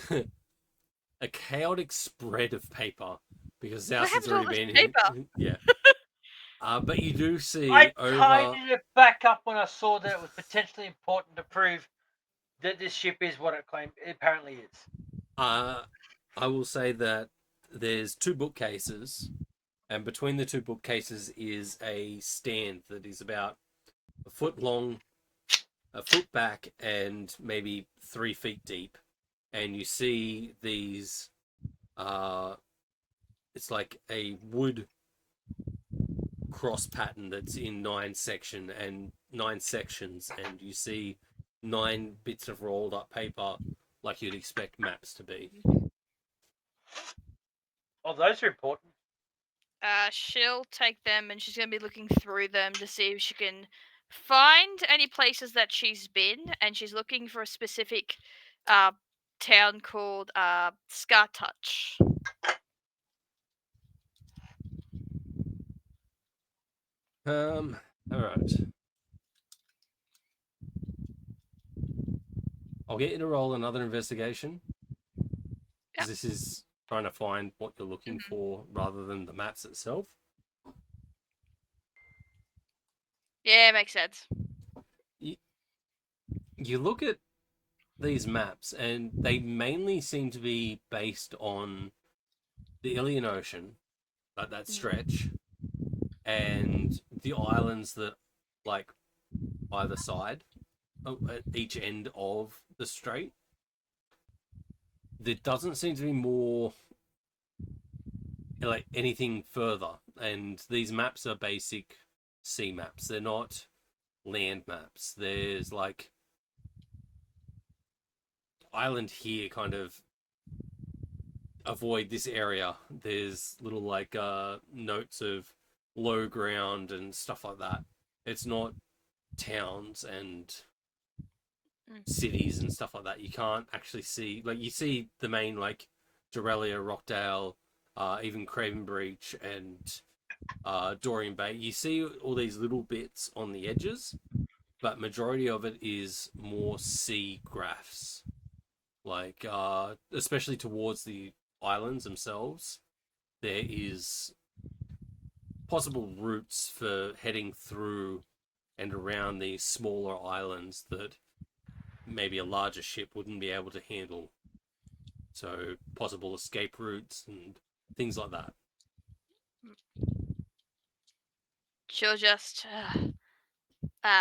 a chaotic spread of paper because Xalston's already been here. Yeah. But you do see I tidied it back up when I saw that it was potentially important to prove that this ship is what it apparently is. I will say that there's 2 bookcases, and between the 2 bookcases is a stand that is about a foot long, a foot back, and maybe 3 feet deep. And you see these, it's like a wood cross pattern that's in 9 sections, and you see 9 bits of rolled up paper like you'd expect maps to be. Oh, those are important. She'll take them and she's going to be looking through them to see if she can find any places that she's been, and she's looking for a specific town called Scar Touch. All right. I'll get you to roll another investigation. Because this is trying to find what you're looking for rather than the maps itself. Yeah, makes sense. You look at these maps, and they mainly seem to be based on the Ilian Ocean, like that stretch, and the islands that, like, either side, at each end of the strait. There doesn't seem to be more, like, anything further, and these maps are basic sea maps. They're not land maps. There's, like, island here, kind of avoid this area. There's little, like, notes of low ground and stuff like that. It's not towns and cities and stuff like that. You can't actually see, like, you see the main, like, Dorelia, Rachdale, even Craven Breach and Dorain Bay. You see all these little bits on the edges, but majority of it is more sea graphs, like especially towards the islands themselves. There is possible routes for heading through and around these smaller islands that maybe a larger ship wouldn't be able to handle. So possible escape routes and things like that. She'll just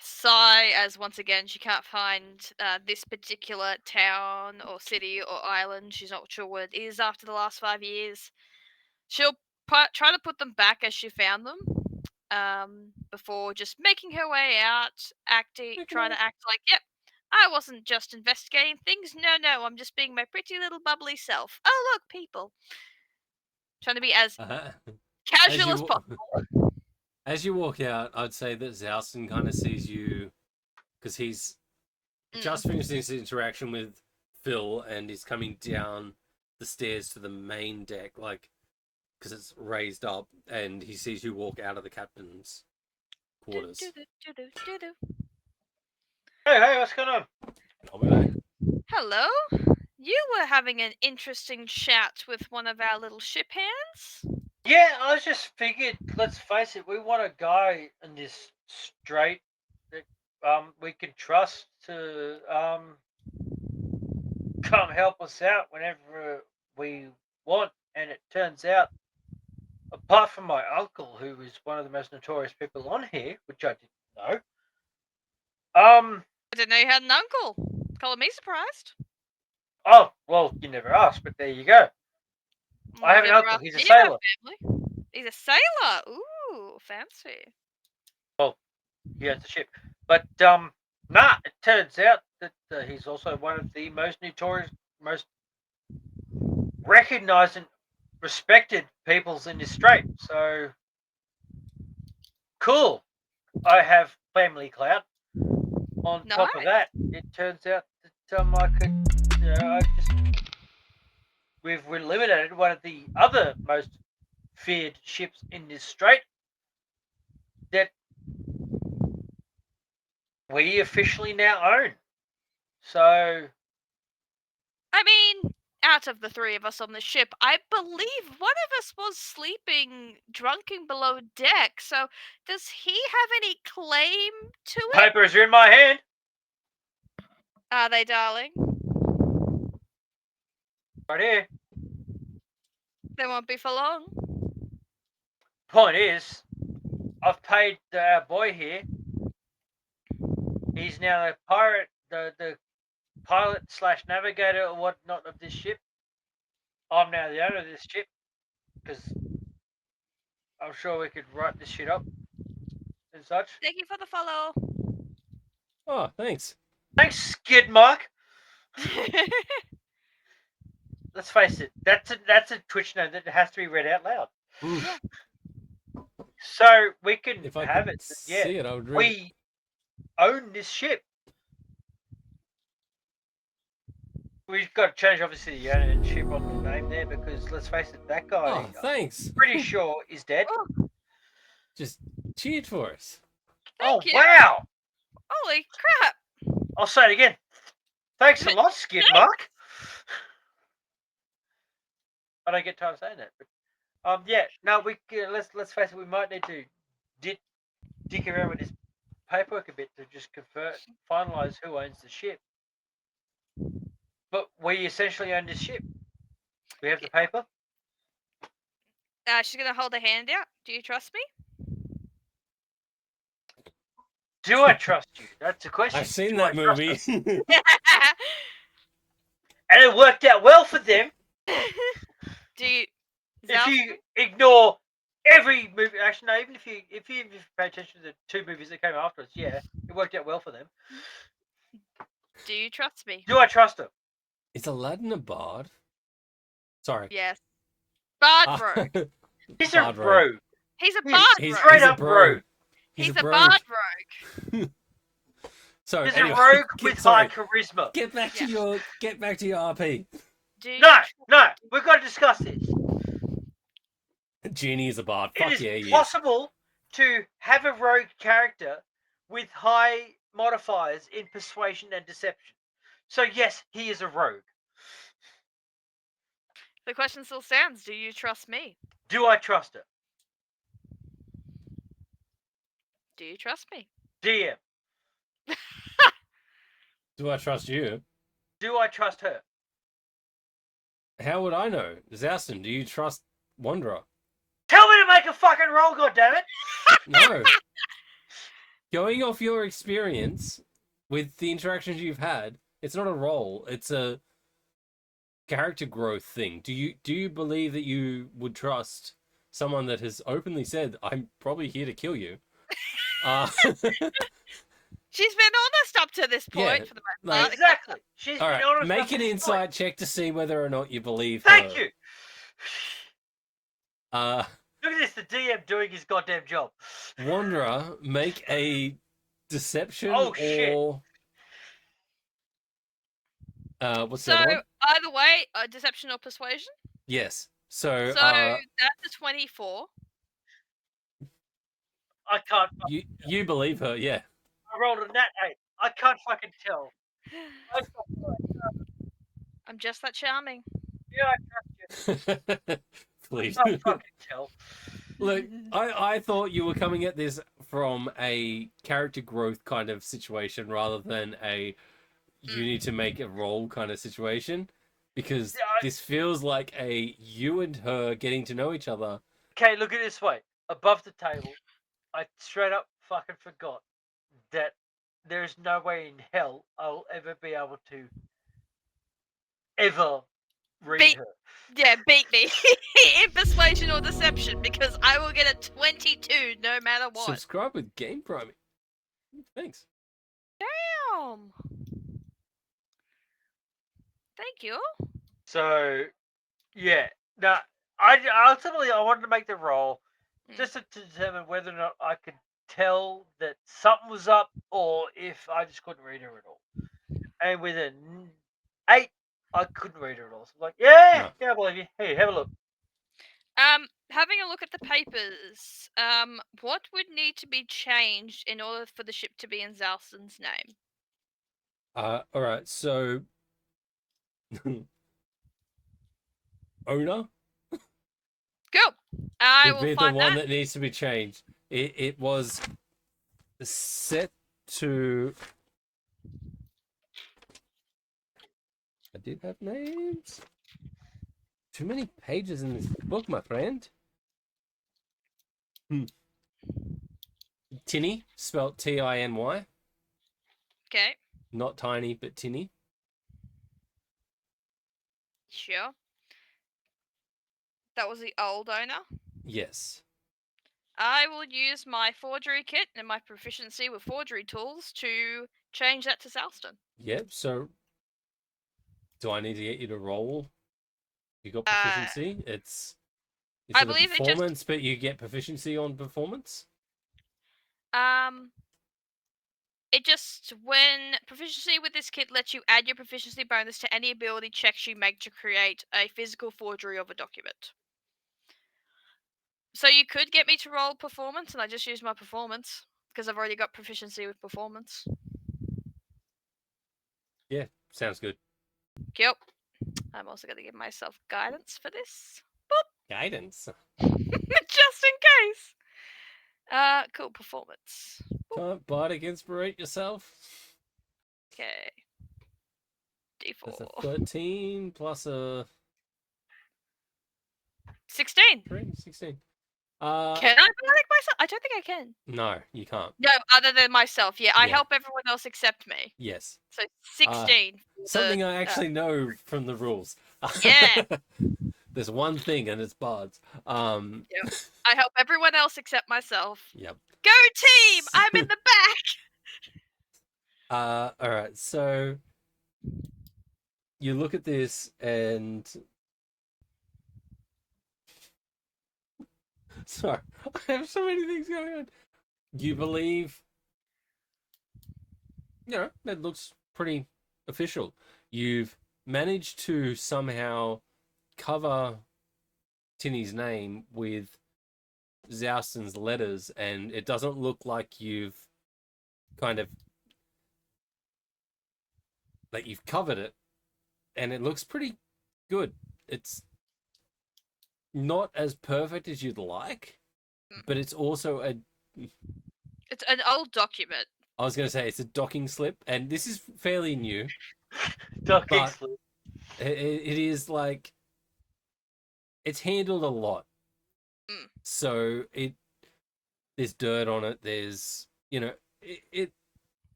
sigh as once again she can't find this particular town or city or island. She's not sure what it is after the last 5 years. She'll try to put them back as she found them, before just making her way out, trying to act like, yep, I wasn't just investigating things. No, I'm just being my pretty little bubbly self. Oh, look, people. Trying to be as casual as possible. As you walk out, I'd say that Xalston kind of sees you, because he's just finished his interaction with Phil and he's coming down the stairs to the main deck, like, because it's raised up, and he sees you walk out of the captain's quarters. Hey, what's going on? I'll be back. Hello. You were having an interesting chat with one of our little ship hands. Yeah, I just figured, let's face it, we want a guy in this strait that we can trust to come help us out whenever we want. And it turns out, apart from my uncle, who is one of the most notorious people on here, which I didn't know. I didn't know you had an uncle. Color me surprised. Oh, well, you never asked, but there you go. I have an uncle. He's a sailor. He's a sailor. Ooh, fancy. Well, he has a ship. But, it turns out that he's also one of the most notorious, most recognized and respected peoples in this strait. So, cool. I have family clout. On top of that, it turns out that I could, we've eliminated one of the other most feared ships in this strait that we officially now own. So, I mean, out of the three of us on the ship, I believe one of us was sleeping drunken below deck. So, does he have any claim to it? Papers are in my hand. Are they, darling? Right here. They won't be for long. Point is, I've paid our boy here. He's now the pirate, the pilot / navigator or whatnot of this ship. I'm now the owner of this ship, because I'm sure we could write this shit up and such. Thank you for the follow. Oh, thanks. Thanks, Skid Mark. let's face it, that's a Twitch note that has to be read out loud. Mm. Yeah. So we can If I have could it. Yeah, see it, I would read. we own this ship. We've got to change, obviously, the ownership on the name there because let's face it, that guy, Oh, thanks. I'm pretty sure, is dead. Oh, Just cheered for us. thank you. Wow! Holy crap! I'll say it again. Thanks a lot, Skid Mark. I don't get time saying that, but yeah. No, we let's face it. We might need to dick around with this paperwork a bit to just finalize who owns the ship. But we essentially own this ship. We have the paper. She's gonna hold her hand out. Do you trust me? Do I trust you? That's the question. I've seen Do that I trust movie. her? And it worked out well for them. Do you? If you ignore every movie, actually, no. Even if you pay attention to the 2 movies that came after us, yeah, it worked out well for them. Do you trust me? Do I trust her? Is Aladdin a bard? Sorry. Yes. Bard rogue. He's Bard a rogue. He's a He's- bard He's rogue. straight a up bro. rogue. He's a rogue. bard rogue. So He's anyway, a rogue with high sorry. charisma. Get back to your RP. Do you? No, we've got to discuss this. Genie is a bard. It Fuck is yeah, he is. possible to have a rogue character with high modifiers in persuasion and deception. So yes, he is a rogue. The question still stands. Do you trust me? Do I trust her? Do you trust me? DM. Do I trust you? Do I trust her? How would I know? Xalston, do you trust Wanderer? Tell me to make a fucking roll, goddammit! No. Going off your experience with the interactions you've had, it's not a role. It's a character growth thing. Do you believe that you would trust someone that has openly said, "I'm probably here to kill you"? She's been honest up to this point Yeah, for the most like- part. Exactly. She's All been right, honest. make up to an this insight point. check to see whether or not you believe Thank her. you. Uh, Look at this, the DM doing his goddamn job. Wanderer, make a deception Oh, shit. or what's So the other one? either way, deception or persuasion. Yes. So, So that's a 24. I can't. you believe her, yeah. I rolled a nat 8. I can't fucking tell. I'm just that charming. Yeah, I trust you. Please. I can't fucking tell. Look, I thought you were coming at this from a character growth kind of situation rather than a you need to make a role kind of situation. Because Yeah, this feels like a you and her getting to know each other. Okay, look at it this way. Above the table, I straight up fucking forgot that there is no way in hell I'll ever be able to ever read her. Yeah, beat me in persuasion or deception because I will get a 22 no matter what. Subscribe with Game Priming. Thanks. Damn. Thank you. So, yeah. Now, ultimately, I wanted to make the roll just to determine whether or not I could tell that something was up or if I just couldn't read her at all. And with an 8, I couldn't read her at all. So I'm like, yeah, I believe you. Hey, have a look. Having a look at the papers, what would need to be changed in order for the ship to be in Xalston's name? Alright, so owner Go. I would will be the find one that. that needs to be changed. It was set to I did have names. Too many pages in this book, my friend. Tinny, spelt Tiny. Okay, Not tiny, but tinny. sure. That was the old owner. Yes. I will use my forgery kit and my proficiency with forgery tools to change that to Xalston. Yep, so do I need to get you to roll You got proficiency. It's I a believe it just performance, but you get proficiency on performance. It just, when proficiency with this kit lets you add your proficiency bonus to any ability checks you make to create a physical forgery of a document. So you could get me to roll performance, and I just use my performance because I've already got proficiency with performance. Yeah, sounds good. Yep. I'm also going to give myself guidance for this. Guidance. Just in case. Cool, performance. Can't bardic inspirate yourself. Okay. That's a D4. 13 plus a 16. 16. Can I bardic myself? I don't think I can. No, you can't. No, other than myself. Yeah, I Yeah. help everyone else except me. Yes. So 16. for Something the, I actually know from the rules. Yeah. There's one thing, and it's bards. Yep. I help everyone else except myself. Yep. Go team! I'm in the back. All right. So you look at this, and sorry, I have so many things going on. You believe, that looks pretty official. You've managed to somehow cover Tinny's name with Xalston's letters, and it doesn't look like you've covered it, and it looks pretty good. It's not as perfect as you'd like, but it's also It's an old document. I was going to say it's a docking slip, and this is fairly new. Docking But slip. it is like it's handled a lot, so there's dirt on it. There's it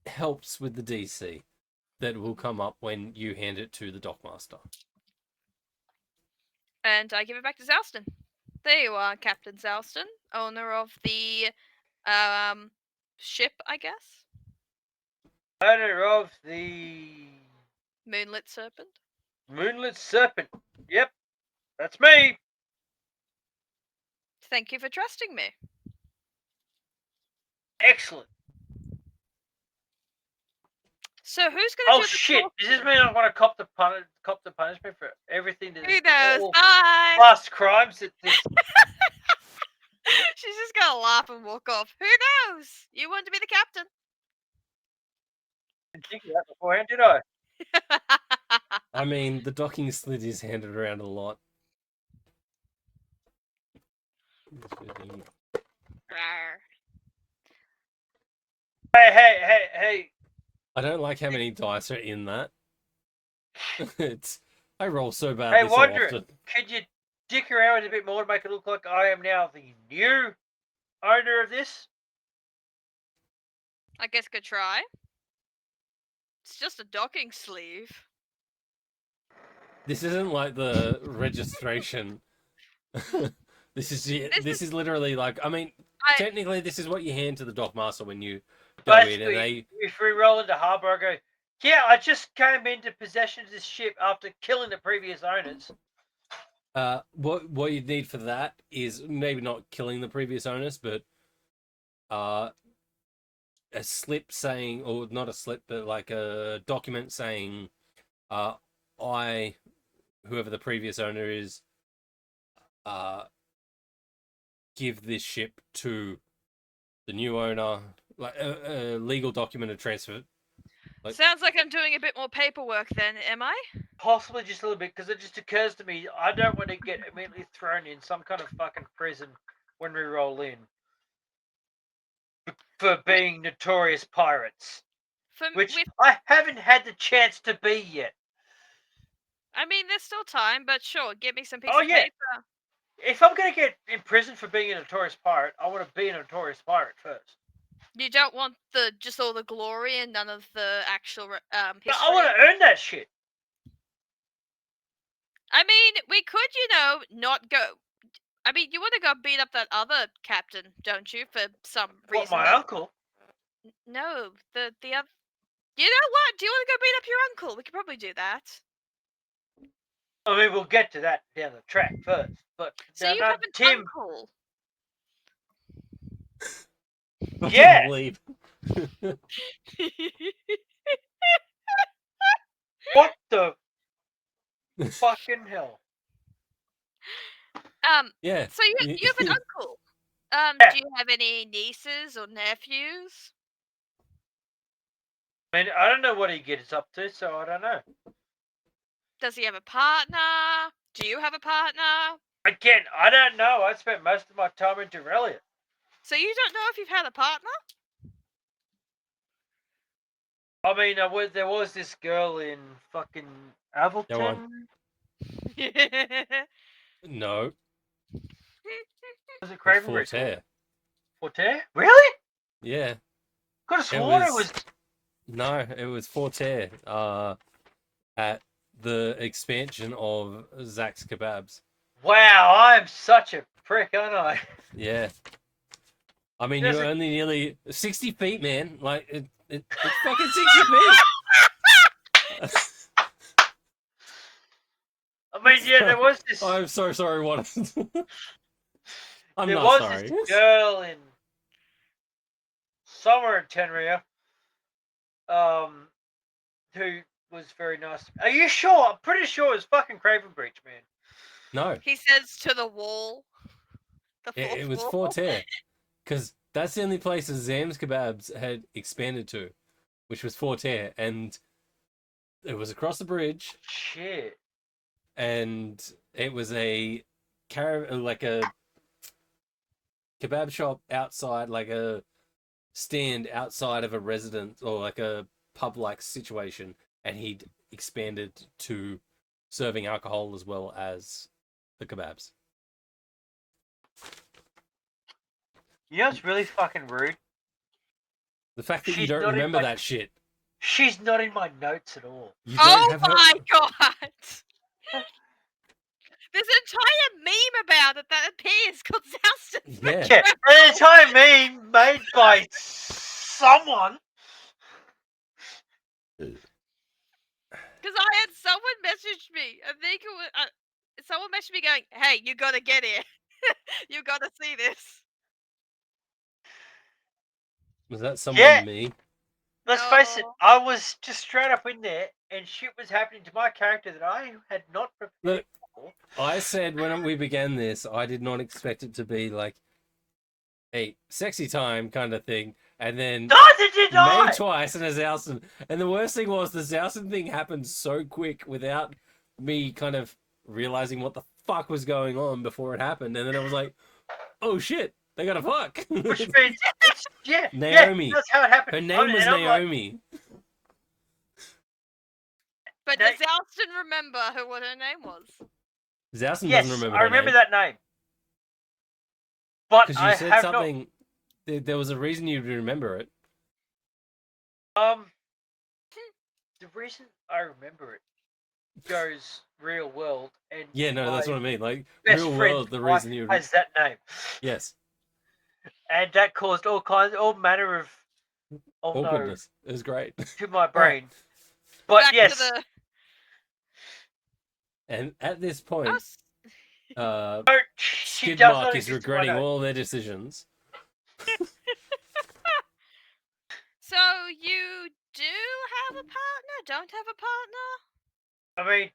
helps with the DC that will come up when you hand it to the dockmaster. And I give it back to Xalston. There you are, Captain Xalston, owner of the ship, I guess. Owner of the Moonlit Serpent. Moonlit Serpent. Yep, that's me. Thank you for trusting me. Excellent. So who's gonna Oh do the shit! talking? Does this mean I want to cop the punishment for everything that Who knows? all Bye! past crimes that this She's just gonna laugh and walk off. Who knows? You want to be the captain. didn't think of that beforehand, did I? I mean, the docking slip is handed around a lot. Hey! I don't like how many dice are in that. I roll so Hey, badly so Wanderer, often. could you dick around with it a bit more to make it look like I am now the new owner of this? I guess could try. It's just a docking sleeve. This isn't like the registration. This is literally like, I mean, technically this is what you hand to the dockmaster when you go in, and if we roll into harbour, I go, yeah, I just came into possession of this ship after killing the previous owners. What you'd need for that is maybe not killing the previous owners, but a slip saying, or not a slip, but like a document saying, I, whoever the previous owner is, give this ship to the new owner, like a legal document of transfer. Sounds like I'm doing a bit more paperwork then, am I? Possibly just a little bit, because it just occurs to me, I don't want to get immediately thrown in some kind of fucking prison when we roll in for being notorious pirates, which I haven't had the chance to be yet. I mean, there's still time, but sure, give me some piece of paper. If I'm going to get in prison for being a notorious pirate, I want to be a notorious pirate first. You don't want just all the glory and none of the actual history? But I want to earn that shit. I mean, we could, not go. I mean, you want to go beat up that other captain, don't you, for some reason? What, my uncle? No, the other. You know what? Do you want to go beat up your uncle? We could probably do that. I mean, we'll get to that down the track first. But So now, you now, have an Tim, uncle. Fucking Yeah. leave. what the fucking hell? Yeah. So you have an uncle. Yeah. Do you have any nieces or nephews? I mean, I don't know what he gets up to, so I don't know. Does he have a partner? Do you have a partner? Again, I don't know. I spent most of my time in Dorelia. So you don't know if you've had a partner? I mean, there was this girl in fucking Go Avilton. on. No. Was it It was Cravenbridge? Forterre. Forterre? Really? Yeah. Could have sworn it was. No, it was Forterre. At the expansion of Zach's Kebabs. Wow, I'm such a prick, aren't I? Yeah. I mean, There's you're a- only nearly 60 feet, man. Like, it's fucking 60 feet. I mean, yeah, there was this. I'm so sorry, what? I'm there not was sorry. this girl in somewhere in Tenria, who was very nice. Are you sure? I'm pretty sure it was fucking Cravenbridge, man. No, He says to the wall. The fourth it was wall. Forterre. Because that's the only place that Zam's Kebabs had expanded to, which was Forterre. And it was across the bridge. Shit. And it was like a kebab shop outside, like a stand outside of a residence or like a pub-like situation, and he'd expanded to serving alcohol as well as the kebabs. You know what's really fucking rude? The fact that you She's don't not in remember my- that shit. She's not in my notes at all. You don't Oh have her. my god! There's an entire meme about it that appears called Xalston. Yeah. Yeah, an entire meme made by someone. Because I had someone message me. I think it was someone messaged me going, "Hey, you gotta get here. You gotta see this." Was that someone Yeah. me? Let's face it, Oh. I was just straight up in there, and shit was happening to my character that I had not prepared Look, for. I said when we began this, I did not expect it to be like a sexy time kind of thing, and then Neither did I! May twice and a Xalston. And the worst thing was the Xalston thing happened so quick without me kind of realizing what the fuck was going on before it happened. And then I was like, oh shit, they got to fuck. Which means, yeah, Naomi. yeah, that's how it happened. Her name was and I'm like, Naomi. But No- does Xalston remember what her name was? Xalston yes, doesn't remember I her remember name. that name. But Because you I said have something. There was a reason you'd remember it. not. The reason I remember it goes real world, and Yeah, no, that's my what I mean. Like, best real friend's world, the wife reason you. has that name, Yes, and that caused all manner of awkwardness. It was great. to my brain. But Back yes, to the. And at this point, Oh, no, she does not Skidmark is exist in my regretting notes. all their decisions. so you do have a partner? Don't have a partner? I mean,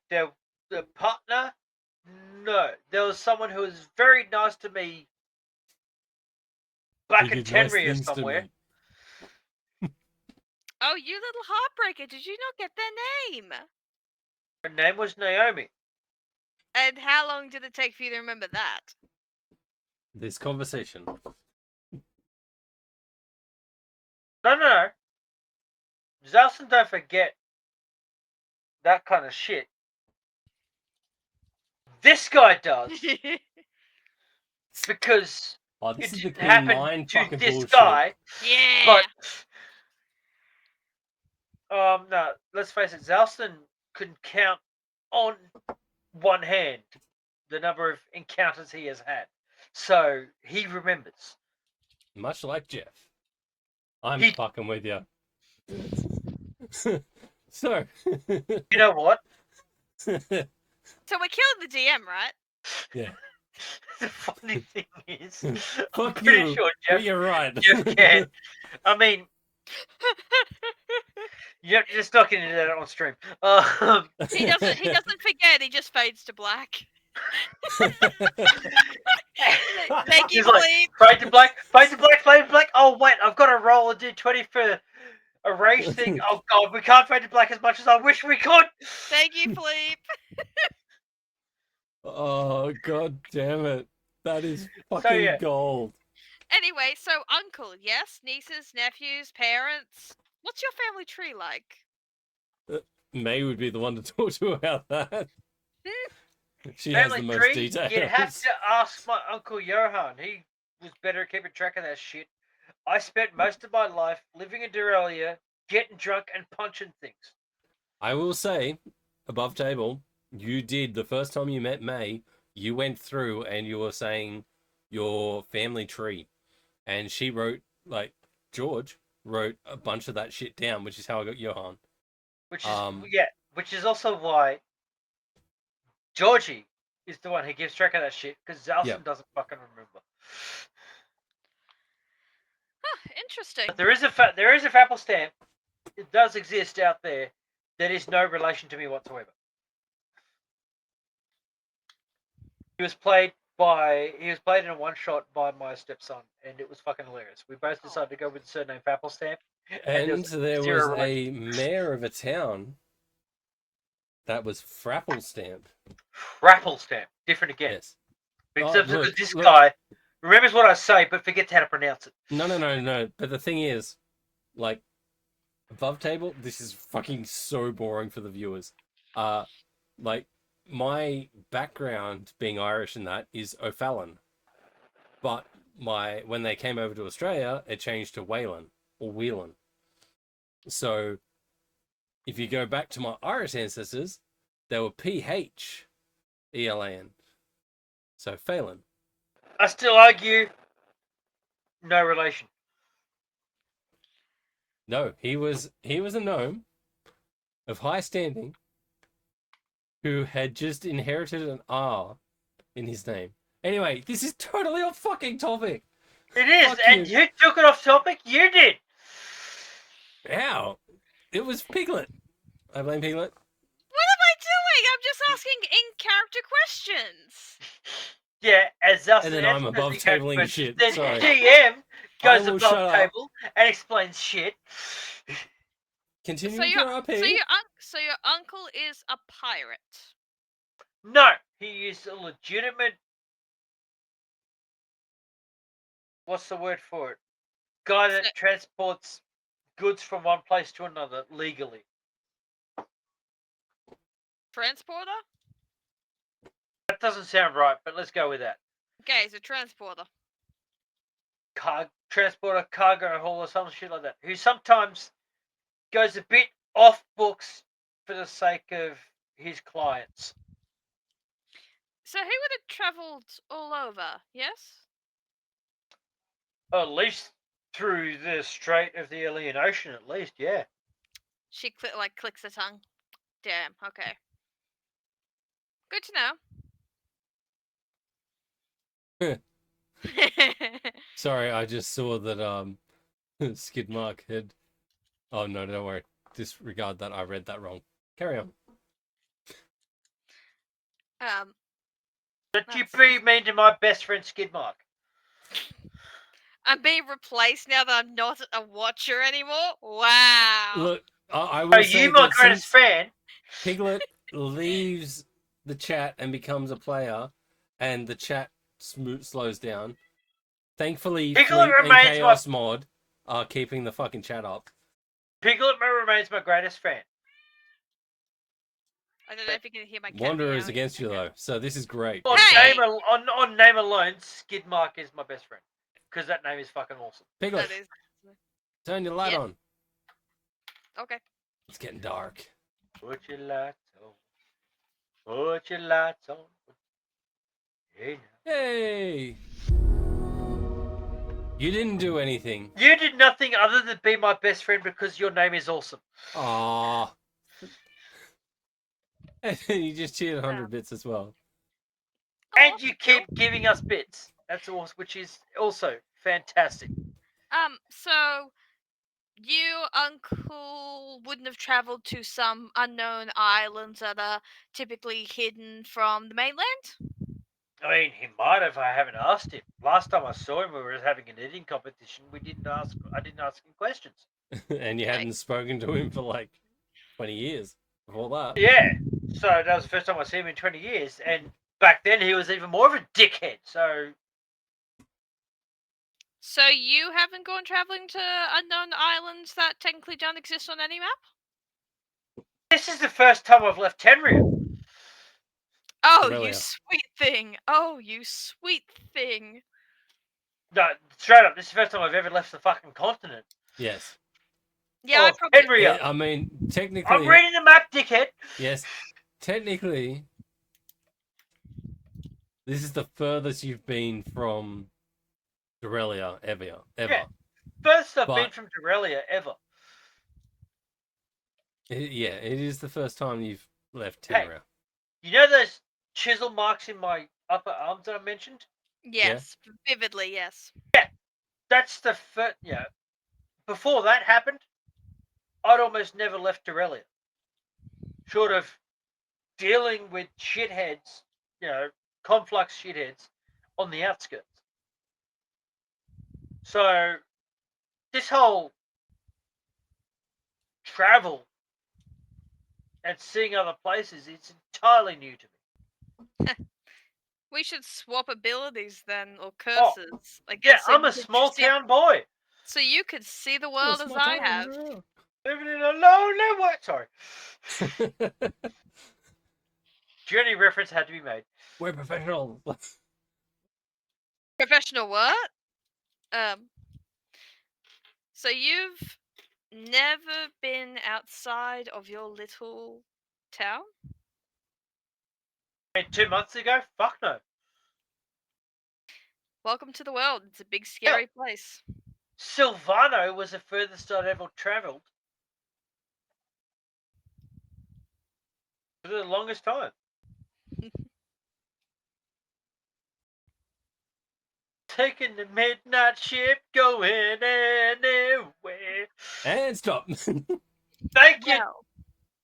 the partner. No, there was someone who was very nice to me back They in did nice Tenria things to somewhere. me. Oh, you little heartbreaker! Did you not get their name? Her name was Naomi. And how long did it take for you to remember that? This conversation. No. Xalston don't forget that kind of shit. This guy does because Oh, this it is the didn't Queen happen Mind to fucking this bullshit. guy. Yeah. But no, let's face it, Xalston can count on one hand the number of encounters he has had. So he remembers. Much like Jeff. I'm He- fucking with you. So. You know what? So we're killing the DM, right? Yeah. The funny thing is, I'm Fuck pretty you. sure But Jeff, you're right. Jeff can. I mean, you're just not going to do that on stream. He doesn't. He doesn't forget. He just fades to black. Thank you, He's like, Philippe. fade to black, fade to black, fade to black. Oh wait, I've got to roll a d20 for a race thing. Oh god, we can't fade to black as much as I wish we could. Thank you, Philippe. Oh, god damn it. That is fucking yeah. gold. Anyway, so uncle, yes, nieces, nephews, parents. What's your family tree like? May would be the one to talk to about that. She Family has the most tree, details. you'd have to ask my uncle Johan. He was better at keeping track of that shit. I spent most of my life living in Doralia, getting drunk and punching things. I will say, above table, you did, the first time you met May, you went through and you were saying your family tree. And she wrote, like, George wrote a bunch of that shit down, which is how I got Johan. Which is also why Georgie is the one who gives track of that shit, because Xalston doesn't fucking remember. Huh, interesting. But there is a Fapple stamp. It does exist out there that is no relation to me whatsoever. He was played in a one shot by my stepson, and it was fucking hilarious. We both decided to go with the surname Fapple stamp. And there was a relation. mayor of a town that was Frapple Stamp. Frapple stamp, different again. Yes. Because this guy remembers what I say, but forgets how to pronounce it. No. But the thing is, like, above table, this is fucking so boring for the viewers. Like, my background being Irish and that is O'Fallon. But when they came over to Australia, it changed to Whelan or Whelan. So if you go back to my Irish ancestors, they were PHELAN. So Phelan. I still argue no relation. No, he was a gnome of high standing who had just inherited an R in his name. Anyway, this is totally off fucking topic. It is, Fuck and you. who took it off topic? You did. How? It was Piglet. I blame Piglet. What am I doing? I'm just asking in-character questions. Yeah, as us. And then I'm above tabling shit. Then Sorry. GM goes will above shut up. table and explains shit. Continue So your RP. So your uncle is a pirate. No, he is a legitimate. What's the word for it? Guy that transports goods from one place to another legally. Transporter? That doesn't sound right, but let's go with that. Okay, he's a transporter. Transporter, cargo hauler, some shit like that. Who sometimes goes a bit off books for the sake of his clients. So he would have travelled all over, yes? At least through the Strait of the Alien Ocean, at least, yeah. She clicks her tongue. Damn. Okay. Good to know. Sorry, I just saw that Skidmark had. Oh no, don't worry. Disregard that. I read that wrong. Carry on. Don't you be mean to my best friend Skidmark. I'm being replaced now that I'm not a watcher anymore. Wow. Look, I will say you my that greatest since fan. Piglet leaves the chat and becomes a player, and the chat slows down. Thankfully, Piglet Fleet and remains Chaos Mod are keeping the fucking chat up. Piglet remains my greatest fan. I don't know if you can hear my cat. Wanderer is meowing. against you though, so this is great. On, Hey! on name alone, Skidmark is my best friend. Because that name is fucking awesome. Piglet, That is. turn your light Yep. on. Okay. It's getting dark. Put your lights on. Put your lights on. Hey. Hey! You didn't do anything. You did nothing other than be my best friend because your name is awesome. Aww. And then you just cheered 100 bits as well. And you keep giving us bits. That's awesome, which is also fantastic. So you, Uncle, wouldn't have traveled to some unknown islands that are typically hidden from the mainland? I mean, he might have. I haven't asked him. Last time I saw him, we were having an eating competition. I didn't ask him questions. And you hadn't spoken to him for like 20 years before that. Yeah. So that was the first time I see him in 20 years, and back then he was even more of a dickhead. So you haven't gone traveling to unknown islands that technically don't exist on any map? This is the first time I've left Tenria. Oh, you Australia. sweet thing. Oh, you sweet thing. No, straight up, this is the first time I've ever left the fucking continent. Yes. Yeah, I probably. Tenria. I mean, technically. I'm reading the map, dickhead. Yes. Technically, this is the furthest you've been from Dorelia ever. Yeah. First I've But- been from Dorelia ever. It is the first time you've left Hey. Tenria. You know those chisel marks in my upper arms that I mentioned? Yes, vividly, yes. That's the first. Yeah. Before that happened, I'd almost never left Dorelia. Short of dealing with shitheads, conflux shitheads on the outskirts. So this whole travel and seeing other places, it's entirely new to me. We should swap abilities then, or Oh, curses. I Yeah, guess so I'm you a could small see- town boy. So you could see the world as I have. Living in a lonely way. Sorry. Journey reference had to be made. We're professional. Professional what? So you've never been outside of your little town? 2 months ago? Fuck no. Welcome to the world. It's a big, scary place. Silvano was the furthest I'd ever travelled. For the longest time. Taking the midnight ship, going anywhere. And stop. Thank you,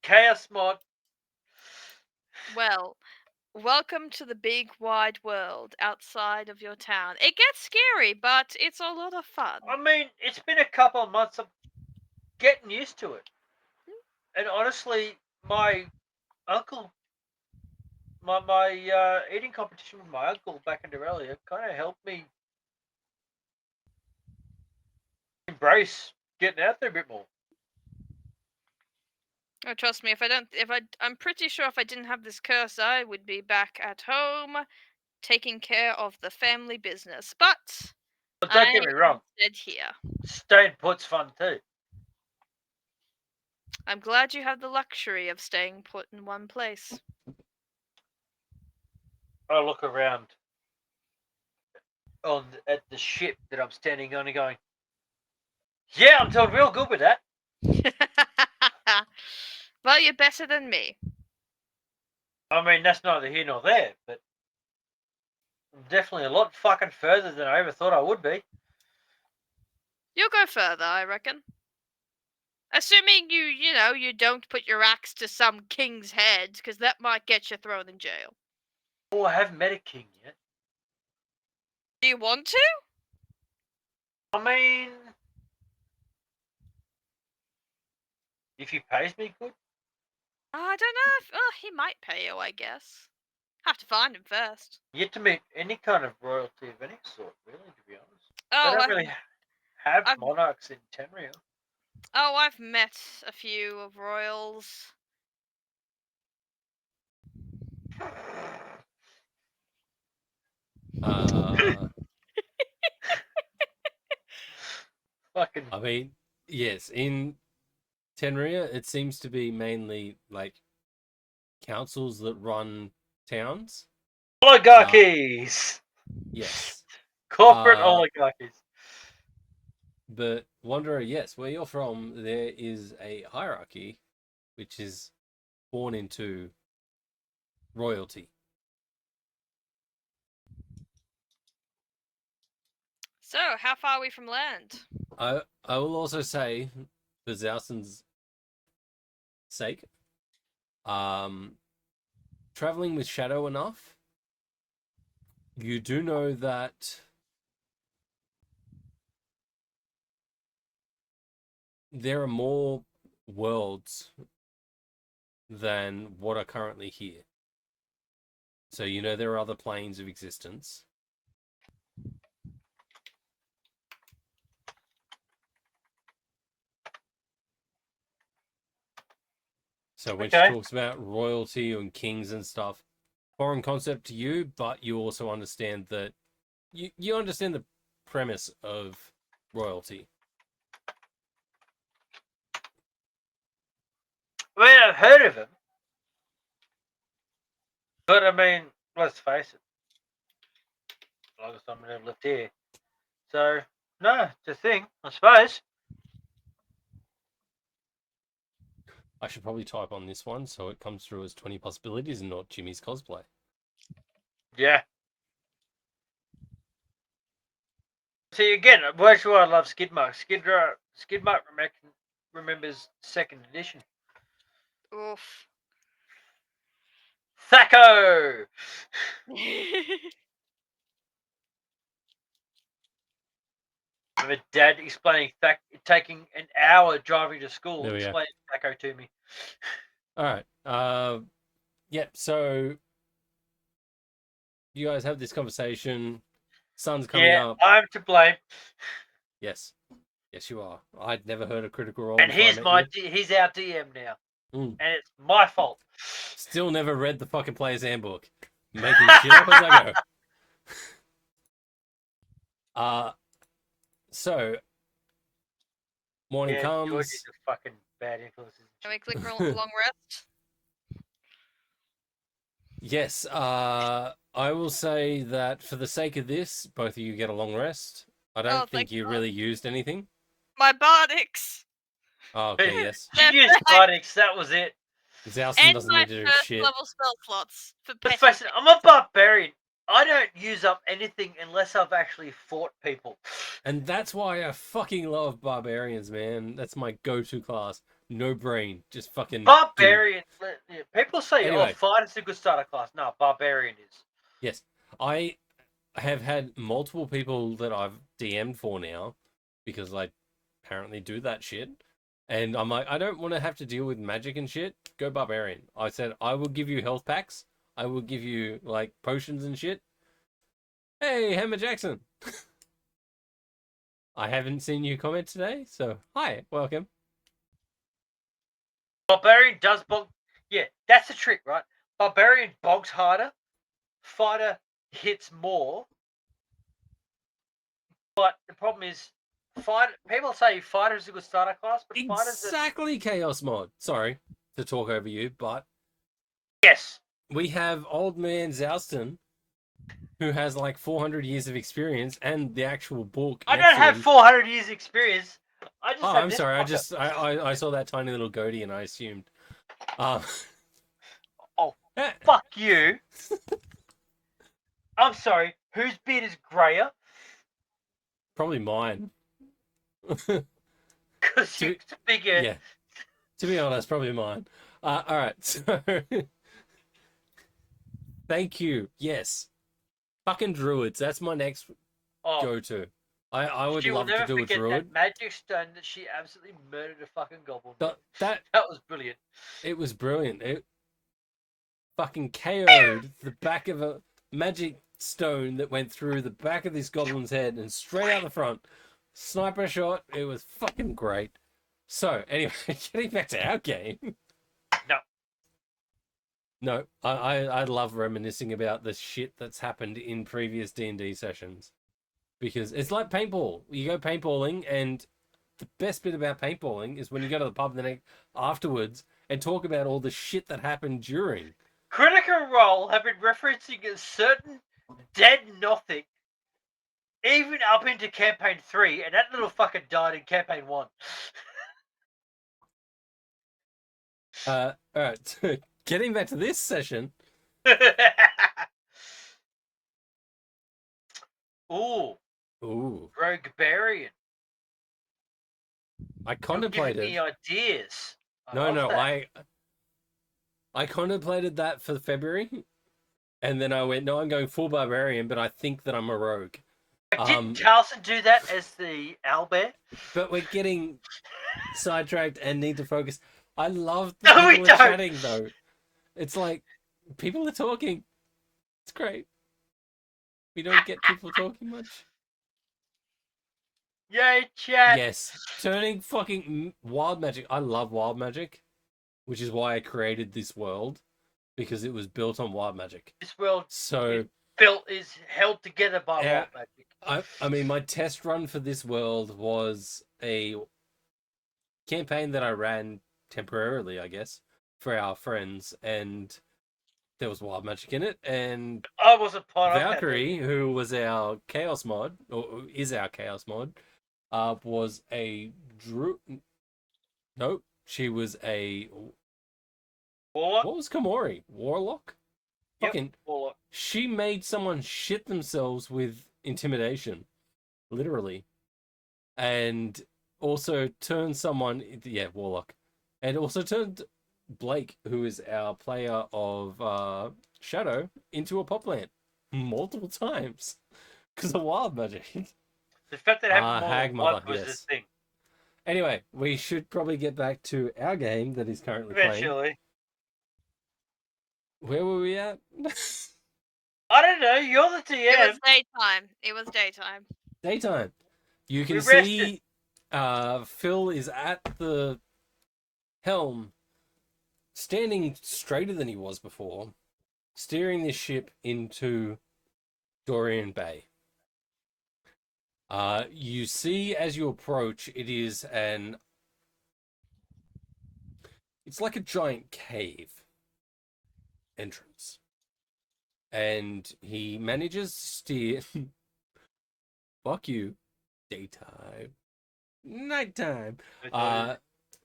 Chaos Mod. Well, welcome to the big wide world outside of your town. It gets scary, but it's a lot of fun. I mean, it's been a couple of months. I'm getting used to it. And honestly, my uncle, my eating competition with my uncle back in Dorelia kind of helped me embrace getting out there a bit more. Oh, trust me, I'm pretty sure if I didn't have this curse, I would be back at home, taking care of the family business. But Don't get me wrong, instead here. staying put's fun too. I'm glad you have the luxury of staying put in one place. I look around at the ship that I'm standing on and going, yeah, I'm doing real good with that. Well, you're better than me. I mean, that's neither here nor there, but I'm definitely a lot fucking further than I ever thought I would be. You'll go further, I reckon. Assuming you don't put your axe to some king's head, because that might get you thrown in jail. Oh, I haven't met a king yet. Do you want to? I mean, if he pays me good. I don't know if he might pay you, I guess. Have to find him first. Yet to meet any kind of royalty of any sort, really, to be honest. Oh, They don't really have I've- monarchs in Tenria. Oh, I've met a few of royals. Fucking. I mean, yes, in Tenria, it seems to be mainly like councils that run towns. Oligarchies! Yes. Corporate oligarchies. But Wanderer, yes, where you're from, there is a hierarchy which is born into royalty. So, how far are we from land? I will also say, for Xalston's sake, traveling with Shadow enough, you do know that there are more worlds than what are currently here. So you know there are other planes of existence. So when she Okay. talks about royalty and kings and stuff, foreign concept to you, but you also understand that you understand the premise of royalty. I mean, I've heard of him. But, I mean, let's face it. Longest time I've ever lived here. So, no, it's a thing, I suppose. I should probably type on this one so it comes through as 20 possibilities and not Jimmy's cosplay. Yeah. See, again, that's why I love Skidmark. Skidmark remembers 2nd edition. Oof. Thaco! Remember Dad explaining taking an hour driving to school, There we go. explaining Thaco to me. All right. Yep. So you guys have this conversation. Sun's coming up. I'm to blame. Yes. Yes, you are. I'd never heard of Critical Role. And before I met he's our DM now. Mm. And it's my fault. Still never read the fucking player's handbook. Making shit up as I go. So morning George comes. is a fucking bad influence. Can we click long rest? Yes. I will say that for the sake of this, both of you get a long rest. I don't think thank you God. really used anything. My bardics! Oh, okay, yes. She used Bardics, that was it. Xalston And doesn't my need to do first shit. level spell slots for Let's petty. face it, I'm a barbarian. I don't use up anything unless I've actually fought people. And that's why I fucking love barbarians, man. That's my go-to class. No brain, just fucking Barbarian. People say, Anyway. fighter's a good starter class. No, barbarian is. Yes, I have had multiple people that I've DM'd for now because I apparently do that shit. And I'm like, I don't want to have to deal with magic and shit. Go barbarian. I said, I will give you health packs. I will give you, like, potions and shit. Hey, Hammer Jackson. I haven't seen you comment today, so hi, welcome. Barbarian does bog. Yeah, that's the trick, right? Barbarian bogs harder. Fighter hits more. But the problem is, people say fighter is a good starter class, but fighters Exactly, Chaos Mod. Sorry to talk over you, but yes, we have old man Xalston, who has like 400 years of experience and the actual book. I next don't to have him. 400 years experience. I just Oh, have I'm this sorry. fucker. I saw that tiny little goatee and I assumed. Oh, fuck you. I'm sorry. Whose beard is grayer? Probably mine. Because you're bigger. Yeah. To be honest, probably mine. All right. So, thank you. Yes. Fucking druids. That's my next go-to. I would love to do a druid. That magic stone that she absolutely murdered a fucking goblin. That was brilliant. It was brilliant. It fucking KO'd the back of a magic stone that went through the back of this goblin's head and straight out the front. Sniper shot. It was fucking great. So, anyway, getting back to our game. No, I love reminiscing about the shit that's happened in previous D&D sessions. Because it's like paintball. You go paintballing, and the best bit about paintballing is when you go to the pub the next afterwards and talk about all the shit that happened during. Critical Role have been referencing a certain dead nothing, even up into campaign 3, and that little fucker died in campaign 1. All right. Getting back to this session, Ooh, Ooh, Rogue Barian. I You're giving contemplated. me ideas. I No, love no, that. I contemplated that for February, and then I went, no, I'm going full barbarian, but I think that I'm a rogue. Didn't Xalston do that as the owlbear? But we're getting sidetracked and need to focus. I love that No, we people are don't. chatting though. It's like people are talking. It's great. We don't get people talking much. Yay, chat. Yes, turning fucking wild magic. I love wild magic, which is why I created this world because it was built on wild magic. This world So is held together by Yeah. wild magic. I mean, my test run for this world was a campaign that I ran temporarily, I guess, for our friends, and there was wild magic in it. And I wasn't part of that. Valkyrie, who was our chaos mod, or is our chaos mod, was a Nope, she was a Warlock? what was Komori? Warlock? Yep, Fucking, Warlock. she made someone shit themselves with intimidation, literally, and also turned someone, yeah, Warlock, and also turned Blake, who is our player of Shadow, into a pop plant multiple times because of wild magic. The fact that it happened more Hag than once Mother, was yes. this thing. Anyway, we should probably get back to our game that he's currently playing. Eventually. Where were we at? I don't know. You're the It TM. was daytime. It was daytime. Daytime. You can We see Phil is at the helm, standing straighter than he was before, steering this ship into Dorain Bay. You see as you approach, it's like a giant cave entrance. And he manages to steer. Fuck you. Daytime. Nighttime. I'm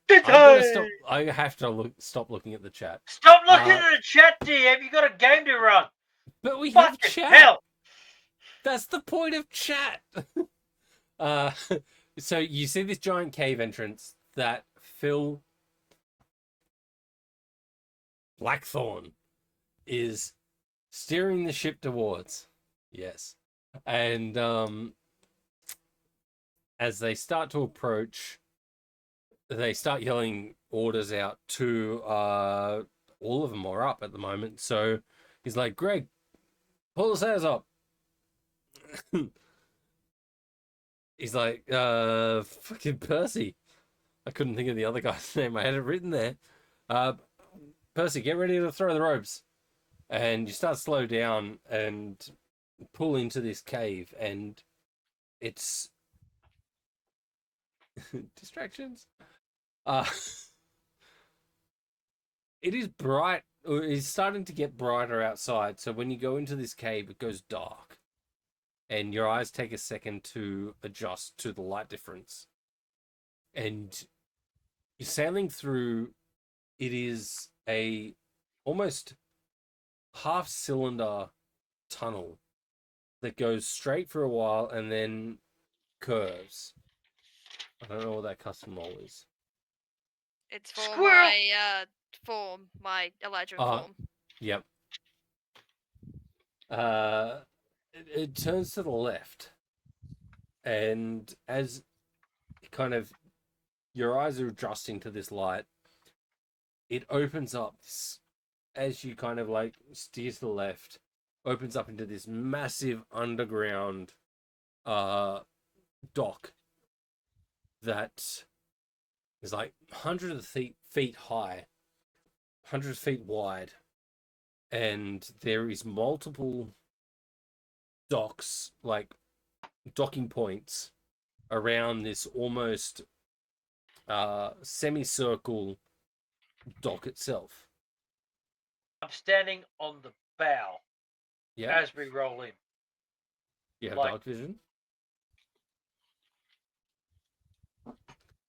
gonna stop. I have to stop looking at the chat. Stop looking at the chat, DM. You got a game to run. But we have Fucking chat. hell. That's the point of chat. So you see this giant cave entrance that Phil Blackthorn is steering the ship towards. Yes. And as they start to approach, they start yelling orders out to all of them are up at the moment. So he's like, Greg, pull the sails up. He's like, fucking Percy. I couldn't think of the other guy's name. I had it written there. Percy, get ready to throw the ropes. And you start to slow down and pull into this cave, and it's distractions. It is bright. It's starting to get brighter outside. So when you go into this cave, it goes dark, and your eyes take a second to adjust to the light difference. And you're sailing through. It is a almost half cylinder tunnel that goes straight for a while and then curves. I don't know what that custom roll is. It's for Squirrel! my Elijah Uh-huh. form. Yep. It turns to the left, and as kind of your eyes are adjusting to this light, it opens up as you kind of like steer to the left, opens up into this massive underground dock that is like hundreds of feet high, hundreds of feet wide, and there is multiple docks, like docking points around this almost semicircle dock itself. I'm standing on the bow Yeah, as we roll in. you have like- dark vision.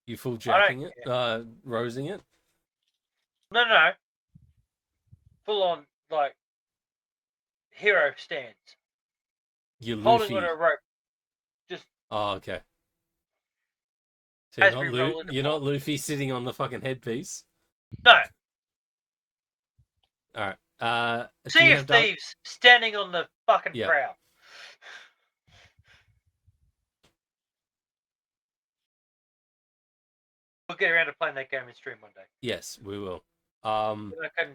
You full jacking it, rosing it. No. Full on, like, hero stands, You're holding Luffy. on a rope. Just Oh, okay. So as we roll into you're not port. Luffy sitting on the fucking headpiece. No, All right. Do Sea you of have dark? Thieves standing on the fucking Yeah. prow. We'll get around to playing that game in stream one day. Yes, we will. But I can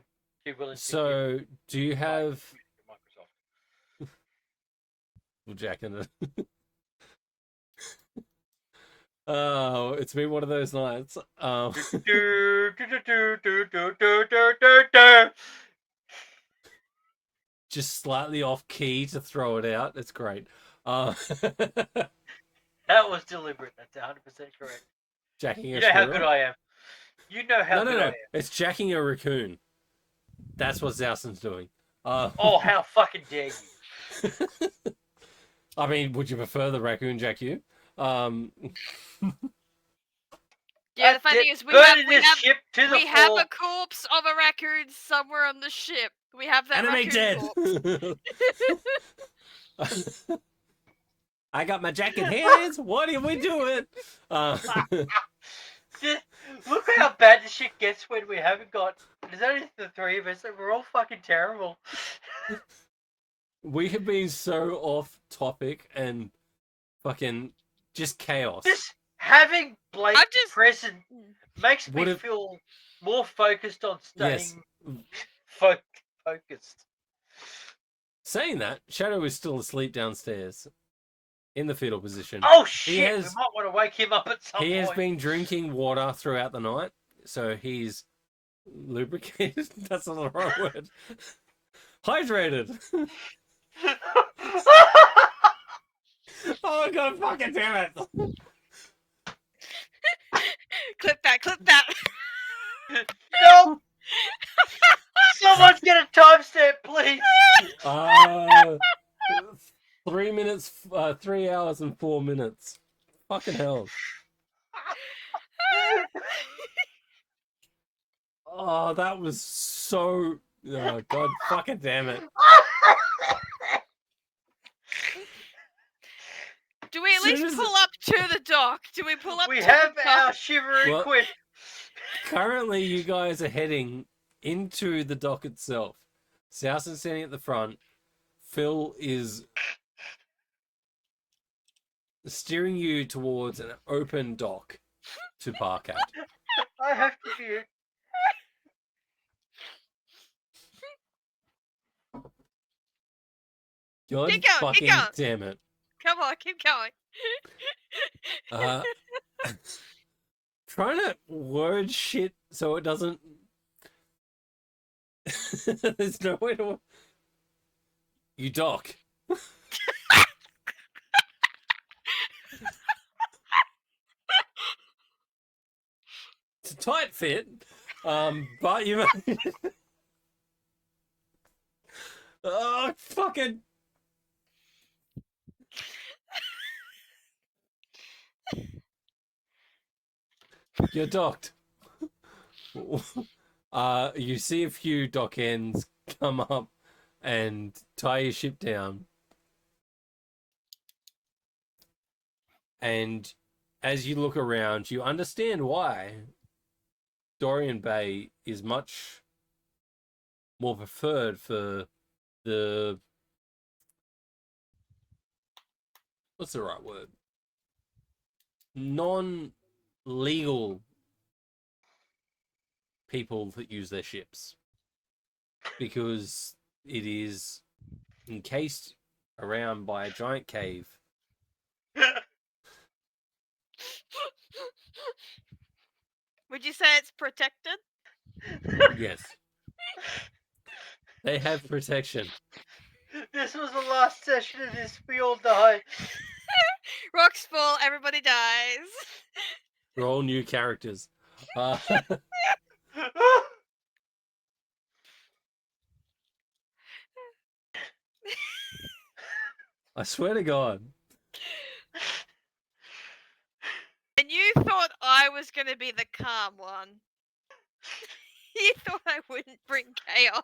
be willing to So do you have? Microsoft. Well, Jack in it. Oh, it's been one of those nights. Just slightly off key to throw it out. It's great. That was deliberate. That's 100% correct. Jacking You a know how squirrel? good I am. You know how good I No. am. It's jacking a raccoon. That's what Xalston's doing. Oh, how fucking dare you! I mean, would you prefer the raccoon jack you? Yeah, the funny thing is we burning this ship to the we floor. have a corpse of a raccoon somewhere on the ship. We have that Enemy raccoon dead. corpse. I got my jacket hands. What are we doing? Look how bad the shit gets when we haven't got. There's only the three of us, and we're all fucking terrible. We have been so off topic and fucking just chaos. Just having Blake I'm just- present makes me Would've- feel more focused on Yes. staying focused. Saying that, Shadow is still asleep downstairs in the fetal position. Oh shit! has- We might want to wake him up at some He point. has been drinking water throughout the night, so he's lubricated. That's not the right word. Hydrated. Oh god, fucking damn it! Clip that. No! Someone's get a timestamp, please. 3 minutes, 3 hours and 4 minutes. Fucking hell. Oh, that was so. Oh god, fucking damn it. Do we at Soon least as- pull up to the dock? Do we pull up We to have the dock? our shivering Well- quit. Currently, you guys are heading into the dock itself. Xalston's standing at the front. Phil is steering you towards an open dock to park at. I have to be. God Keep going, fucking keep going. damn it. Come on, keep going. Trying to word shit so it doesn't. There's no way to. You dock. It's a tight fit, but you. Oh, fucking. You're docked. You see a few dock ends come up and tie your ship down. And as you look around, you understand why Dorain Bay is much more preferred for the... What's the right word? Non-legal people that use their ships. Because it is encased around by a giant cave. Would you say it's protected? Yes. They have protection. This was the last session of this. We all die. Rocks fall, everybody dies. We're all new characters. I swear to God. And you thought I was going to be the calm one. You thought I wouldn't bring chaos.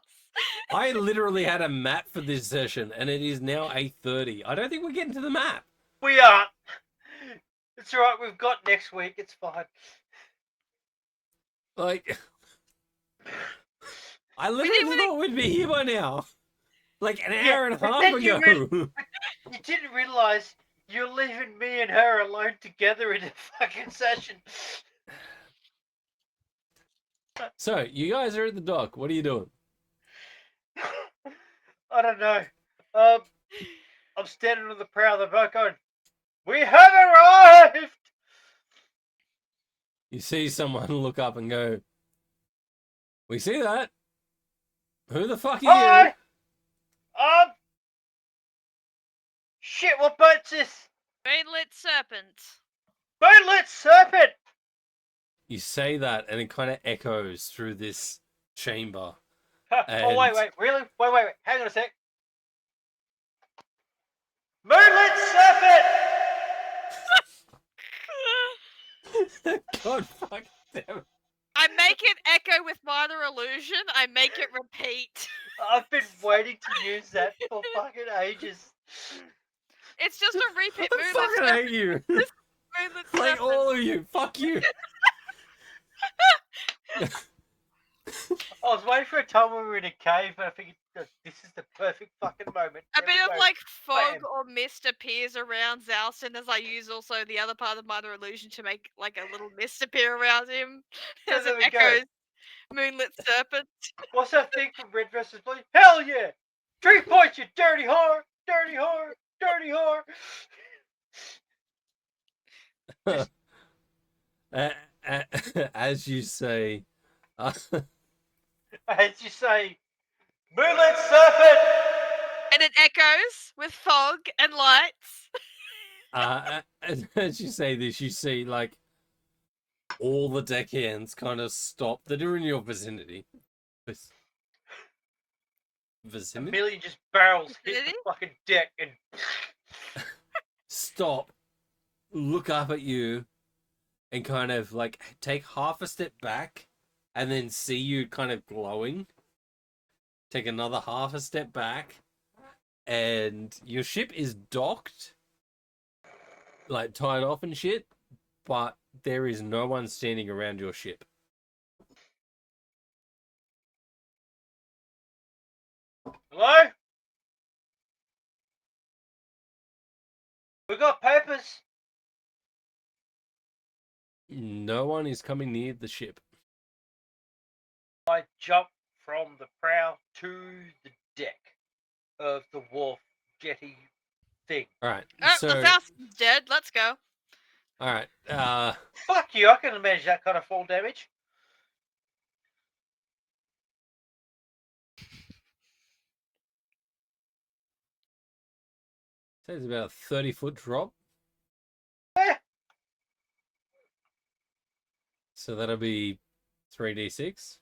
I literally had a map for this session, and it is now 8:30. I don't think we're getting to the map. We aren't. It's alright, we've got next week, it's fine. Like, I literally thought we'd be here by now. Like an hour and a but half then ago. you didn't realise you're leaving me and her alone together in a fucking session. So, you guys are at the dock. What are you doing? I don't know. I'm standing on the prow of the boat going, we have arrived! You see someone look up and go, we see that. Who the fuck are Hi! you? Shit, what boat's this? Moonlit serpent. Moonlit serpent! You say that, and it kind of echoes through this chamber. Oh, And- wait, really? Wait, hang on a sec. Moonlit serpent! God fuck damn it. I make it echo with minor illusion. I make it repeat. I've been waiting to use that for fucking ages. It's just a repeat. I Moonlit fucking serpent. hate you. Moonlit Like serpent. all of you. Fuck you. I was waiting for a time when we were in a cave, and I figured this is the perfect fucking moment. A bit of Everybody- like fog bam. or mist appears around Xalston as I use also the other part of minor illusion to make like a little mist appear around him So as there it we go. echoes. Moonlit serpent. What's that thing from Red vs. Blue? Hell yeah! 3 points, you dirty whore! Dirty whore! Dirty whore! As you say, As you say, Moonlit serpent! And it echoes with fog and lights. as you say this, you see like all the deckhands kind of stop. They're in your vicinity. A Vicinity? million just barrels hit the Vicinity? fucking deck and Stop, look up at you, and kind of like take half a step back, and then see you kind of glowing. Take another half a step back, and your ship is docked, like tied off and shit, but there is no one standing around your ship. hello? We got papers. No one is coming near the ship. I jump from the prow to the deck of the wharf jetty thing. All right, Oh, so Xalston's dead. Let's go. all right, Fuck you, I can manage that kind of fall damage. so it's about a 30-foot drop. Eh, So that'll be 3d6.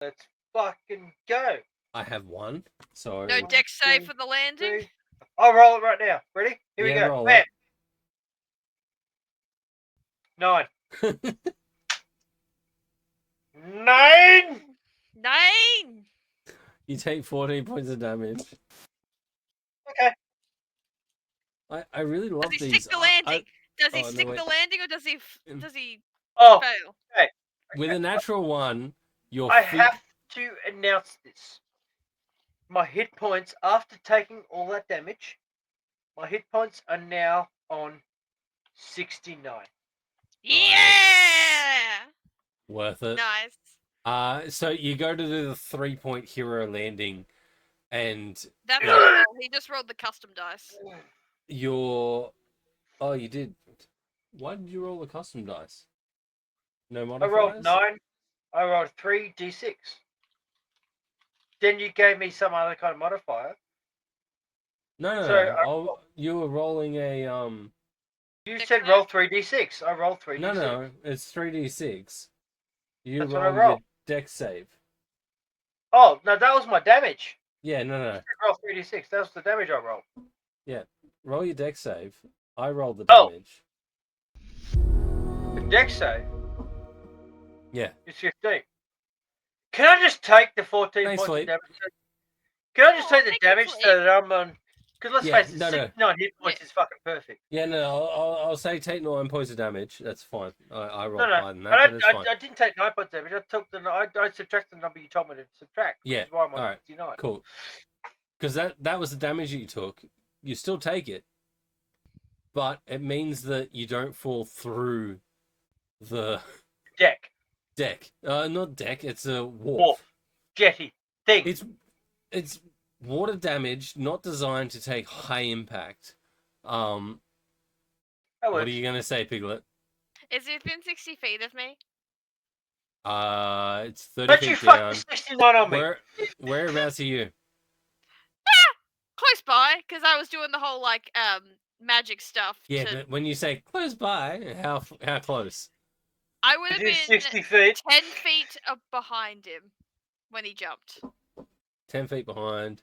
let's fucking go. I have one, so No deck save for the landing. 3. I'll roll it right now. Ready? Here we Yeah, go. roll Bam. it. 9. 9! 9. You take 14 points of damage. Okay. I really love Does he these. stick the landing? Does he oh, no, stick wait. the landing or does he Mm. does he Oh, fail? With a natural one, your I feet. have to announce this. My hit points, after taking all that damage, my hit points are now on 69. Yeah. Worth it. Nice. So you go to do the 3-point hero landing, and That's not a roll. He just rolled the custom dice. your. Oh, you did. Why did you roll the custom dice? No I modifiers. rolled 9. I rolled 3d6. Then you gave me some other kind of modifier. No. So, you were rolling a You Dex said save? roll 3d6. I rolled 3d6. No, it's 3d6. You That's what I roll your rolled. dex save. Oh, no, that was my damage. Yeah, no. I said roll 3d6. That was the damage I rolled. Roll your dex save. I rolled the Oh. damage. The dex save Yeah. is 15. Can I just take the 14 Thanks, points of Fleet. damage? Can I just Oh, take the thank you, damage Fleet. so that I'm on? Because let's Yeah, face it, no. 69 hit points is fucking perfect. Yeah, no, I'll say take 9 points of damage. That's fine. I rolled No, higher than that, but it's fine. I didn't take 9 points damage. I took I subtracted the number you told me to subtract. Which Yeah, is why I'm on alright, 69. cool. Because that was the damage that you took. You still take it, but it means that you don't fall through the Deck, deck. Not deck. It's a wharf. warp, jetty, thing. It's water damage, not designed to take high impact. That What works. are you gonna say, Piglet? Is it within 60 feet of me? It's 30 Don't you feet fuck down. the 69 on me. Whereabouts are you? Close by, because I was doing the whole like magic stuff. Yeah, to... but when you say close by, how close? I would have Within been 60 feet. 10 feet up behind him when he jumped. 10 feet behind.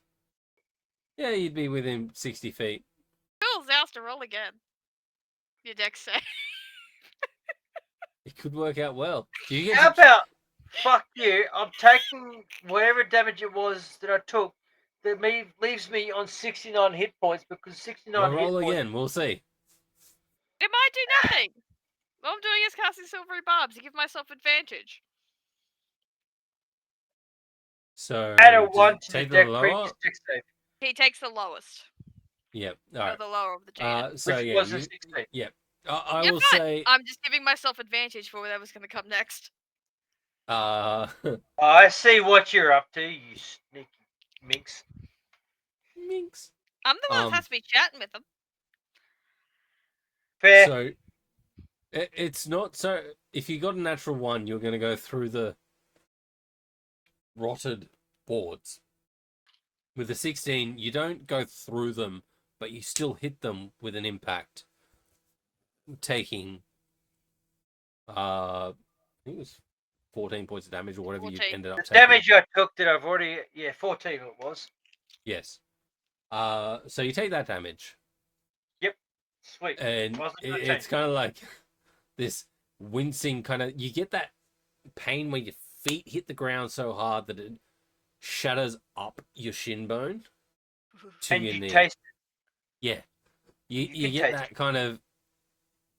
Yeah, you'd be within 60 feet. Cool, Xalston, roll again. Your deck say. It could work out well. Do you get How to... about, fuck you, I'm taking whatever damage it was that I took that leaves me on 69 hit points because 69 Well, hit roll points. again. We'll see. It might do nothing. All I'm doing is casting silvery barbs to give myself advantage. So, Add a does 1 it to the take the deck lower? previous deck save. He takes the lowest. Yep. All Or right. the lower of the jam. So Which yeah, was a you... 16. Yep. I You're will fine. say... I'm just giving myself advantage for whatever's going to come next. I see what you're up to, you sneaky minx. Minx. I'm the one that has to be chatting with him. Fair. So it's not so. If you got a natural 1, you're going to go through the rotted boards. With a 16, you don't go through them, but you still hit them with an impact, taking I think it was 14 points of damage or whatever 14. you ended up The taking. damage I took that I've already, 14 it was. Yes. So you take that damage, Sweet. and Wasn't gonna it's change. kind of like this wincing kind of. You get that pain when your feet hit the ground so hard that it shatters up your shin bone to And your you knee. taste Yeah, you can get taste that kind of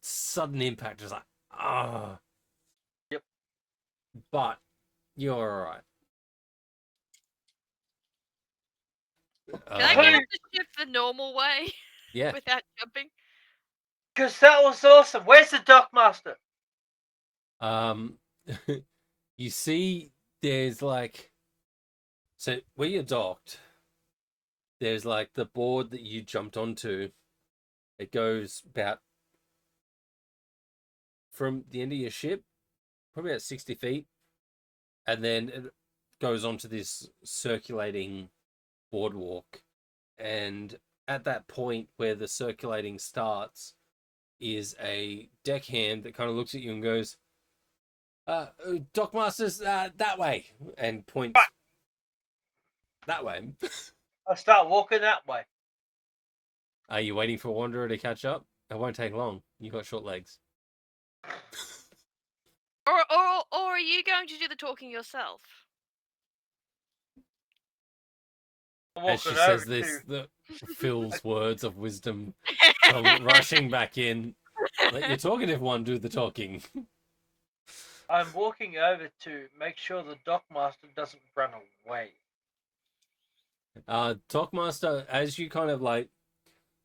sudden impact, just like ah. Yep. But you're all right. Can I get him to shift the normal way Yeah. without jumping? because that was awesome. Where's the Dockmaster? You see, there's like, so where you're docked, there's like the board that you jumped onto. It goes about from the end of your ship, probably about 60 feet, and then it goes onto this circulating boardwalk. And at that point where the circulating starts is a deckhand that kind of looks at you and goes, Dockmasters, that way, and points that way. I start walking that way. Are you waiting for Wanderer to catch up? It won't take long. You got short legs. Or are you going to do the talking yourself? I'm As she walking says over this, to. the Phil's words of wisdom come rushing back in. Let your talkative one do the talking. I'm walking over to make sure the Dockmaster doesn't run away. Dockmaster, as you kind of like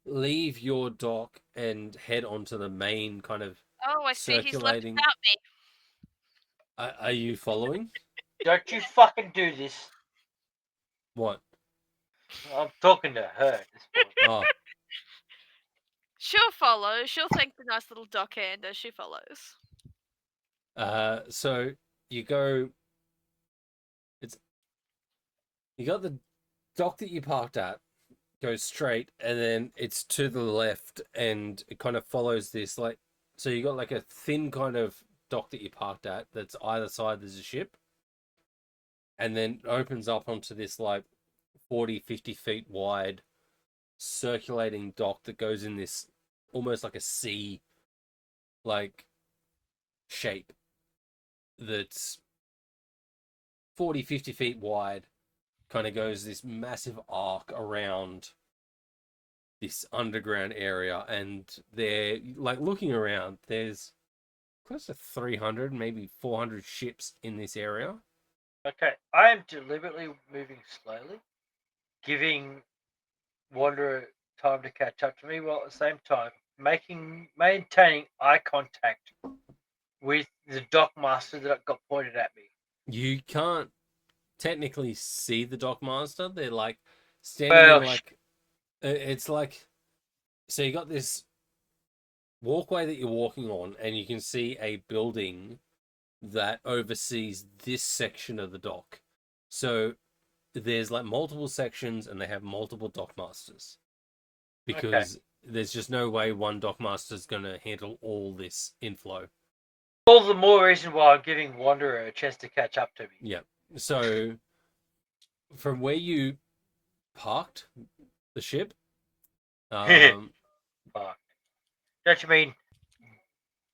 leave your dock and head onto the main kind of Oh, I see. He's left circulating. without me. Are you following? Don't you fucking do this. What? I'm talking to her at this point. Oh, She'll follow. She'll thank the nice little dockhand as she follows. so you go. You got the dock that you parked at, goes straight, and then it's to the left, and it kind of follows this like. So you got like a thin kind of dock that you parked at. That's either side there's a ship, and then opens up onto this like 40, 50 feet wide circulating dock that goes in this almost like a C like shape that's 40, 50 feet wide, kind of goes this massive arc around this underground area, and they're like looking around. There's close to 300, maybe 400 ships in this area. Okay, I am deliberately moving slowly, giving Wanderer time to catch up to me, while at the same time maintaining eye contact with the dockmaster that got pointed at me. You can't technically see the dockmaster. They're like standing in like it's like, so you got this walkway that you're walking on, and you can see a building that oversees this section of the dock. So there's like multiple sections, and they have multiple dockmasters because there's just no way one dockmaster is going to handle all this inflow. All the more reason why I'm giving Wanderer a chance to catch up to me. Yeah. So from where you parked the ship, Fuck. Don't you mean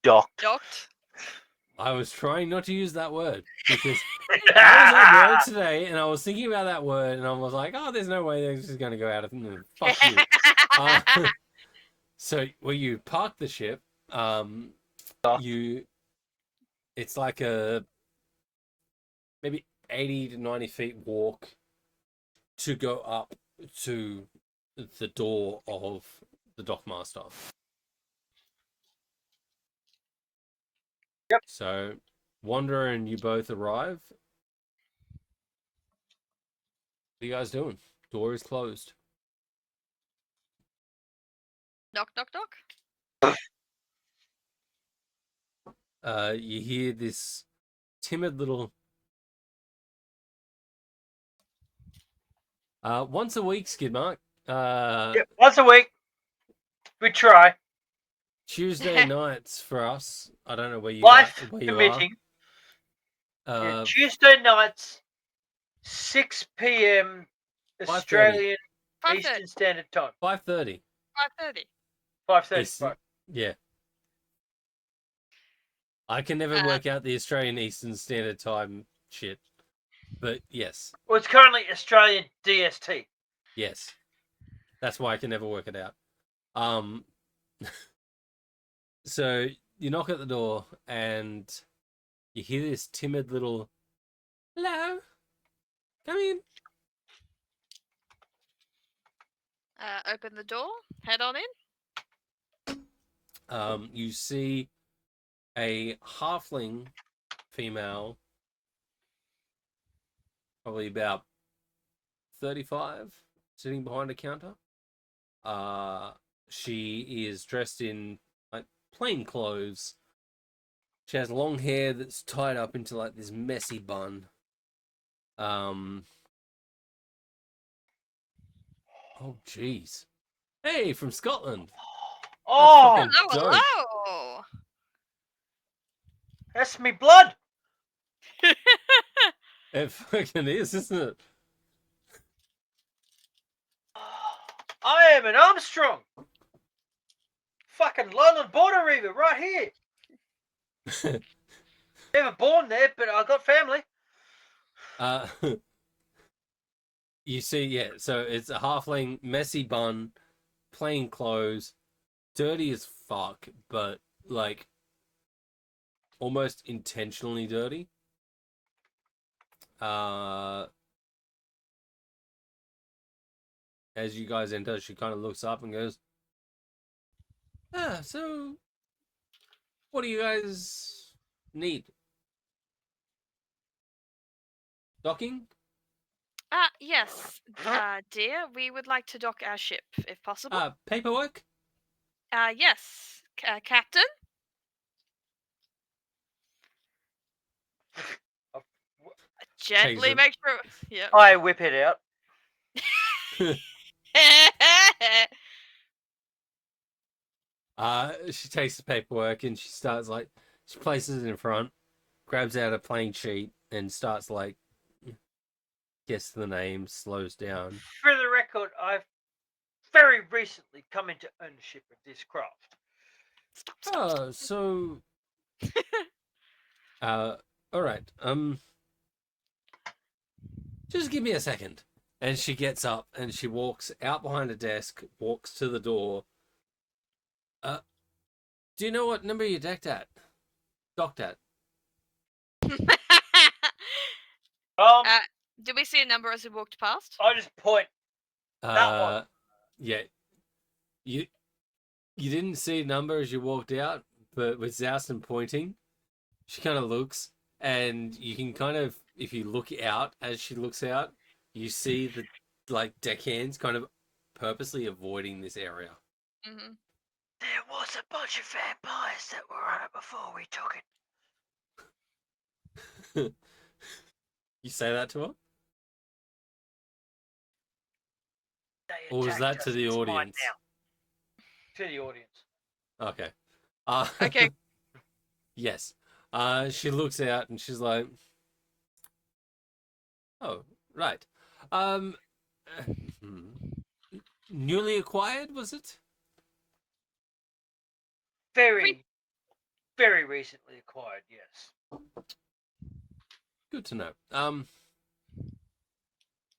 docked? Docked. I was trying not to use that word because I was at work today and I was thinking about that word and I was like, oh, there's no way they're just going to go out of fuck you. So where you park the ship, it's like a maybe 80 to 90 feet walk to go up to the door of the dockmaster. Yep. So Wanderer and you both arrive. What are you guys doing? Door is closed. Knock, knock, knock. You hear this timid little once a week, Skidmark. Yep, once a week. We try. Tuesday nights for us. I don't know where you Life where you permitting. are. Tuesday nights, 6 p.m. Australian 5:30. Eastern Standard Time. 5:30. 5:30. 5:30. Right. Yeah. I can never work out the Australian Eastern Standard Time shit. But yes. Well, it's currently Australian DST. Yes. That's why I can never work it out. So you knock at the door and you hear this timid little hello. Come in. Open the door. Head on in. You see a halfling female, probably about 35, sitting behind a counter. She is dressed in like plain clothes. She has long hair that's tied up into like this messy bun. Oh jeez. Hey, from Scotland. Oh, That's fucking dope. Hello. that's me blood. It fucking is, isn't it? I am an Armstrong. Fucking London border reaver right here. Never born there, but I got family. You see, yeah, so it's a halfling, messy bun, plain clothes, dirty as fuck, but like almost intentionally dirty. As you guys enter, she kind of looks up and goes, so what do you guys need? Docking? Yes, dear. We would like to dock our ship, if possible. Paperwork? Yes, Captain. Gently Taser. make sure. Yeah. I whip it out. She takes the paperwork and she starts like, she places it in front, grabs out a plain sheet and starts like, guess the name, slows down. For the record, I've very recently come into ownership of this craft. Stop. So, all right. Just give me a second. And she gets up and she walks out behind a desk, walks to the door. Do you know what number you're docked at? Um, Did we see a number as we walked past? I just point. That one. Yeah. You didn't see a number as you walked out, but with Xalston pointing, she kind of looks, and you can kind of, if you look out as she looks out, you see the deckhands kind of purposely avoiding this area. Mm-hmm. There was a bunch of vampires that were on it before we took it. You say that to her? They Or was attacked that to us. the It's mine audience? now. To the audience. Okay. Okay. Yes. She looks out and she's like, "Oh, right. Newly acquired, was it?" Very, very recently acquired, yes. Good to know.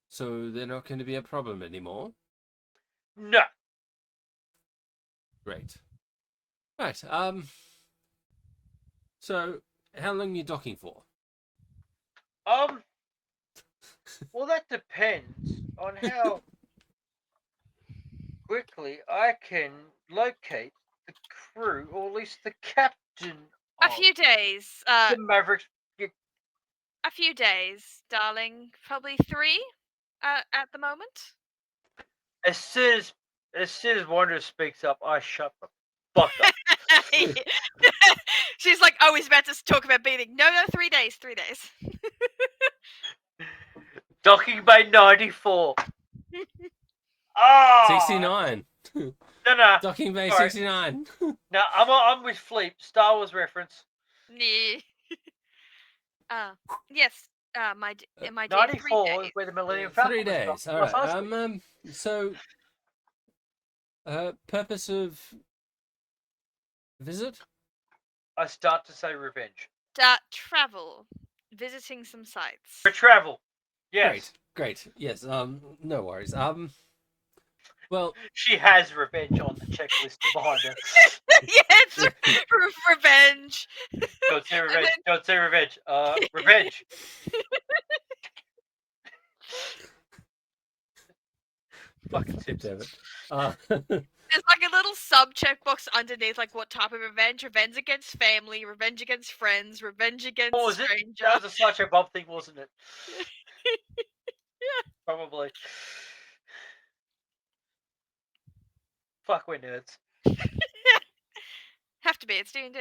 So they're not going to be a problem anymore. No. Great. Right. So how long are you docking for? Well, that depends on how quickly I can locate the crew, or at least the captain A of few days. the Mavericks. A few days, darling. Probably 3. At the moment. As soon as Wanderer speaks up, I shut the fuck up. She's like, oh, he's about to talk about beating. No, 3 days. 3 days. Docking Bay 94. Ah, 69. No. Docking Bay Sorry. 69. No, I'm with Fleet. Star Wars reference. Nee. Yes. My dear, 94 3 days. is where the Millennium Falcon 3 was days. from. All Los right. Angeles. So, purpose of visit? I start to say revenge. Travel. Visiting some sites. For travel. Yes. Great. Yes. No worries. Well, She has revenge on the checklist behind her. Yes, revenge. Don't say revenge. Don't say revenge. Revenge. Fucking Simpsons. There's like a little sub checkbox underneath, like what type of revenge? Revenge against family, revenge against friends, revenge against What was it? stranger. That was a Sideshow Bob thing, wasn't it? Yeah. Probably. Fuck, we're nerds. Have to be. It's D&D.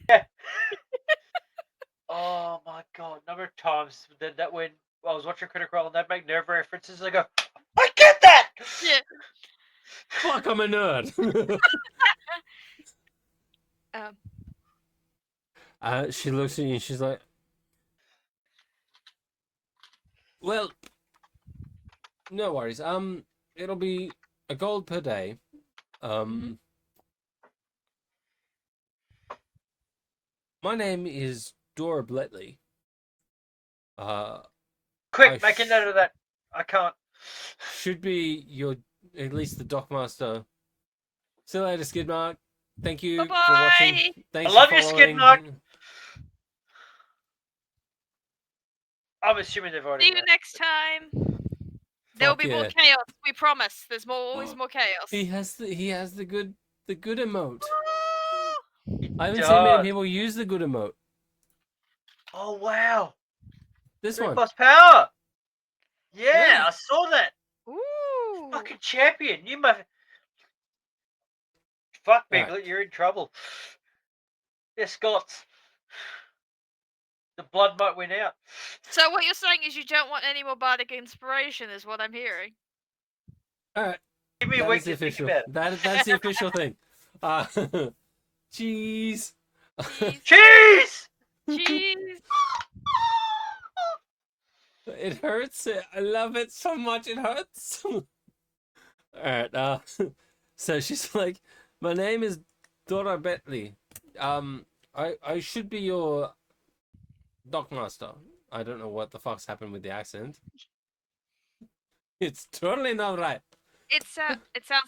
Yeah. Oh my god, number of times that when I was watching Critical Role and they'd make nerve references, I go, I get that! Yeah. fuck, I'm a nerd. She looks at you and she's like, well, no worries. It'll be a gold per day. My name is Dora Bletley. Quick, make a note of that. I can't. Should be your, at least the Dockmaster. See you later, Skidmark. Thank you Bye-bye. for watching. Thanks I love for you, following. Skidmark. I'm assuming they've already See you left. next time. There'll be more chaos. We promise. There's always more chaos. He has the good emote. He I haven't seen does. many people use the good emote. Oh wow. This 3 one. plus power. Yeah, Yeah. I saw that. Ooh. Fucking champion. You must. Fuck, Right. Piglet, you're in trouble. They're Scots. The blood might win out. So what you're saying is you don't want any more bardic inspiration, is what I'm hearing. All right. Give me a That week is the to think official. about it. That's the official thing. Cheese. Cheese! Jeez. It hurts. I love it so much. It hurts. All right. So she's like, my name is Dora Bentley. I should be your Dockmaster. I don't know what the fuck's happened with the accent. It's totally not right. It sounds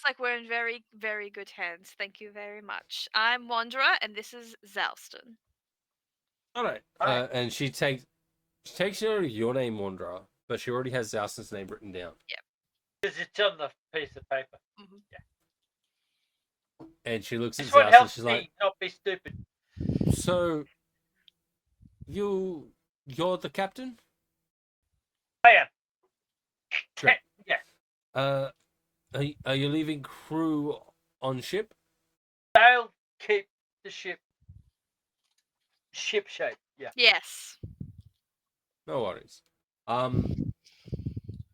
like we're in very, very good hands. Thank you very much. I'm Wanderer, and this is Xalston. All right. Alright. And she takes your name, Wanderer, but she already has Xalston's name written down. Because it's on the piece of paper. Mhm. And she looks at It's what Xalston. helps She's me like, not be stupid. "So, you're the captain? I am. Great. Yeah. Are you leaving crew on ship? They'll keep the ship shape. Yeah. Yes. No worries. All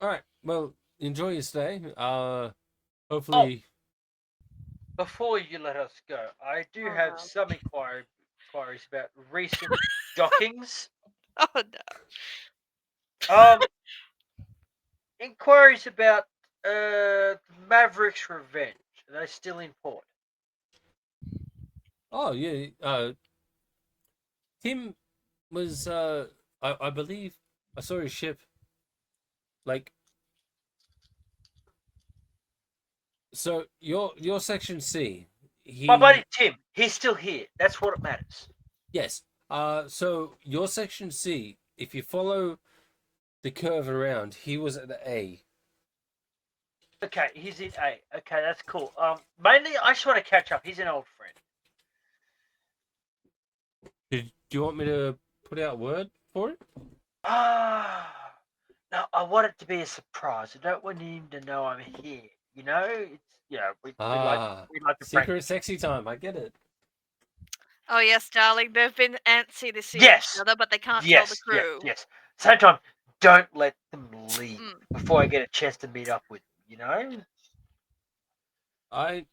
right. Well, enjoy your stay. Hopefully, Before you let us go, I do have some inquiries about recent dockings. Oh no. Inquiries about Maverick's Revenge. Are they still in port? oh yeah. Tim was I believe I saw his ship. Like, so your section C. My buddy Tim, he's still here. That's what matters. Yes. So your section C, if you follow the curve around, he was at A. Okay, he's in A. Okay, that's cool. Mainly, I just want to catch up. He's an old friend. Do you want me to put out word for it? No, I want it to be a surprise. I don't want him to know I'm here. You know, it's we like to prank. Secret sexy time. I get it. Oh yes, darling. They've been antsy to see Yes. each other, but they can't tell Yes, the crew. yes. Same time, don't let them leave Mm. before I get a chance to meet up with them. You know. I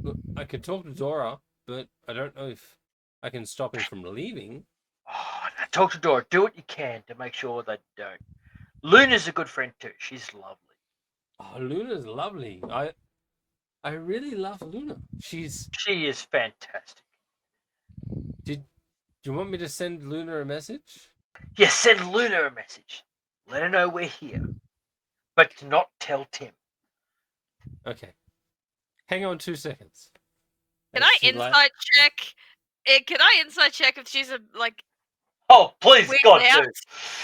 look, I could talk to Dora, but I don't know if I can stop him from leaving. Oh, now talk to Dora. Do what you can to make sure they don't. Luna's a good friend too. She's lovely. Oh, Luna's lovely. I really love Luna. She is fantastic. Do you want me to send Luna a message? Yes, send Luna a message. Let her know we're here, but do not tell Tim. Okay. Hang on 2 seconds. Can And I she, insight check? Can I insight check if she's like Oh, please, weirded God, out? do.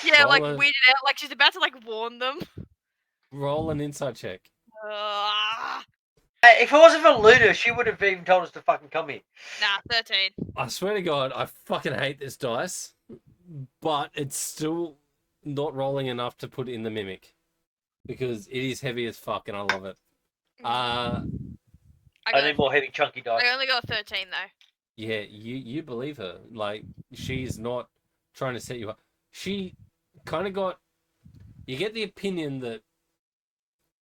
Yeah, like Roll a- weirded out, like she's about to like warn them. roll an inside check. Hey, if it wasn't for Luna, she would have even told us to fucking come here. Nah, 13. I swear to God, I fucking hate this dice, but it's still not rolling enough to put in the mimic because it is heavy as fuck and I love it. I got need more heavy, chunky dice. I only got 13 though. Yeah, you believe her. Like, she's not trying to set you up. She kind of got. You get the opinion that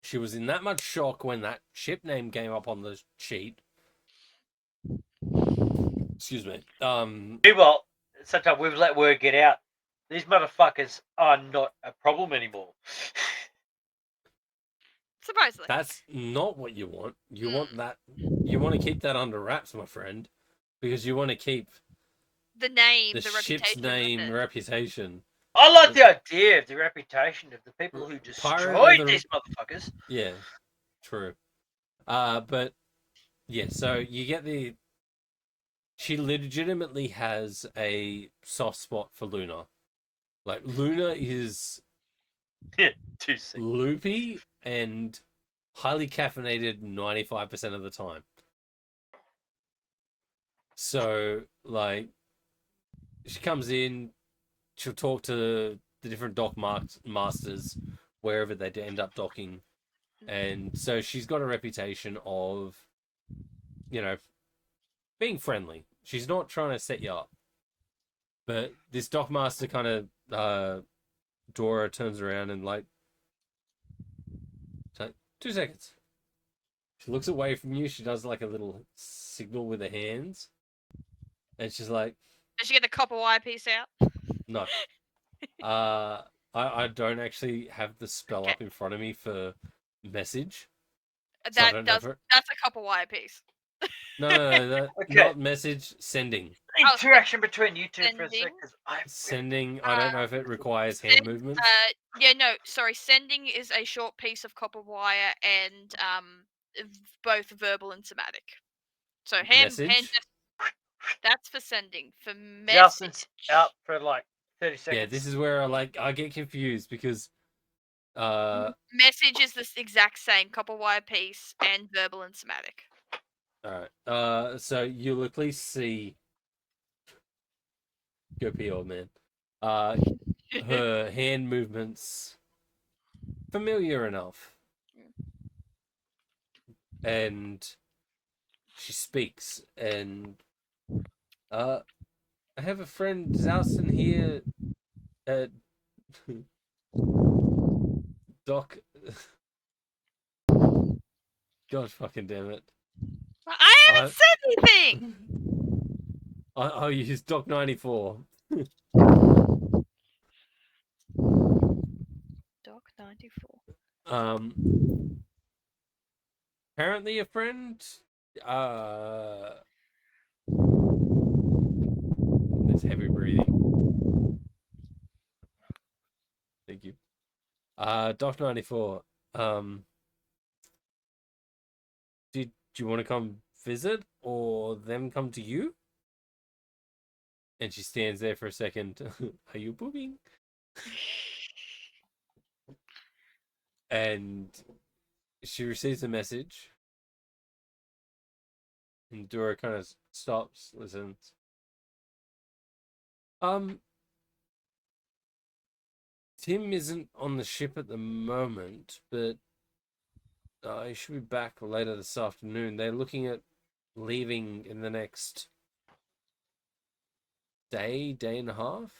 she was in that much shock when that ship name came up on the sheet. Excuse me. Meanwhile, sometimes we've let word get out. These motherfuckers are not a problem anymore. Surprisingly. That's not what you want. You want that. You want to keep that under wraps, my friend, because you want to keep The name, the the ship's reputation. name, reputation. I like the idea of the reputation of the people who destroyed these motherfuckers. Yeah, true. But yeah, so you get the. She legitimately has a soft spot for Luna. Like, Luna is Too sick. loopy and highly caffeinated 95% of the time. So, like, she comes in, she'll talk to the different dock masters wherever they end up docking. And so she's got a reputation of, you know, being friendly. She's not trying to set you up. But this dockmaster kind of, Dora turns around and like, 2 seconds. She looks away from you. She does like a little signal with her hands. And she's like, Did she get the copper wire piece out? no. I don't actually have the spell Okay. up in front of me for message. So I That don't know does. if it- That's a copper wire piece. No, Okay. not message, sending. Interaction between you two for a Sending. sec, because I Sending, I don't know if it requires hand Send, movements. yeah, no, sorry. Sending is a short piece of copper wire and both verbal and somatic. So hand Message? that's for sending. For Xalston's message, out for like 30 seconds. Yeah, this is where I get confused because message is the exact same copper wire piece and verbal and somatic. alright. So you'll at least see go pee, old man. Her hand movements familiar enough. And she speaks and I have a friend Xalston here at Doc. God fucking damn it. I haven't said anything. I'll use Doc 94. Doc 94. Apparently a friend. There's heavy breathing. Thank you. Doc 94. Do you want to come visit or them come to you? And she stands there for a second. Are you booking? And she receives a message. And Dora kind of stops, listens. Tim isn't on the ship at the moment, but he should be back later this afternoon. They're looking at leaving in the next day and a half.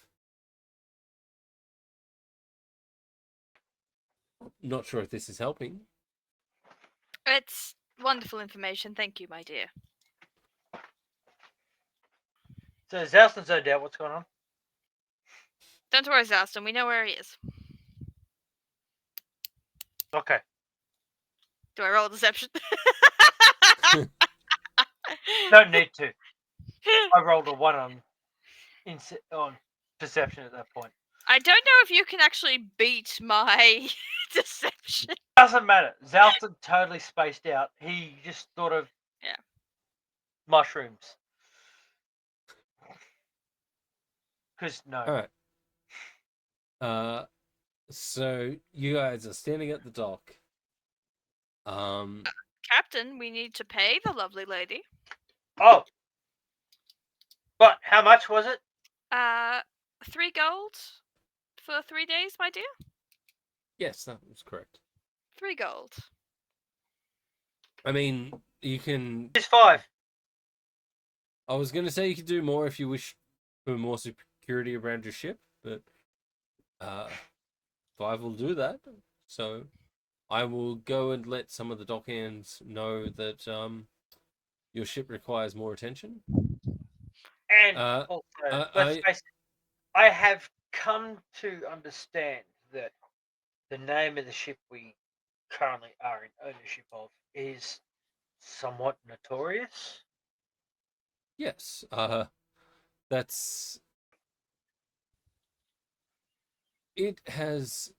Not sure if this is helping. It's wonderful information. Thank you, my dear. So Xalston's no doubt what's going on. Don't worry, Xalston. We know where he is. Okay. Do I roll a deception? Don't need to. I rolled a 1 on perception at that point. I don't know if you can actually beat my deception. Doesn't matter. Xalston totally spaced out. He just thought of mushrooms. Because no. All right. So you guys are standing at the dock. Captain, we need to pay the lovely lady. Oh. But how much was it? 3 gold for 3 days, my dear. Yes, that was correct. 3 gold. I mean, you can. It's 5. I was going to say you could do more if you wish for more security around your ship, but 5 will do that. So I will go and let some of the dockhands know that your ship requires more attention. And also, let's face it, I have come to understand that the name of the ship we currently are in ownership of is somewhat notorious. Yes, that's. It has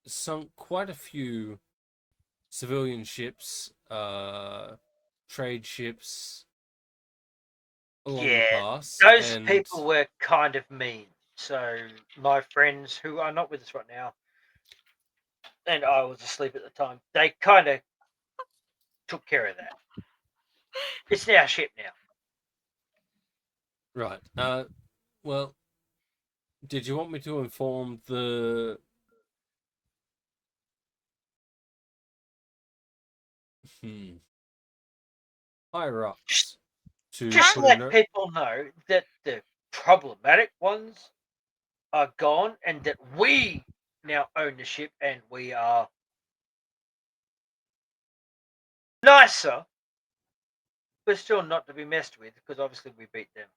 sunk quite a few civilian ships, trade ships along the pass. Those people were kind of mean. So my friends who are not with us right now, and I was asleep at the time, they kind of took care of that. It's our ship now. Right. Well, did you want me to inform the higher ups to just let people know that the problematic ones are gone and that we now own the ship and we are nicer, but still not to be messed with because obviously we beat them.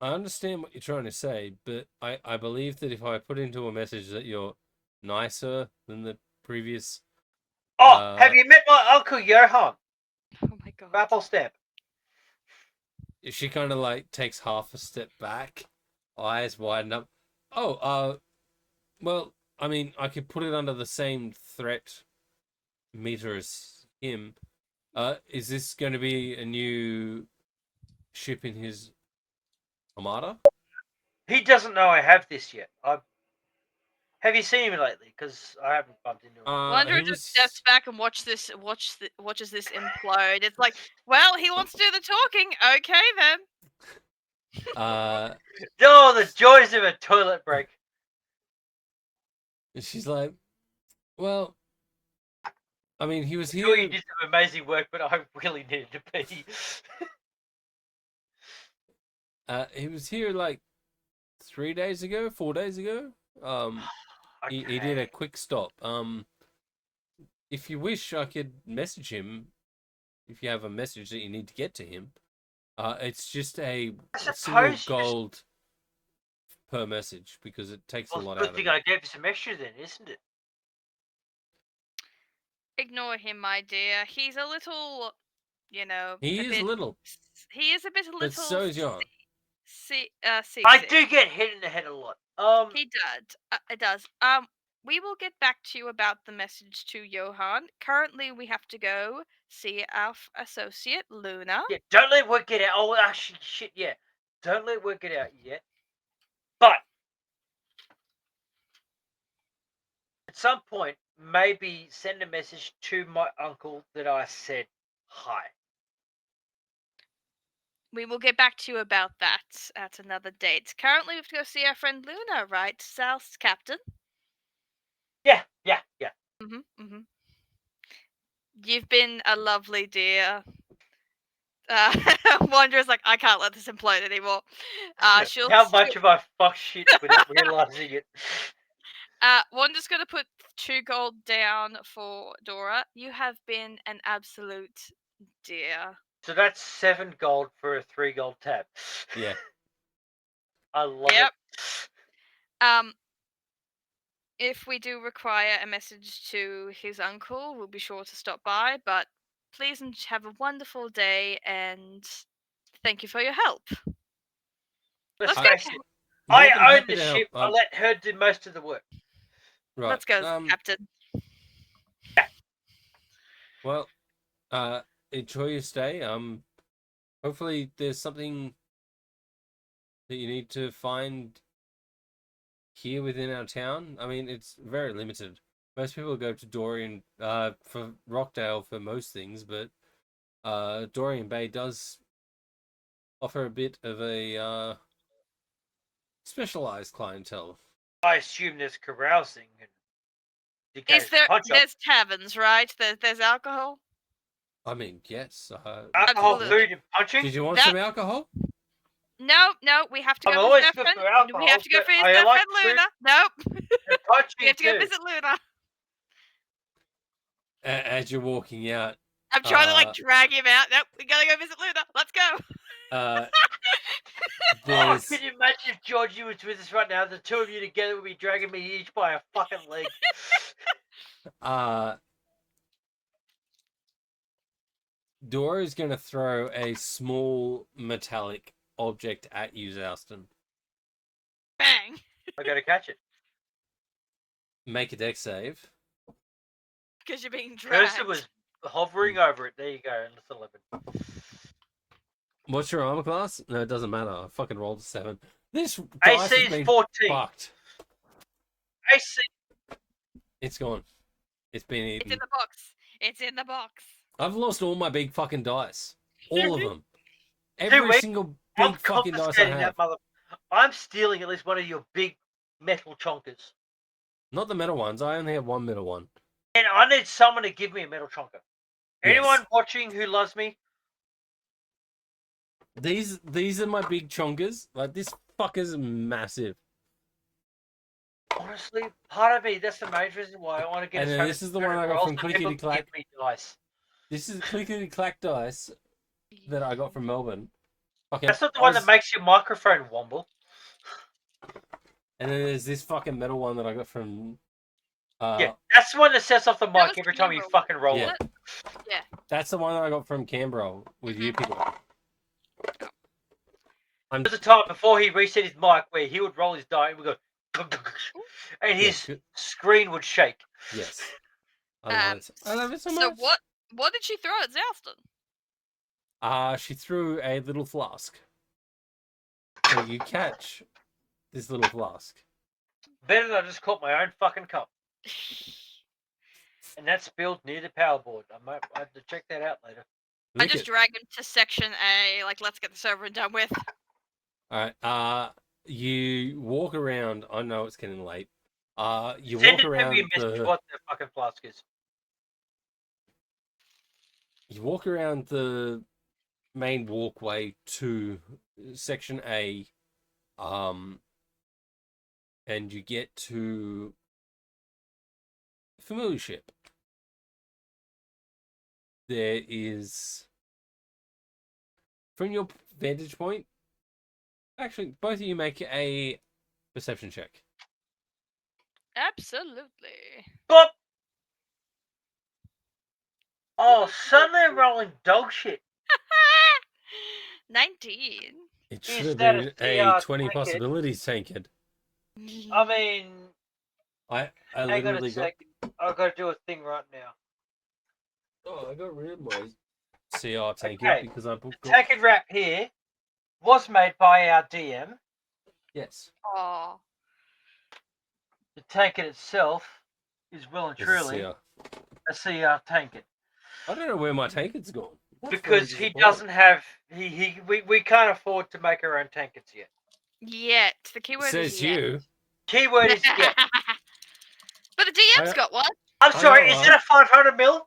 I understand what you're trying to say, but I believe that if I put into a message that you're nicer than the previous. Oh, have you met my uncle Johan? Oh my god. Apple Stamp. She kind of like takes half a step back, eyes widen up. Oh, well, I mean, I could put it under the same threat meter as him. Is this going to be a new ship in his armada? He doesn't know I have this yet. Have you seen him lately? Because I haven't bumped into him. Wanderer He just was. steps back and watches this implode. It's like, well, he wants to do the talking. Okay then. Oh, the joys of a toilet break. She's like, well, I mean, he was Sure, you here. did some amazing work, but I really needed to pee. He was here like 3 days ago, 4 days ago. He did a quick stop. If you wish, I could message him. If you have a message that you need to get to him, it's just a single gold per message because it takes a lot out Good of thing it. I gave you some extra then, isn't it? Ignore him, my dear. He's a little, you know. He a is bit, little, He is a bit but so is Johan. I do get hit in the head a lot. He does. It does. We will get back to you about the message to Johan. Currently, we have to go see our associate Luna. Yeah, don't let work get out. Oh, actually, shit, yeah. Don't let work get out yet. But at some point, maybe send a message to my uncle that I said hi. We will get back to you about that at another date. Currently, we have to go see our friend Luna, right, South Captain? Yeah. You've been a lovely dear. Wanderer's like, I can't let this implode anymore. How much have I fucked shit without realizing it? Wander's gonna put 2 gold down for Dora. You have been an absolute dear. So that's 7 gold for a 3 gold tab. Yeah. I love it. If we do require a message to his uncle, we'll be sure to stop by. But please have a wonderful day and thank you for your help. Let's go. I own the ship. I let her do most of the work. Right. Let's go, Captain. Well, enjoy your stay. Hopefully there's something that you need to find here within our town. I mean, it's very limited. Most people go to Dorain, for Rachdale for most things, but Dorain Bay does offer a bit of a specialized clientele. I assume there's carousing and there's taverns, right? There's alcohol. I mean, yes. Alcohol, food, and punching. Did you want some alcohol? No, we have to go. I'm always good for alcohol. We have to go for his girlfriend Luna. Nope. We have to go visit Luna. As you're walking out, I'm trying to like drag him out. Nope, we gotta go visit Luna. Let's go. Oh, can you imagine if Georgie was with us right now? The two of you together would be dragging me each by a fucking leg. Dora is going to throw a small metallic object at you, Xalston. Bang! I gotta catch it. Make a dex save. Because you're being dragged. Cursor was hovering over it. There you go. And it's 11. What's your armor class? No, it doesn't matter. I fucking rolled a 7. This AC is 14. Fucked. AC. It's gone. It's been eaten. It's in the box. It's in the box. I've lost all my big fucking dice. All of them. Every single big fucking dice I have. I'm stealing at least one of your big metal chonkers. Not the metal ones. I only have one metal one. And I need someone to give me a metal chonker. Anyone watching who loves me? These are my big chonkers. Like, this fucker's massive. Honestly, part of me, that's the main reason why I want to get. And then this is the one I got from Clickety Clack. This is Clickety Clack dice that I got from Melbourne. Okay, that's not the one that makes your microphone wobble. And then there's this fucking metal one that I got from Yeah, that's the one that sets off the That mic was every time you Canberra, fucking roll yeah. it. Yeah. That's the one that I got from Canberra with you people. There was a time before he reset his mic where he would roll his die and we go, and his good. screen would shake. Yes. I love it. I love it so So much. what did she throw at Xalston? She threw a little flask. So you catch this little flask. Better than I just caught my own fucking cup. And that's spilled near the power board. I have to check that out later. I just drag him to section A, like, let's get this over and done with. Alright, you walk around. I know it's getting late. You Send walk it to me a around message what the fucking flask is. You walk around the main walkway to section A, and you get to familiar ship. There is, from your vantage point, actually, both of you make a perception check. Absolutely. But oh, suddenly I'm rolling dog shit. 19. It Is should have that been a a 20 tankard? possibilities tankard. I mean, I hang on literally a got. sec. I've got to do a thing right now. Oh, I got rid of my CR tankard Okay. because I booked. Tankard wrap here was made by our DM. Yes. Oh. The tankard itself is well and It's a truly CR. a CR tankard. I don't know where my tankard's gone. That's Because very he doesn't have we can't afford to make our own tankards yet. Yet. The keyword Says is yet. you. Keyword is yet. But the DM's got one. I'm I sorry, know, is it a 500 mil?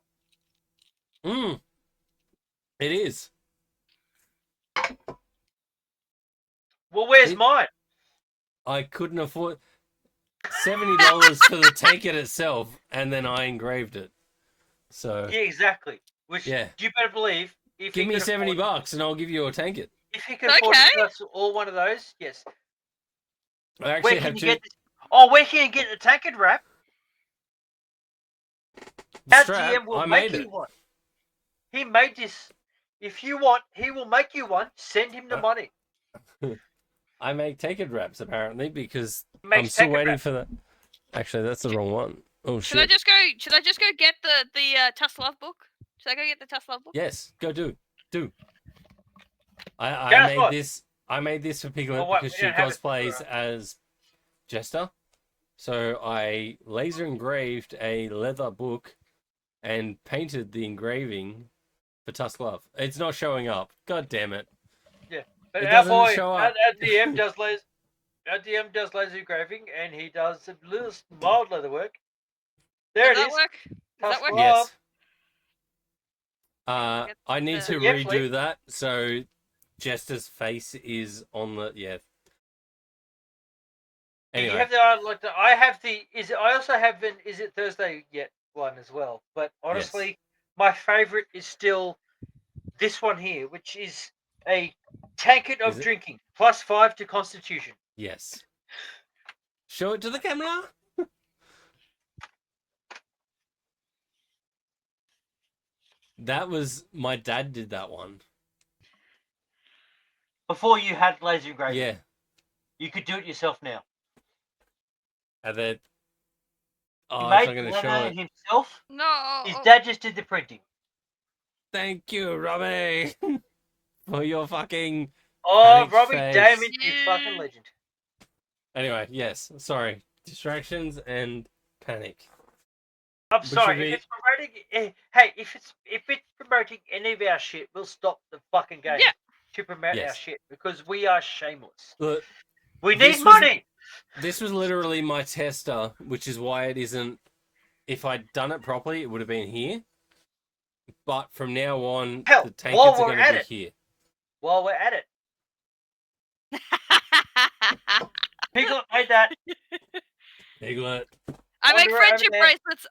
It is. Well, where's mine? I couldn't afford $70 for the tankard itself, and then I engraved it. So Yeah, exactly. Which yeah. you better believe. If Give he me could afford- $70 and I'll give you a tankard. If he can afford Okay. to give us all one of those, yes. I Where actually can have you two. get this? Oh, where can you get the tankard wrap? Our Strap. GM will I make made you it. one. He made this. If you want, he will make you one. Send him the money. I make tankard wraps apparently because He I'm makes still tankard waiting wrap. for that. Actually, that's the wrong one. Oh Should I shit. just go get the Tuss Love book? Should I go get the Tuss Love book? Yes, go do. I Guess made what? this. I made this for Piglet Oh, what? because We she don't have it. cosplays as Jester. So I laser engraved a leather book and painted the engraving for Tusk Love. It's not showing up. God damn it. Yeah, but It our doesn't boy, show our up. DM does laser. Our DM does laser engraving, and he does a little mild leather work. There Does it that is. work? Does that Tusk work? Love. Yes. I need to Yeah, redo please. that. So Jester's face is on the Anyway. You have the I have the I also have an is it Thursday yet one as well. But honestly, my favorite is still this one here, which is a tankard of drinking +5 to Constitution. Yes. Show it to the camera. That was my dad did that one. Before you had laser engraving. Yeah. You could do it yourself now. And then He I'm made not the going to show leather it. himself. No. His dad just did the printing. Thank you, Robbie, for your fucking. Oh, Panic Robbie, face. damn it, you fucking legend. Anyway, yes. Sorry, distractions and panic. I'm Which sorry, would if be- it's promoting, hey, if it's promoting any of our shit, we'll stop the fucking game Yeah. to promote our Yes. shit because we are shameless. Look, We this need was- money. this was literally my tester, which is why it isn't. If I'd done it properly, it would have been here. But from now on, Hell, the while tankards are we're going to at be it. here. While we're at it, Piglet made that. Piglet. I make Wander over friendship there. bracelets.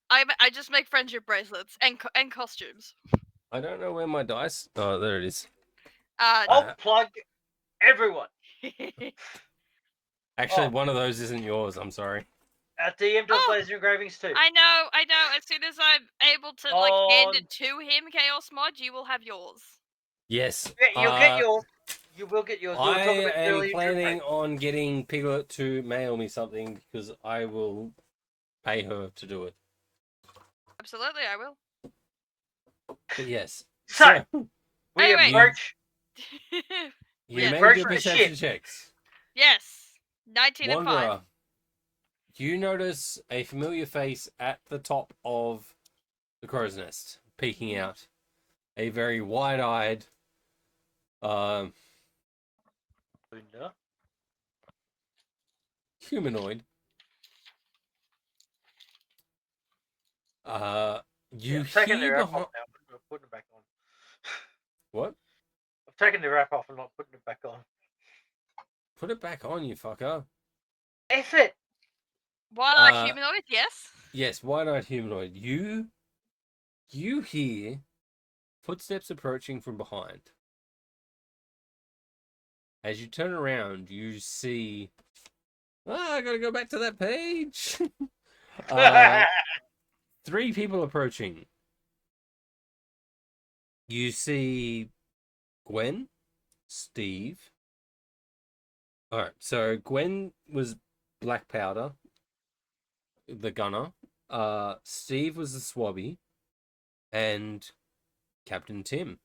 I just make friendship bracelets and costumes. I don't know where my dice. Oh, there it is. I'll plug everyone. Actually, Oh. one of those isn't yours. I'm sorry. Our DM does laser engravings too. I know. As soon as I'm able to hand it to him, Chaos Mod, you will have yours. Yes. Yeah, you'll get yours. You will get yours. We were I talking about am earlier. planning on getting Piglet to mail me something because I will pay her to do it. Absolutely, I will. But yes. So, we Anyway. approach. You Yes. made your perception checks. Yes. 19 and 5. Wanderer, you notice a familiar face at the top of the crow's nest, peeking out. A very wide-eyed, humanoid. You taking the hear wrap behind. off now. I'm putting it back on. What? I've taken the wrap off and not putting it back on. Put it back on, you fucker. F it. Wide-eyed humanoid, yes. Yes, wide-eyed humanoid. You hear footsteps approaching from behind. As you turn around, you see. I gotta go back to that page. 3 people approaching. You see Gwen, Steve. Alright, so Gwen was Black Powder, the gunner. Steve was the swabby. And Captain Tim,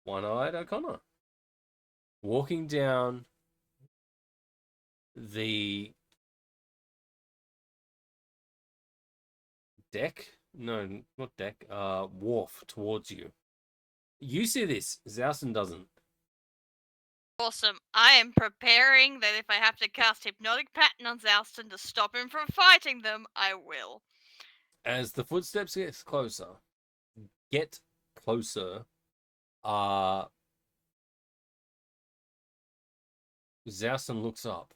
One-Eyed O'Connor. Walking down the deck? No, not deck. Wharf towards you. You see this. Xalston doesn't. Awesome. I am preparing that if I have to cast Hypnotic Pattern on Xalston to stop him from fighting them, I will. As the footsteps get closer, Xalston looks up,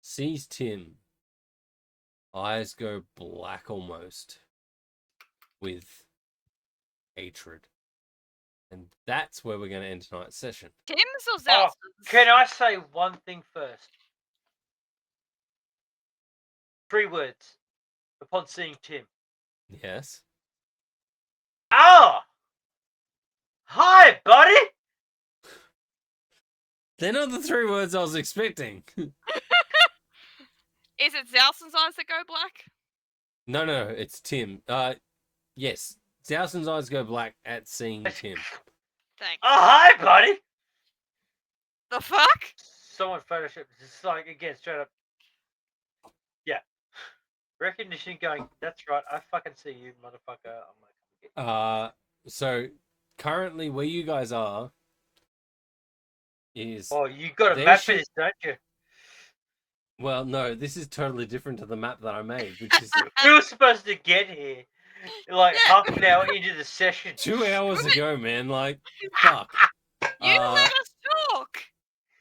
sees Tim, eyes go black almost, with hatred. And that's where we're going to end tonight's session. Tim's or Xalston's? Can I say one thing first? 3 words upon seeing Tim. Yes. Ah! Hi, buddy! They're not the 3 words I was expecting. Is it Xalston's eyes that go black? No, it's Tim. Yes. Xalston's eyes go black at seeing Tim. Thanks. Oh, hi, buddy! The fuck? Someone photoshopped. It's like, again, straight up. Yeah. Recognition going, that's right, I fucking see you, motherfucker. I'm gonna come get you. So, currently where you guys are is... Oh, you got a map for this, don't you? Well, no, this is totally different to the map that I made, which is... We were supposed to get here, like, half an hour into the session. 2 hours ago, man. Like, fuck. You let us talk!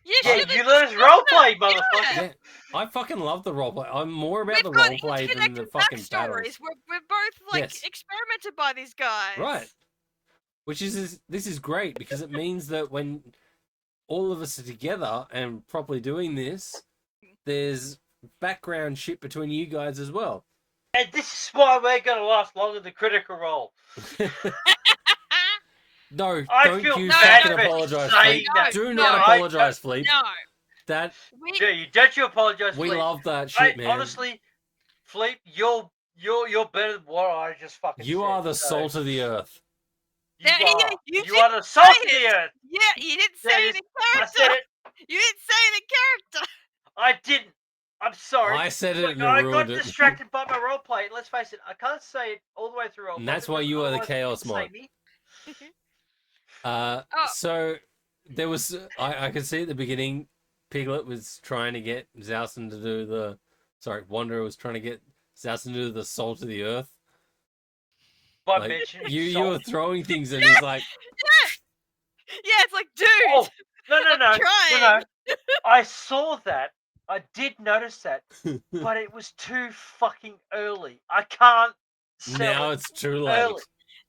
You let us roleplay, motherfucker! Yeah, I fucking love the roleplay. I'm more about the roleplay than the fucking battles. We're both, experimented by these guys. Right. This is great, because it means that when all of us are together and properly doing this, there's background shit between you guys as well. And this is why we're going to last longer than Critical Role. No, I don't feel you bad fucking for apologize, saying Fleet. that. Do not apologize, Fleet. No. That... Don't you apologize, We Fleet. love that shit, man. Honestly, Fleet, you're better than what I just fucking You said. are the salt of the earth. You are the salt of the earth. Yeah, you didn't say it in character. I said it. You didn't say it in character. I didn't. I'm sorry. I said it and I you got ruined it. distracted by my roleplay. Let's face it, I can't say it all the way through. And that's why you are the chaos mod. So there was I could see at the beginning Piglet was trying to get Xalston to do the Wanderer was trying to get Xalston to do the salt of the earth. By Like, mentioning you salt. were throwing things and he's like Yeah, it's like, dude. Oh, no. Trying. I saw that. I did notice that, but it was too fucking early. I can't sell now it it's too late. early.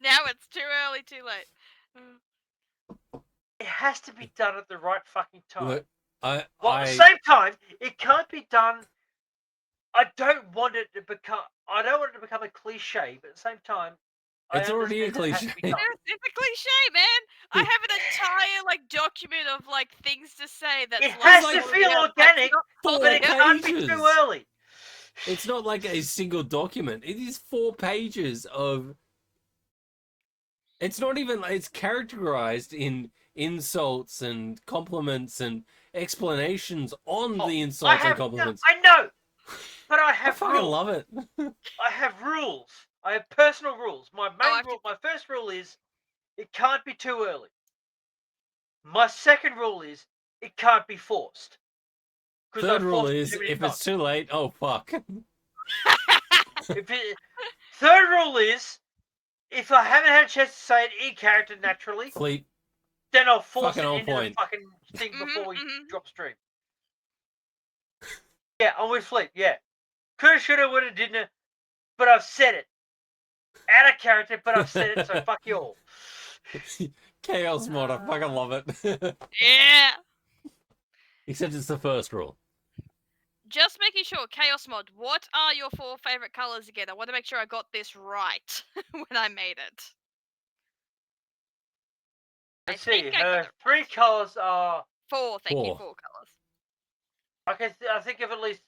Now it's too early, too late. It has to be done at the right fucking time. Look, At the same time, it can't be done I don't want it to become. I don't want it to become a cliche, but at the same time, It's I already a understand that it has to be cliche. done. It's a cliche, man. I have an entire like document of like things to say that's It like has like to all feel about organic, that's not Four but it Hollywood. can't be too pages. early. It's not like a single document. It is 4 pages of. It's not even. It's characterized in insults and compliments and explanations on Oh, the I insults and have. compliments. I know, but I I have fucking rules. love it. I have rules. I have personal rules. My I main have to- rule, my first rule is it can't be too early. My second rule is it can't be forced. Because Third I rule forced it is too many if times. it's too late, oh fuck. Third rule is if I haven't had a chance to say it in character naturally, Fleet. then I'll force Fucking it on into point. the fucking thing Mhm, before we mhm. drop stream. Yeah, I'm with Fleet. Yeah, coulda, shoulda, woulda, didn't. But I've said it out of character. But I've said it, so fuck you all. Chaos mod, I fucking love it. Yeah. Except it's the first rule. Just making sure, Chaos Mod, what are your 4 favorite colors again? I want to make sure I got this right when I made it. Let's I think see. I got Her it 3 colors are. 4, thank you, 4. 4 colors. I think of at least.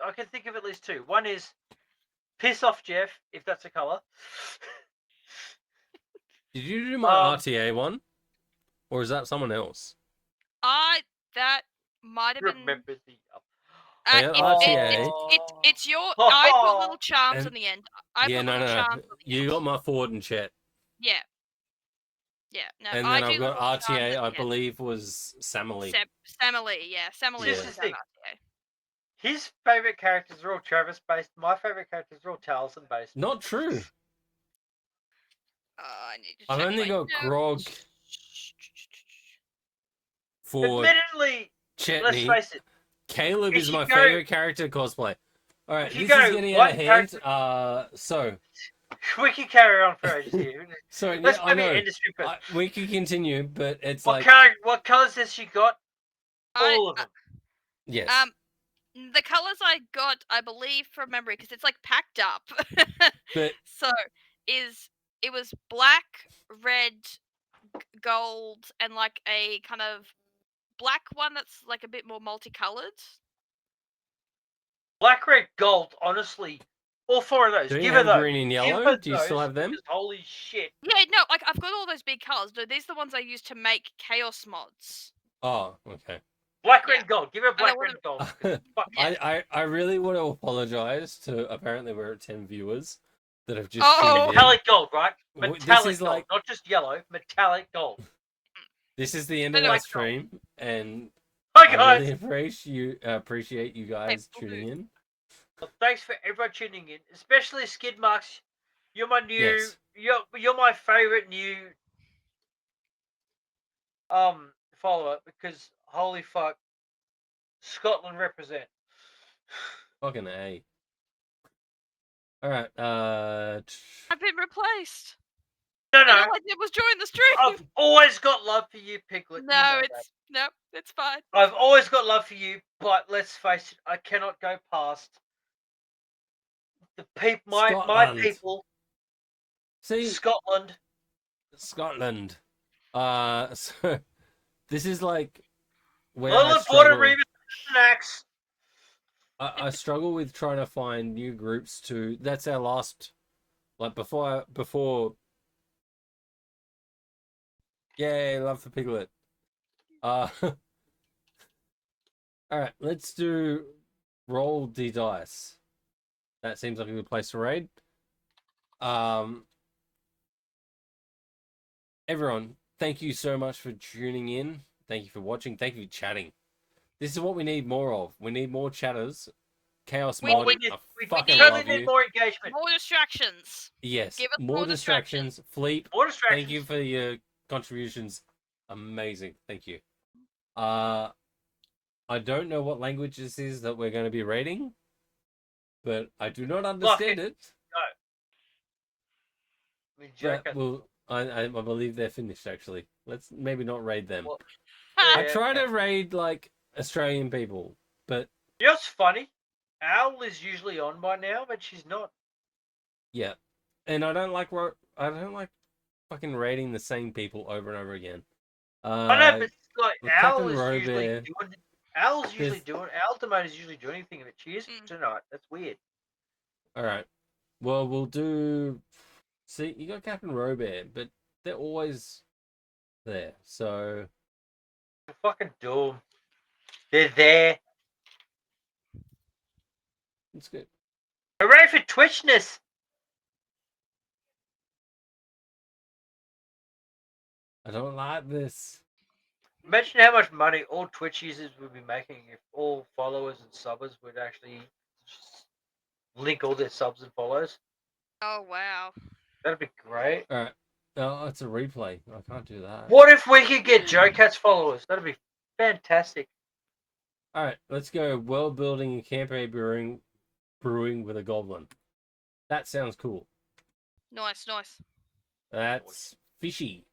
I can think of at least 2. One is piss off Jeff, if that's a color. Did you do my Um, RTA one? Or is that someone else? That might have been. remember the. I got RTA. It's your. I put little charms And- on the end. I Yeah, put no, little no, charms no. on the You end. got my forward and chat. Yeah. Yeah. No, And I then do I've got little charms RTA, at the I end. believe, was Samily. Samily, yeah. Samily Yeah. was This is on the- RTA. His favorite characters are all Travis based. My favorite characters are all Xalston based. Not true. I need to I've check only my got Grog, notes. Ford, Admittedly, let's Chetney. face it. Caleb if is you my go- favorite character cosplay. All right, if you this is go getting one out of hand. character- So We can carry on for ages here. yeah, Let's I maybe know. end the stream first. We can continue, but it's What like what colors has she got? I- All of them. yes. The colors I got, I believe from memory, because it's like packed up. But so it was black, red, gold, and like a kind of black one that's like a bit more multicolored. Black, red, gold. Honestly, all 4 of those. do you Give her have those. green and Give yellow? her Do you still those, have them? because holy shit. Yeah, no, like I've got all those big colors. No, these are the ones I use to make chaos mods. Oh, okay. Black, Yeah. red, gold. Give her black, wanna- red, gold. Fuck yeah. I really want to apologize to apparently we're at 10 viewers that have just Oh. tuned in. Metallic gold, right? This Metallic is gold, like- not just yellow. Metallic gold. This is the end No, of no, our I- stream, and Hi I guys. really appreciate you guys Hey, tuning in. Well, thanks for everyone tuning in, especially Skid Marks. You're my new. Yes. You're my favorite new follower, because holy fuck, Scotland represent. Fucking A. All right. I've been replaced. No, And no. all I did was join the stream. I've always got love for you, Piglet. you No, know that. it's fine. I've always got love for you, but let's face it, I cannot go past the my Scotland. people, See, Scotland. Scotland. So this is like where Little I important struggle. Remus snacks. I struggle with trying to find new groups to. That's our last. Like before. Yay! Love for Piglet. All right, let's do roll the dice. That seems like a good place to raid. Everyone, thank you so much for tuning in. Thank you for watching. Thank you for chatting. This is what we need more of. We need more chatters. Chaos We mod. need- We fucking totally love need you. more engagement. More distractions. Yes, Give us more more distractions. Fleet, More distractions. thank you for your contributions. Amazing. Thank you. I don't know what language this is that we're going to be rating, but I do not understand it. I mean, But Joker. we'll, I believe they're finished actually. Let's maybe not raid them. Well, I Yeah, try okay. to raid like Australian people, but You know what's funny? Owl is usually on by now, but she's not. Yeah, and I don't like fucking raiding the same people over and over again. I know, but it's like with Owl Captain is usually Robert, doing. Owl's usually there's- doing. Ultimate is usually doing anything, but she isn't tonight. That's weird. all right. Well, we'll do. See, you got Captain Robert, but they're always there. So We'll fucking do 'em. They're there. it's good. Hooray for Twitchness! I don't like this. Imagine how much money all Twitch users would be making if all followers and subbers would actually just link all their subs and follows. Oh wow. That'd be great. All right. No, it's a replay. I can't do that. What if we could get Joe Cat's followers? That'd be fantastic. All right, let's go. World building and campaign brewing with a goblin. That sounds cool. Nice. That's fishy.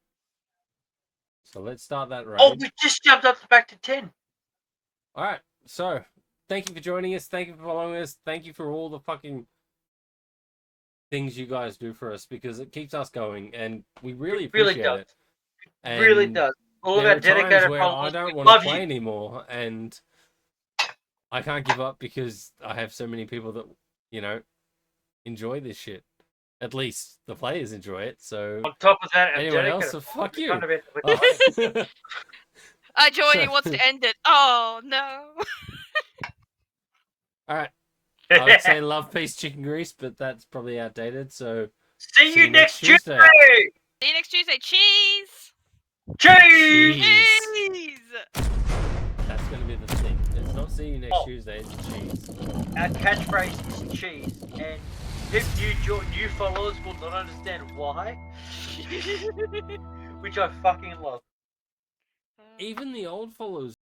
So let's start that raid. Oh, we just jumped up back to 10. All right. So thank you for joining us. Thank you for following us. Thank you for all the fucking things you guys do for us because it keeps us going, and we really appreciate it. It really does. All of There our are times dedicated where I followers, don't we want to love play you. anymore, and I can't give up because I have so many people that enjoy this shit. At least the players enjoy it. So On top of that, our anyone dedicated else, so fuck followers you. kind of Joey wants to end it. Oh no. All right. I would say love, peace, chicken grease, but that's probably outdated. So See you next Tuesday. See you next Tuesday. Cheese. Cheese. Cheese. That's going to be the thing. It's not see you next Tuesday, it's cheese. Our catchphrase is cheese, and if new followers will not understand why, which I fucking love. Even the old followers